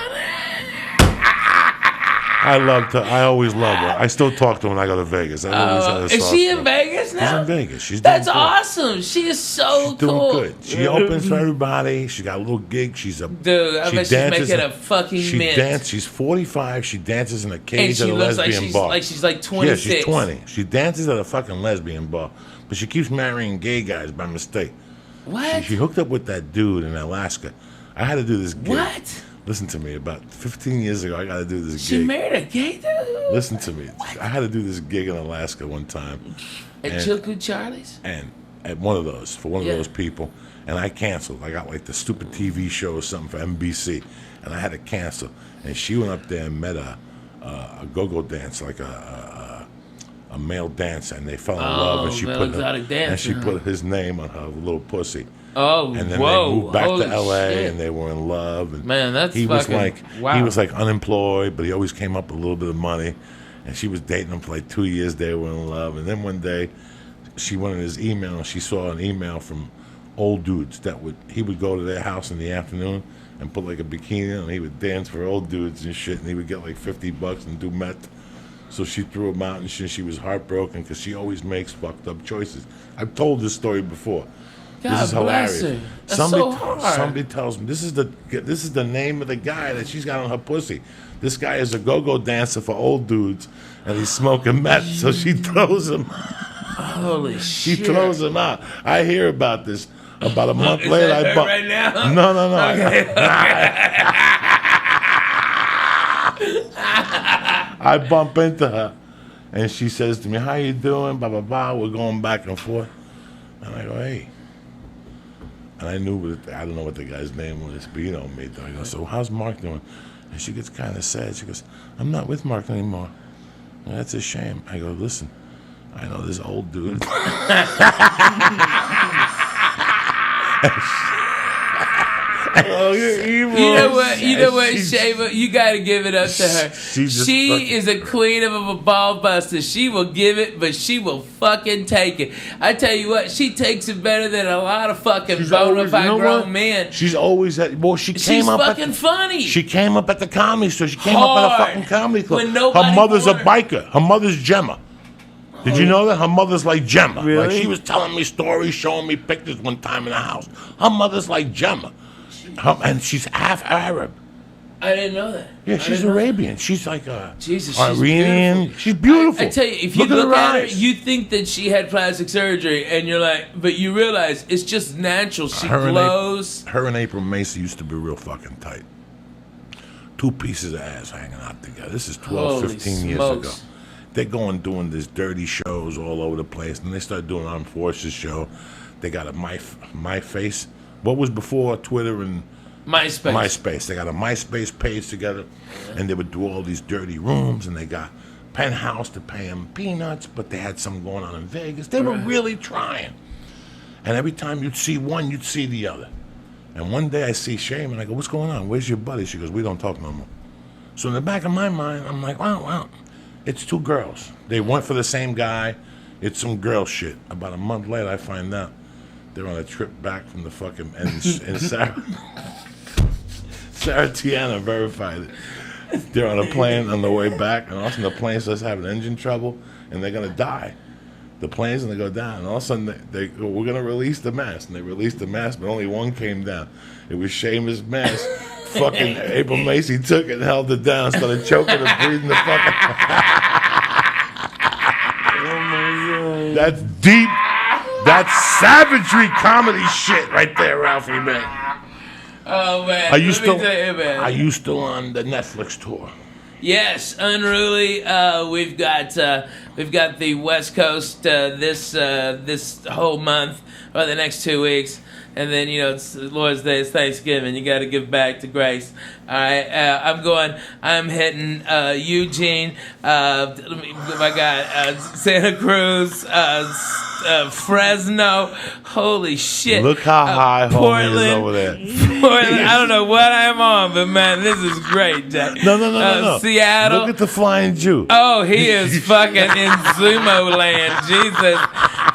I loved her. I always love her. I still talk to her when I go to Vegas. Is she in Vegas now? She's in Vegas. She's That's doing good. awesome. She is so she's cool. Doing good. She opens for everybody. She got a little gig. She's a dude. I bet she's making a fucking mint. She's 45. She dances in a cage at a lesbian bar. She's like 26. Yeah, she's 20. She dances at a fucking lesbian bar, but she keeps marrying gay guys by mistake. What? She hooked up with that dude in Alaska. I had to do this gig. What? Listen to me. About 15 years ago, I got to do this gig. She married a gay dude? Listen to me. What? I had to do this gig in Alaska one time. At Chilku Charlie's? And at one of those, for one of those people. And I canceled. I got like the stupid TV show or something for NBC. And I had to cancel. And she went up there and met a go-go dancer, like a male dancer. And they fell in love. And she put his name on her little pussy. Oh, and then they moved back to L.A. and they were in love. And man, that's he fucking, was like wow. He was like unemployed, but he always came up with a little bit of money. And she was dating him for like 2 years. They were in love. And then one day, she went in his email and she saw an email from old dudes he would go to their house in the afternoon and put like a bikini on and he would dance for old dudes and shit. And he would get like $50 and do meth. So she threw him out, and she was heartbroken because she always makes fucked up choices. I've told this story before. God This is hilarious. bless her. That's so hard. Somebody tells me this is the name of the guy that she's got on her pussy. This guy is a go-go dancer for old dudes, and he's smoking meth. So she throws him. Holy She shit. throws him out. I hear about this. About a month Is later, that I her bump. right now? No. Okay. I bump into her, and she says to me, "How you doing?" Blah blah blah. We're going back and forth, and I go, "Hey." And I knew I don't know what the guy's name was, but you know me. I go, "So how's Mark doing?" And she gets kind of sad. She goes, "I'm not with Mark anymore." That's a shame. I go, "Listen, I know this old dude." Oh, you're evil. You know what, Shava? You gotta give it up to her. She is a queen of a ball buster. She will give it, but she will fucking take it. I tell you what, she takes it better than a lot of fucking bona fide grown men. She's always at. Well, She's fucking funny. She came up at the comedy store. She came up at a fucking comedy club. When nobody Her mother's a wanted- biker. Her mother's Gemma. Did you know that? Her mother's like Gemma. Really? Like she was telling me stories, showing me pictures one time in the house. Her mother's like Gemma. And she's half Arab. I didn't know that. Yeah, she's Arabian. She's like a Jesus, she's Iranian. beautiful. She's beautiful. I tell you, if you at look her at her, eyes. you think that she had plastic surgery, and you're like, but you realize it's just natural. She glows. Her and April Macy used to be real fucking tight. Two pieces of ass hanging out together. This is 12, Holy 15 years smokes. ago. They're going doing these dirty shows all over the place, and they start doing Armed Forces show. They got a My Face. What was before Twitter and MySpace. They got a MySpace page together, and they would do all these dirty rooms, and they got Penthouse to pay them peanuts, but they had something going on in Vegas. They were really trying. And every time you'd see one, you'd see the other. And one day I see Shame, and I go, "What's going on? Where's your buddy?" She goes, "We don't talk no more." So in the back of my mind, I'm like, wow, it's two girls. They went for the same guy. It's some girl shit. About a month later, I find out they're on a trip back from the fucking... And Sarah Tiana verified it. They're on a plane on the way back, and all of a sudden the plane starts having engine trouble, and they're going to die. The plane's going to go down, and all of a sudden they go, "We're going to release the mask." And they released the mask, but only one came down. It was Seamus' mask. Fucking April Macy took it and held it down, started choking and breathing the fucking... Oh my God. That's deep. That's savagery comedy shit right there, Ralphie May. Oh man, Are you let still? me tell you, man. Are you still on the Netflix tour? Yes, Unruly. We've got the West Coast this whole month or the next 2 weeks, and then it's Lord's Day, it's Thanksgiving. You got to give back to Grace. All right, I'm hitting Eugene. My God, Santa Cruz, Fresno. Holy shit! Look how high homie Portland is over there. Portland. I don't know what I'm on, but man, this is great, Jack. No. Seattle. Look at the Flying Jew. Oh, he is fucking in Sumo land. Jesus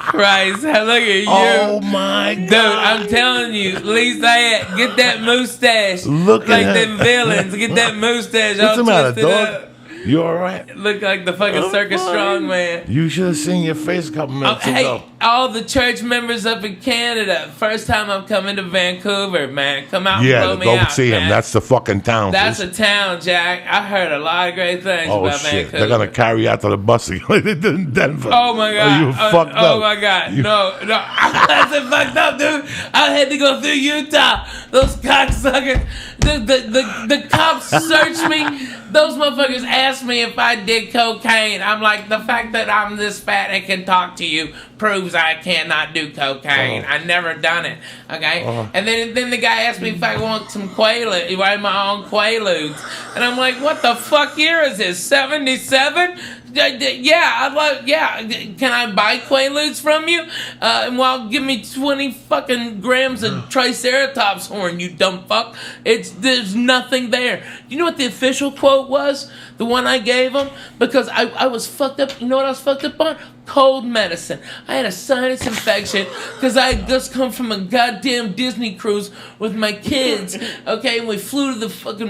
Christ. Look at you. Oh my God. Dude, I'm telling you, Lee Syatt, get that mustache. Look at like him. them villains. Get that mustache. What's all the matter, twisted dog? up. You all right? Look like the fucking circus strongman. You should have seen your face a couple minutes ago. Hey, all the church members up in Canada. First time I'm coming to Vancouver, man. Come out and blow me go out, see him. man. That's the fucking town. That's please. a town, Jack. I heard a lot of great things Oh about shit! Vancouver. They're gonna carry you out to the bus like they did in Denver. Oh my God! Are you fucked up? Oh my God! No, that's it fucked up, dude. I had to go through Utah. Those cocksuckers. The cops searched me. Those motherfuckers asked me if I did cocaine. I'm like, the fact that I'm this fat and can talk to you proves I cannot do cocaine. I never done it. Okay. And then the guy asked me if I want some Quaaludes, my own Quaaludes, and I'm like, what the fuck year is this? 77? Yeah, I'd like. Yeah, can I buy Quaaludes from you? Well, give me 20 fucking grams of Triceratops horn, you dumb fuck. There's nothing there. You know what the official quote was? The one I gave him? Because I was fucked up. You know what I was fucked up on? cold medicine. I had a sinus infection because I had just come from a goddamn Disney cruise with my kids. Okay, and we flew to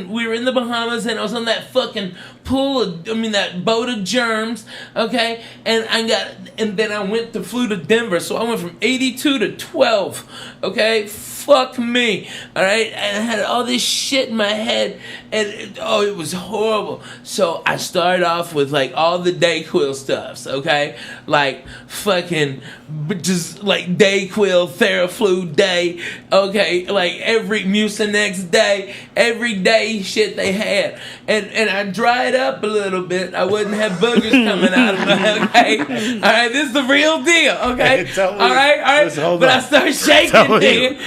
we were in the Bahamas, and I was on that fucking that boat of germs. Okay, and then I flew to Denver, so I went from 82 to 12. Okay, fuck me. All right, and I had all this shit in my head, and it was horrible. So I started off with like all the Dayquil stuffs. Okay, like fucking just like Dayquil, Theraflu Day. Okay, like every Mucinex Day, every day shit they had, and I dried up a little bit. I wouldn't have boogers coming out of my. Okay, all right, this is the real deal. Okay, all right. But I start shaking, nigga.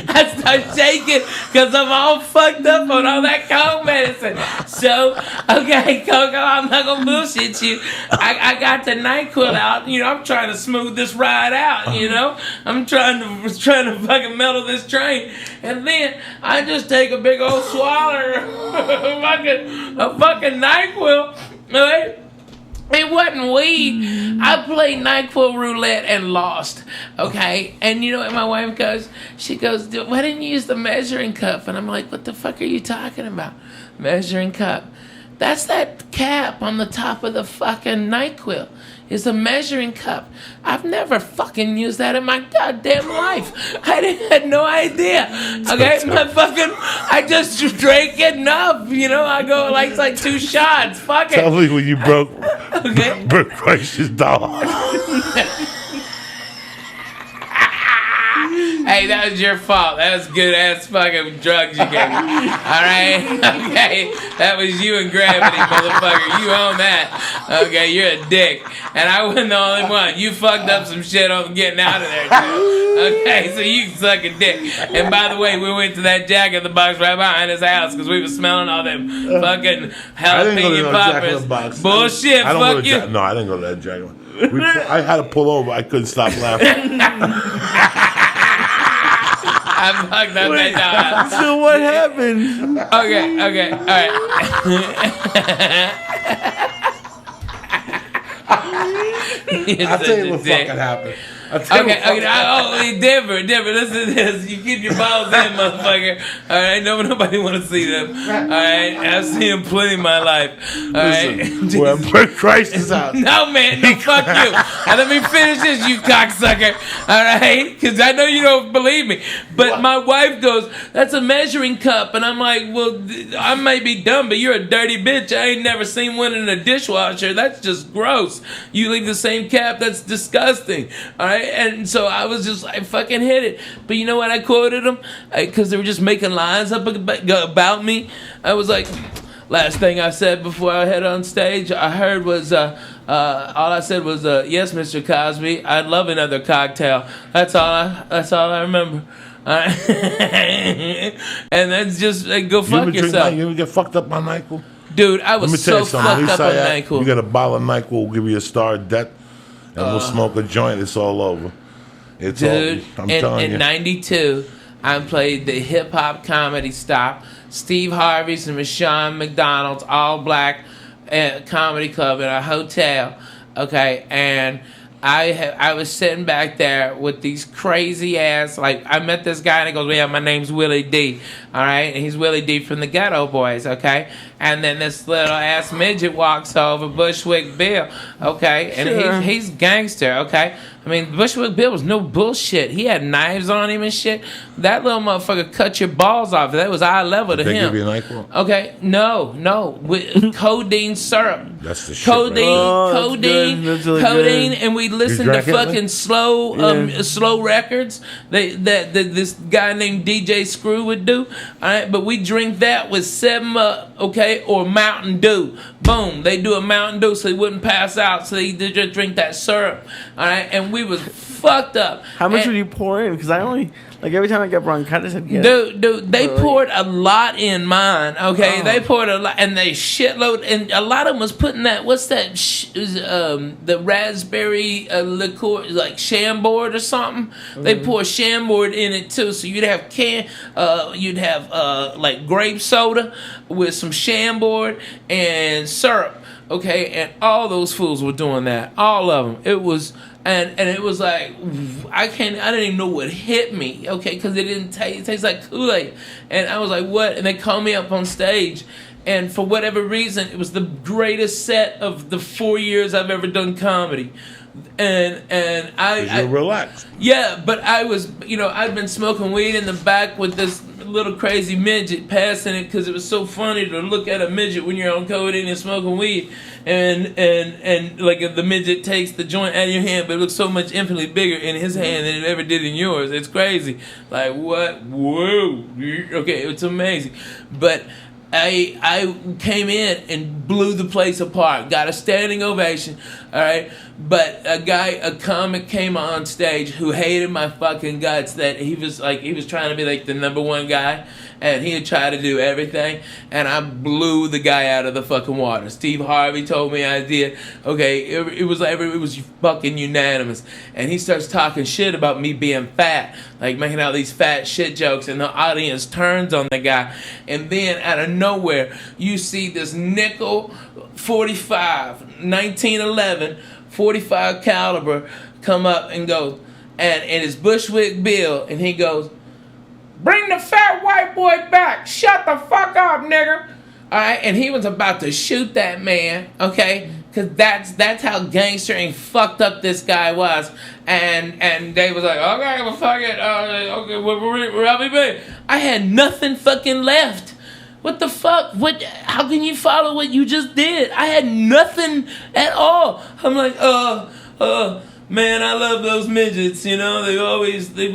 I start shaking because I'm all fucked up on all that cold medicine. So, okay, Coco, I'm not gonna bullshit you. I got the NyQuil out. You know, I'm trying to smooth this ride out. You know, I'm trying to fucking mellow this train, and then I just take a big old swallow of fucking NyQuil. Right? It wasn't weed. I played NyQuil roulette and lost. Okay? And you know what my wife goes? She goes, why didn't you use the measuring cup? And I'm like, what the fuck are you talking about? Measuring cup. That's that cap on the top of the fucking NyQuil. It's a measuring cup. I've never fucking used that in my goddamn life. I had no idea. Okay, I just drank enough. You know, I go like it's like 2 shots. Fuck it. Tell me when you broke Christ's dollar. Hey, that was your fault. That was good ass fucking drugs you gave me. Alright? Okay. That was you and gravity, motherfucker. You own that. Okay, you're a dick. And I wasn't the only one. You fucked up some shit on getting out of there, too. Okay, so you can suck a dick. And by the way, we went to that Jack in the Box right behind his house because we were smelling all them fucking jalapeno poppers. Bullshit, fuck you. No, I didn't go to that Jack. I had to pull over. I couldn't stop laughing. I fucked up that dog. So what happened? Okay, all right. I'll tell you what fucking happened. Denver, listen to this. You keep your balls in, motherfucker. All right, nobody want to see them. All right, I've seen them plenty in my life. All right, well, Bert Christ is out. No, man, no, fuck you. Now, let me finish this, you cocksucker. All right, because I know you don't believe me, but what? My wife goes, "That's a measuring cup," and I'm like, "Well, I may be dumb, but you're a dirty bitch. I ain't never seen one in a dishwasher. That's just gross. You leave the same cap. That's disgusting." All right. And so I was just, I fucking hit it. But you know what? I quoted them because they were just making lines up about me. I was like, last thing I said before I head on stage, I heard was, all I said was, yes, Mr. Cosby, I'd love another cocktail. That's all I remember. And that's just, go fuck yourself. You ever get fucked up on NyQuil? Dude, I was so fucked up on NyQuil. You got a bottle of NyQuil, we'll give you a star of death. And we'll smoke a joint. It's all over. It's dude, all. I'm telling you. In '92, I played the hip hop comedy stop. Steve Harvey's and Rashawn McDonald's all black comedy club in a hotel. Okay, and I was sitting back there with these crazy ass, like, I met this guy and he goes, "Yeah, my name's Willie D." All right, and he's Willie D from the Ghetto Boys. Okay, and then this little ass midget walks over, Bushwick Bill. Okay, and sure. he's gangster. Okay, I mean, Bushwick Bill was no bullshit. He had knives on him and shit. That little motherfucker cut your balls off. That was eye level to him. They give you a NyQuil? Okay, no, with codeine syrup. That's the shit. Codeine, really and we listened to fucking slow records that this guy named DJ Screw would do. All right, but we drink that with 7-Up, okay, or Mountain Dew. Boom, they do a Mountain Dew so they wouldn't pass out, so they just drink that syrup. All right, and we was fucked up. How much would you pour in? Because I only, like, every time I get bronchitis, I'd get Dude, they poured a lot in mine, okay? Oh. They poured a lot, and they shitload, and a lot of them was putting that, what's that, the raspberry liqueur, like Chambord or something? Mm-hmm. They pour Chambord in it, too, so you'd have like grape soda with some Chambord and syrup. Okay, and all those fools were doing that. All of them. It was, and it was like, I didn't even know what hit me. Okay, because it tastes like Kool-Aid. And I was like, what? And they called me up on stage. And for whatever reason, it was the greatest set of the 4 years I've ever done comedy. And I you're relaxed. Yeah, but I was, I'd been smoking weed in the back with this little crazy midget passing it because it was so funny to look at a midget when you're on codeine and smoking weed, and like if the midget takes the joint out of your hand, but it looks so much infinitely bigger in his hand than it ever did in yours. It's crazy. Like what? Whoa. Okay, it's amazing, but. I came in and blew the place apart. Got a standing ovation, all right? But a comic came on stage who hated my fucking guts. That he was trying to be like the number one guy, and he had tried to do everything, and I blew the guy out of the fucking water. Steve Harvey told me I did. Okay, it was fucking unanimous, and he starts talking shit about me being fat, like making all these fat shit jokes, and the audience turns on the guy, and then out of nowhere you see this nickel 45 1911 45 caliber come up and goes, and his Bushwick Bill, and he goes, "Bring the fat white boy back. Shut the fuck up, nigger." All right, and he was about to shoot that man, okay? Because that's how gangster and fucked up this guy was. And they was like, okay, well, fuck it. Okay, Ralphie May. I had nothing fucking left. What the fuck? How can you follow what you just did? I had nothing at all. I'm like, man, I love those midgets, they've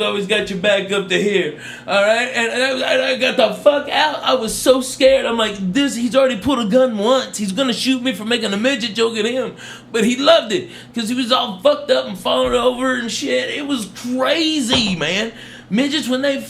always got your back up to here. All right? And I got the fuck out. I was so scared. I'm like, he's already pulled a gun once. He's gonna shoot me for making a midget joke at him. But he loved it because he was all fucked up and falling over and shit. It was crazy, man. Midgets, when they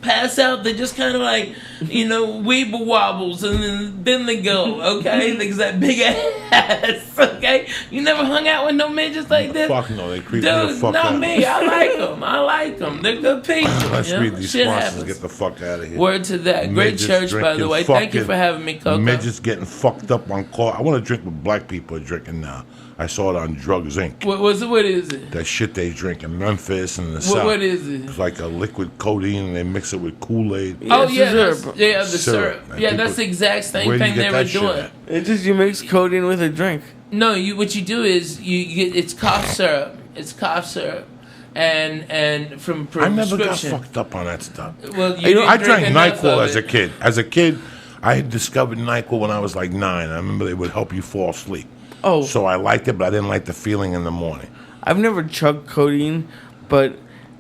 pass out, they just kind of like, weeble wobbles, and then they go, okay? Because that big ass, okay? You never hung out with no midgets like this? Fuck no, they creep me the fuck out. Not me. I like them. They're good people. Let's read these sponsors and get the fuck out of here. Word to that. Great church, by the way. Thank you for having me, Coco. Midgets getting fucked up on call. I want to drink what black people are drinking now. I saw it on Drugs Inc. What is it? That shit they drink in Memphis and the South. What is it? It's like a liquid codeine and they mix it with Kool-Aid. Yeah, the syrup. Yeah, that's the exact same thing they were doing. It's just you mix codeine with a drink. No, what you do is it's cough syrup. It's cough syrup. And from I never got prescription. fucked up on that stuff. Well, I drank NyQuil as a kid. As a kid, I had discovered NyQuil when I was like 9. I remember they would help you fall asleep. Oh. So I liked it, but I didn't like the feeling in the morning. I've never chugged codeine, but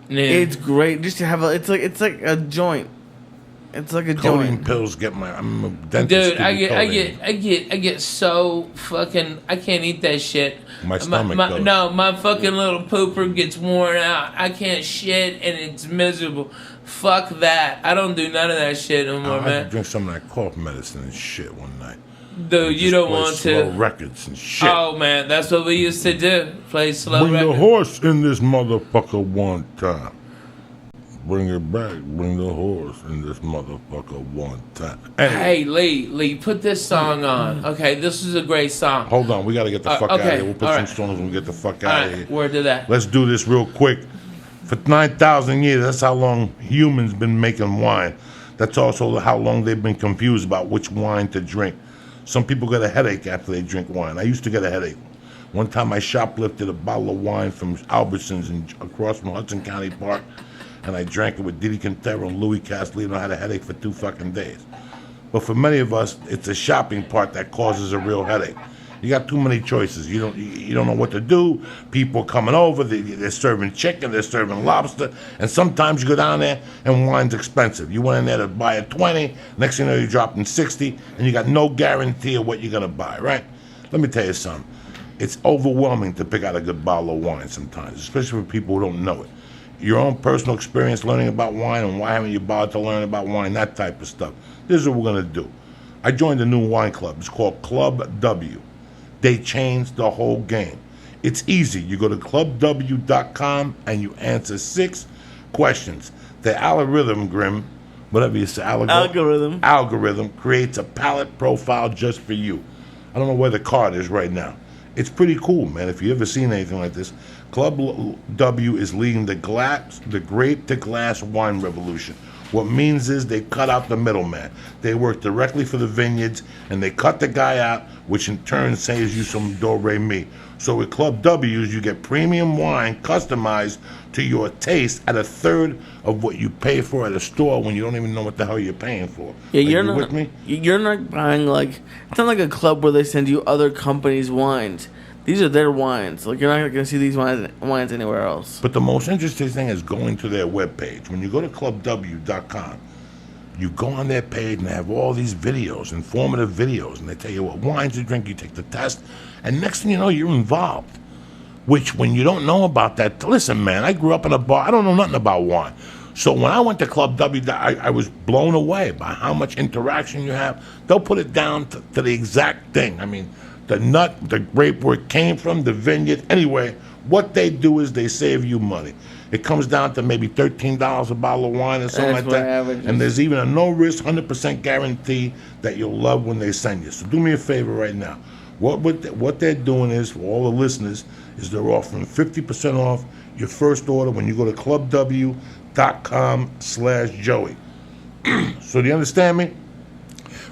it's great just to have it's like a joint. It's like a codeine joint. pills get I'm a dentist. Dude, I get so fucking, I can't eat that shit. My stomach goes. No, my fucking little pooper gets worn out. I can't shit and it's miserable. Fuck that. I don't do none of that shit no more, I man. had to drink some of that cough medicine and shit one night. Dude, you don't want slow to. records and shit. Oh man, that's what we used to do. Play slow Bring records. the horse in this motherfucker one time. Bring it back. Bring the horse in this motherfucker one time. Hey, Lee, put this song on. Okay, this is a great song. Hold on, we gotta get the fuck out of here. We'll put some right. songs when we get the fuck out of here. Word to that. Let's do this real quick. For 9,000 years, that's how long humans been making wine. That's also how long they've been confused about which wine to drink. Some people get a headache after they drink wine. I used to get a headache. One time I shoplifted a bottle of wine from Albertsons across from Hudson County Park, and I drank it with Diddy Quintero and Louis Castellino. I had a headache for 2 fucking days. But for many of us, it's the shopping part that causes a real headache. You got too many choices. You don't know what to do. People are coming over. They're serving chicken. They're serving lobster. And sometimes you go down there and wine's expensive. You went in there to buy a 20. Next thing you know, you're dropping 60, and you got no guarantee of what you're gonna buy. Right? Let me tell you something. It's overwhelming to pick out a good bottle of wine sometimes, especially for people who don't know it. Your own personal experience learning about wine and why haven't you bothered to learn about wine, that type of stuff. This is what we're gonna do. I joined a new wine club. It's called Club W. They changed the whole game. It's easy. You go to clubw.com and you answer 6 questions. The algorithm, whatever you say, algorithm creates a palette profile just for you. I don't know where the card is right now. It's pretty cool, man. If you ever seen anything like this, Club W is leading the grape to glass wine revolution. What means is they cut out the middleman. They work directly for the vineyards, and they cut the guy out, which in turn saves you some do-re-mi. So with Club W's, you get premium wine customized to your taste at a third of what you pay for at a store when you don't even know what the hell you're paying for. Yeah, Are you're you not with me? You're not buying like, it's not like a club where they send you other companies' wines. These are their wines. Like, you're not going to see these wines anywhere else. But the most interesting thing is going to their webpage. When you go to clubw.com, you go on their page and they have all these videos, informative videos, and they tell you what wines to drink. You take the test, and next thing you know, you're involved. Which, when you don't know about that, listen, man, I grew up in a bar. I don't know nothing about wine. So when I went to Club W, I was blown away by how much interaction you have. They'll put it down to the exact thing. I mean, the nut, the grape, where it came from, the vineyard. Anyway, what they do is they save you money. It comes down to maybe $13 a bottle of wine or something like that. And there's even a no-risk, 100% guarantee that you'll love when they send you. So do me a favor right now. What they're doing is, for all the listeners, is they're offering 50% off your first order when you go to clubw.com/Joey. So do you understand me?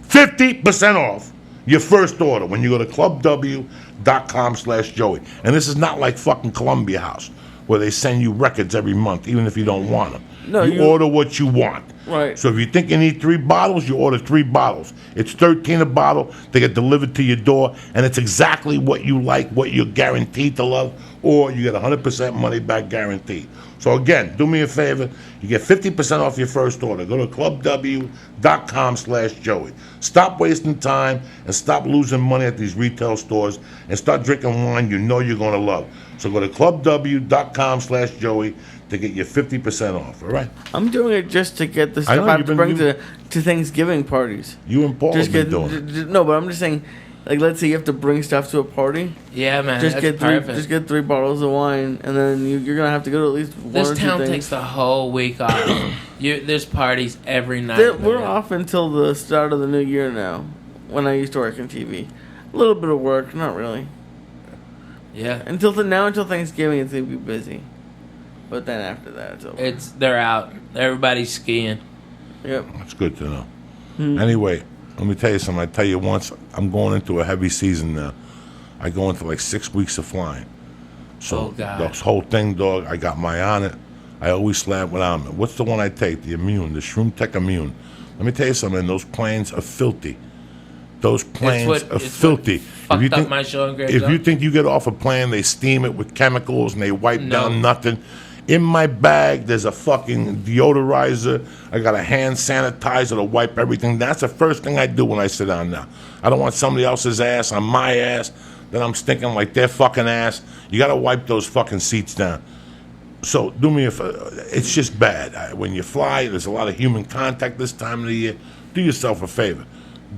50% off your first order when you go to clubw.com/Joey. And this is not like fucking Columbia House, where they send you records every month, even if you don't want them. No, you order what you want. Right. So if you think you need 3 bottles, you order 3 bottles. It's $13 a bottle. They get delivered to your door, and it's exactly what you like, what you're guaranteed to love, or you get 100% money back guaranteed. So again, do me a favor. You get 50% off your first order. Go to clubw.com/Joey. Stop wasting time and stop losing money at these retail stores and start drinking wine you know you're going to love. So go to clubw.com/Joey to get your 50% off, all right? I'm doing it just to get the stuff I have to bring to Thanksgiving parties. You and Paul have been doing it. No, but I'm just saying, like, let's say you have to bring stuff to a party. Yeah, man, just that's perfect. Just get 3 bottles of wine, and then you're going to have to go to at least one or 2 This town things. takes the whole week off. There's parties every night. We're off until the start of the new year now, when I used to work in TV. A little bit of work, not really. Yeah. Until Thanksgiving, it's going to be busy. But then after that, it's over. They're out. Everybody's skiing. Yep. That's good to know. Anyway, let me tell you something. I tell you once, I'm going into a heavy season now. I go into like 6 weeks of flying. So this whole thing, dog, I got my on it. I always slap without me. What's the one I take? The Immune, the Shroom Tech Immune. Let me tell you something. Those planes are filthy. Those planes are filthy. If you think you get off a plane, they steam it with chemicals and they wipe down nothing. In my bag, there's a fucking deodorizer. I got a hand sanitizer to wipe everything. That's the first thing I do when I sit down now. I don't want somebody else's ass on my ass. Then I'm stinking like their fucking ass. You got to wipe those fucking seats down. So do me a favor. It's just bad. When you fly, there's a lot of human contact this time of the year. Do yourself a favor.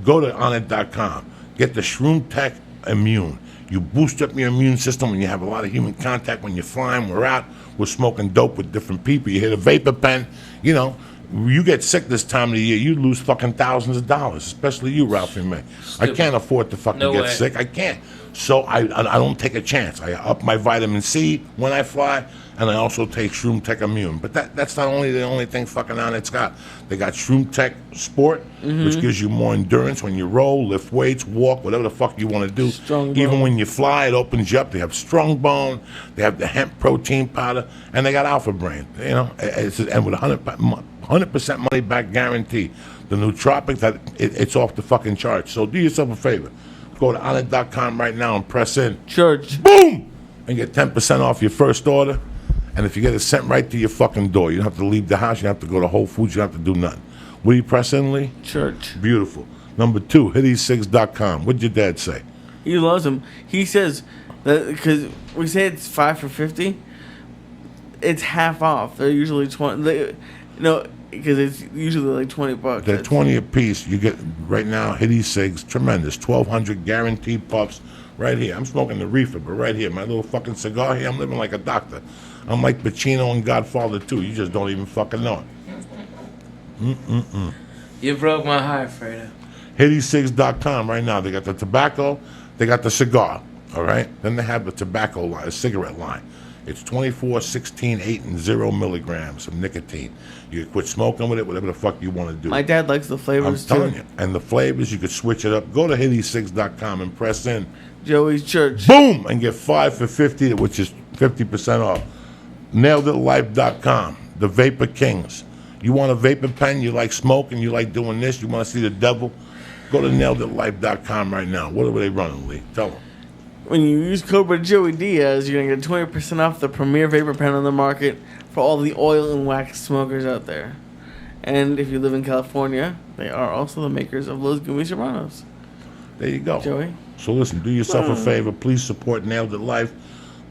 Go to onit.com. Get the Shroom Tech Immune. You boost up your immune system when you have a lot of human contact. When you're flying, we're out, we're smoking dope with different people. You hit a vapor pen, you know. You get sick this time of the year, you lose fucking thousands of dollars, especially you, Ralphie May. I can't afford to fucking get sick. I can't. So I don't take a chance. I up my vitamin C when I fly, and I also take Shroom Tech Immune. But that's not only the only thing fucking on it's got. They got Shroom Tech Sport, which gives you more endurance when you roll, lift weights, walk, whatever the fuck you want to do. Even when you fly, it opens you up. They have Strong Bone, they have the hemp protein powder, and they got Alpha Brain. You know, and with 100% money back guarantee. The nootropic, it's off the fucking charts. So do yourself a favor. Go to onit.com right now and press in. Church. Boom! And get 10% off your first order. And if you get it sent right to your fucking door, you don't have to leave the house. You don't have to go to Whole Foods. You don't have to do nothing. What do you press in, Lee? Church. Beautiful. Number 2, hitty6.com. What'd your dad say? He loves them. He says that because we say it's 5 for $50, it's half off. They're usually 20. Because it's usually like $20. They're 20 a piece. You get right now Hitty Cigs, tremendous, 1,200 guaranteed puffs right here. I'm smoking the reefer, but right here, my little fucking cigar here, I'm living like a doctor. I'm like Pacino and Godfather too. You just don't even fucking know it. You broke my heart, Fredo. Hitty6.com right now. They got the tobacco, They got the cigar, all right? Then they have the tobacco line, a cigarette line. It's 24, 16, 8, and 0 milligrams of nicotine. You can quit smoking with it, whatever the fuck you want to do. My dad likes the I'm flavors too. telling you. And the flavors, you could switch it up. Go to hitty6.com and press in. Joey's Church. Boom! And get 5 for 50, which is 50% off. NailedItLife.com. The Vapor Kings. You want a vapor pen? You like smoking? You like doing this? You want to see the devil? Go to NailedItLife.com right now. What are they running, Lee? Tell them. When you use code Joey Diaz, you're going to get 20% off the premier vapor pen on the market for all the oil and wax smokers out there. And if you live in California, they are also the makers of Los Gummy Serranos. There you go. Joey? So listen, do yourself a favor. Please support Nailed It Life.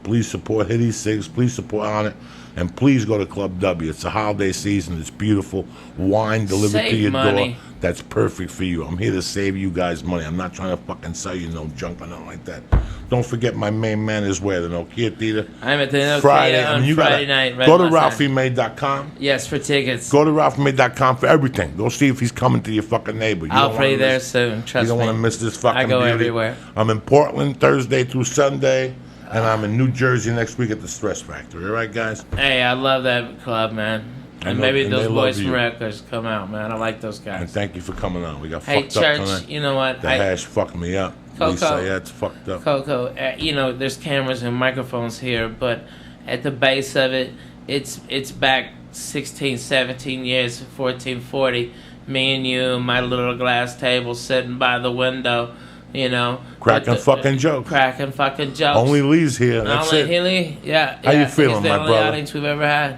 Please support Hitty Six. Please support On It. And please go to Club W. It's the holiday season. It's beautiful. Wine delivered Save to your money. door. That's perfect for you. I'm here to save you guys money. I'm not trying to fucking sell you no junk or nothing like that. Don't forget my main man is where? The Nokia Theater. I'm at the Nokia Friday. on Friday night. Right Go to outside. RalphieMay.com. Yes, for tickets. Go to RalphieMay.com for everything. Go see if he's coming to your fucking neighbor. You I'll don't be wanna there miss- soon. Trust You don't me. want to miss this fucking I go beauty. everywhere. I'm in Portland Thursday through Sunday, and I'm in New Jersey next week at the Stress Factory. All right, guys? Hey, I love that club, man. I And know- maybe and those they boys love from you. Rutgers come out, man. I like those And guys. thank you for coming on. We got Hey, fucked up Church, tonight. you know what? The hash fucked me up. Coco. Syatt's fucked up. Coco, you know, there's cameras and microphones here, but at the base of it, it's back 16, 17 years, 1440. Me and you, my little glass table sitting by the window, you know. Cracking fucking jokes. Cracking fucking jokes. Only Lee's here. That's Only it. Hilly, yeah. How you yeah, feeling, he's the my only brother? audience we've ever had.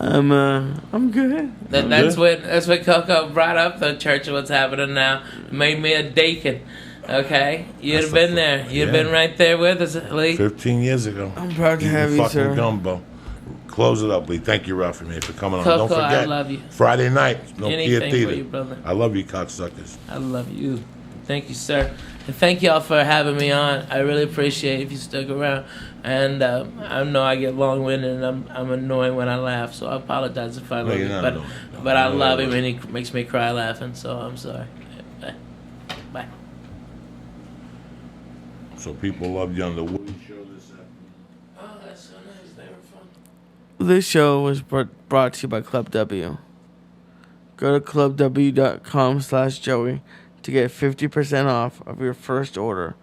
I'm good. That's good? what Coco brought up the church of what's happening now. Made me a deacon. Okay, you'd That's have been the there. fuck- You'd have yeah. been right there with us, Lee. 15 years ago. I'm proud to Eating have you, fucking sir. gumbo. Close it up, Lee. Thank you, Ralphie May, for coming on. Coco, Don't forget, I love you. Friday night, Nokia Anything for Theater. you, brother. I love you, cocksuckers. I love you. Thank you, sir. And thank y'all for having me on. I really appreciate it if you stuck around. And I know I get long-winded and I'm annoying when I laugh, so I apologize if I No, love you're you. not But, annoying. but I No, love you're him and he makes me cry laughing, so I'm sorry. Bye. Bye. So people loved you on the Woody Show this afternoon. Oh, that's so nice. They were fun. This show was brought to you by Club W. Go to clubw.com/Joey to get 50% off of your first order.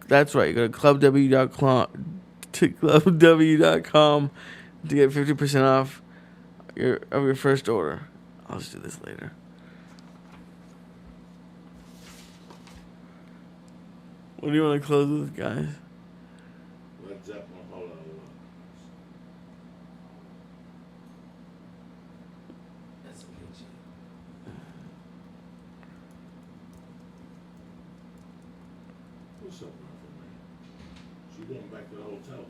That's right. You go to clubw.com to get 50% off your first order. I'll just do this later. What do you want to close with, guys? Led Zeppelin, hold on. That's a picture. What's up, Ralphie, man? She going back to the hotel.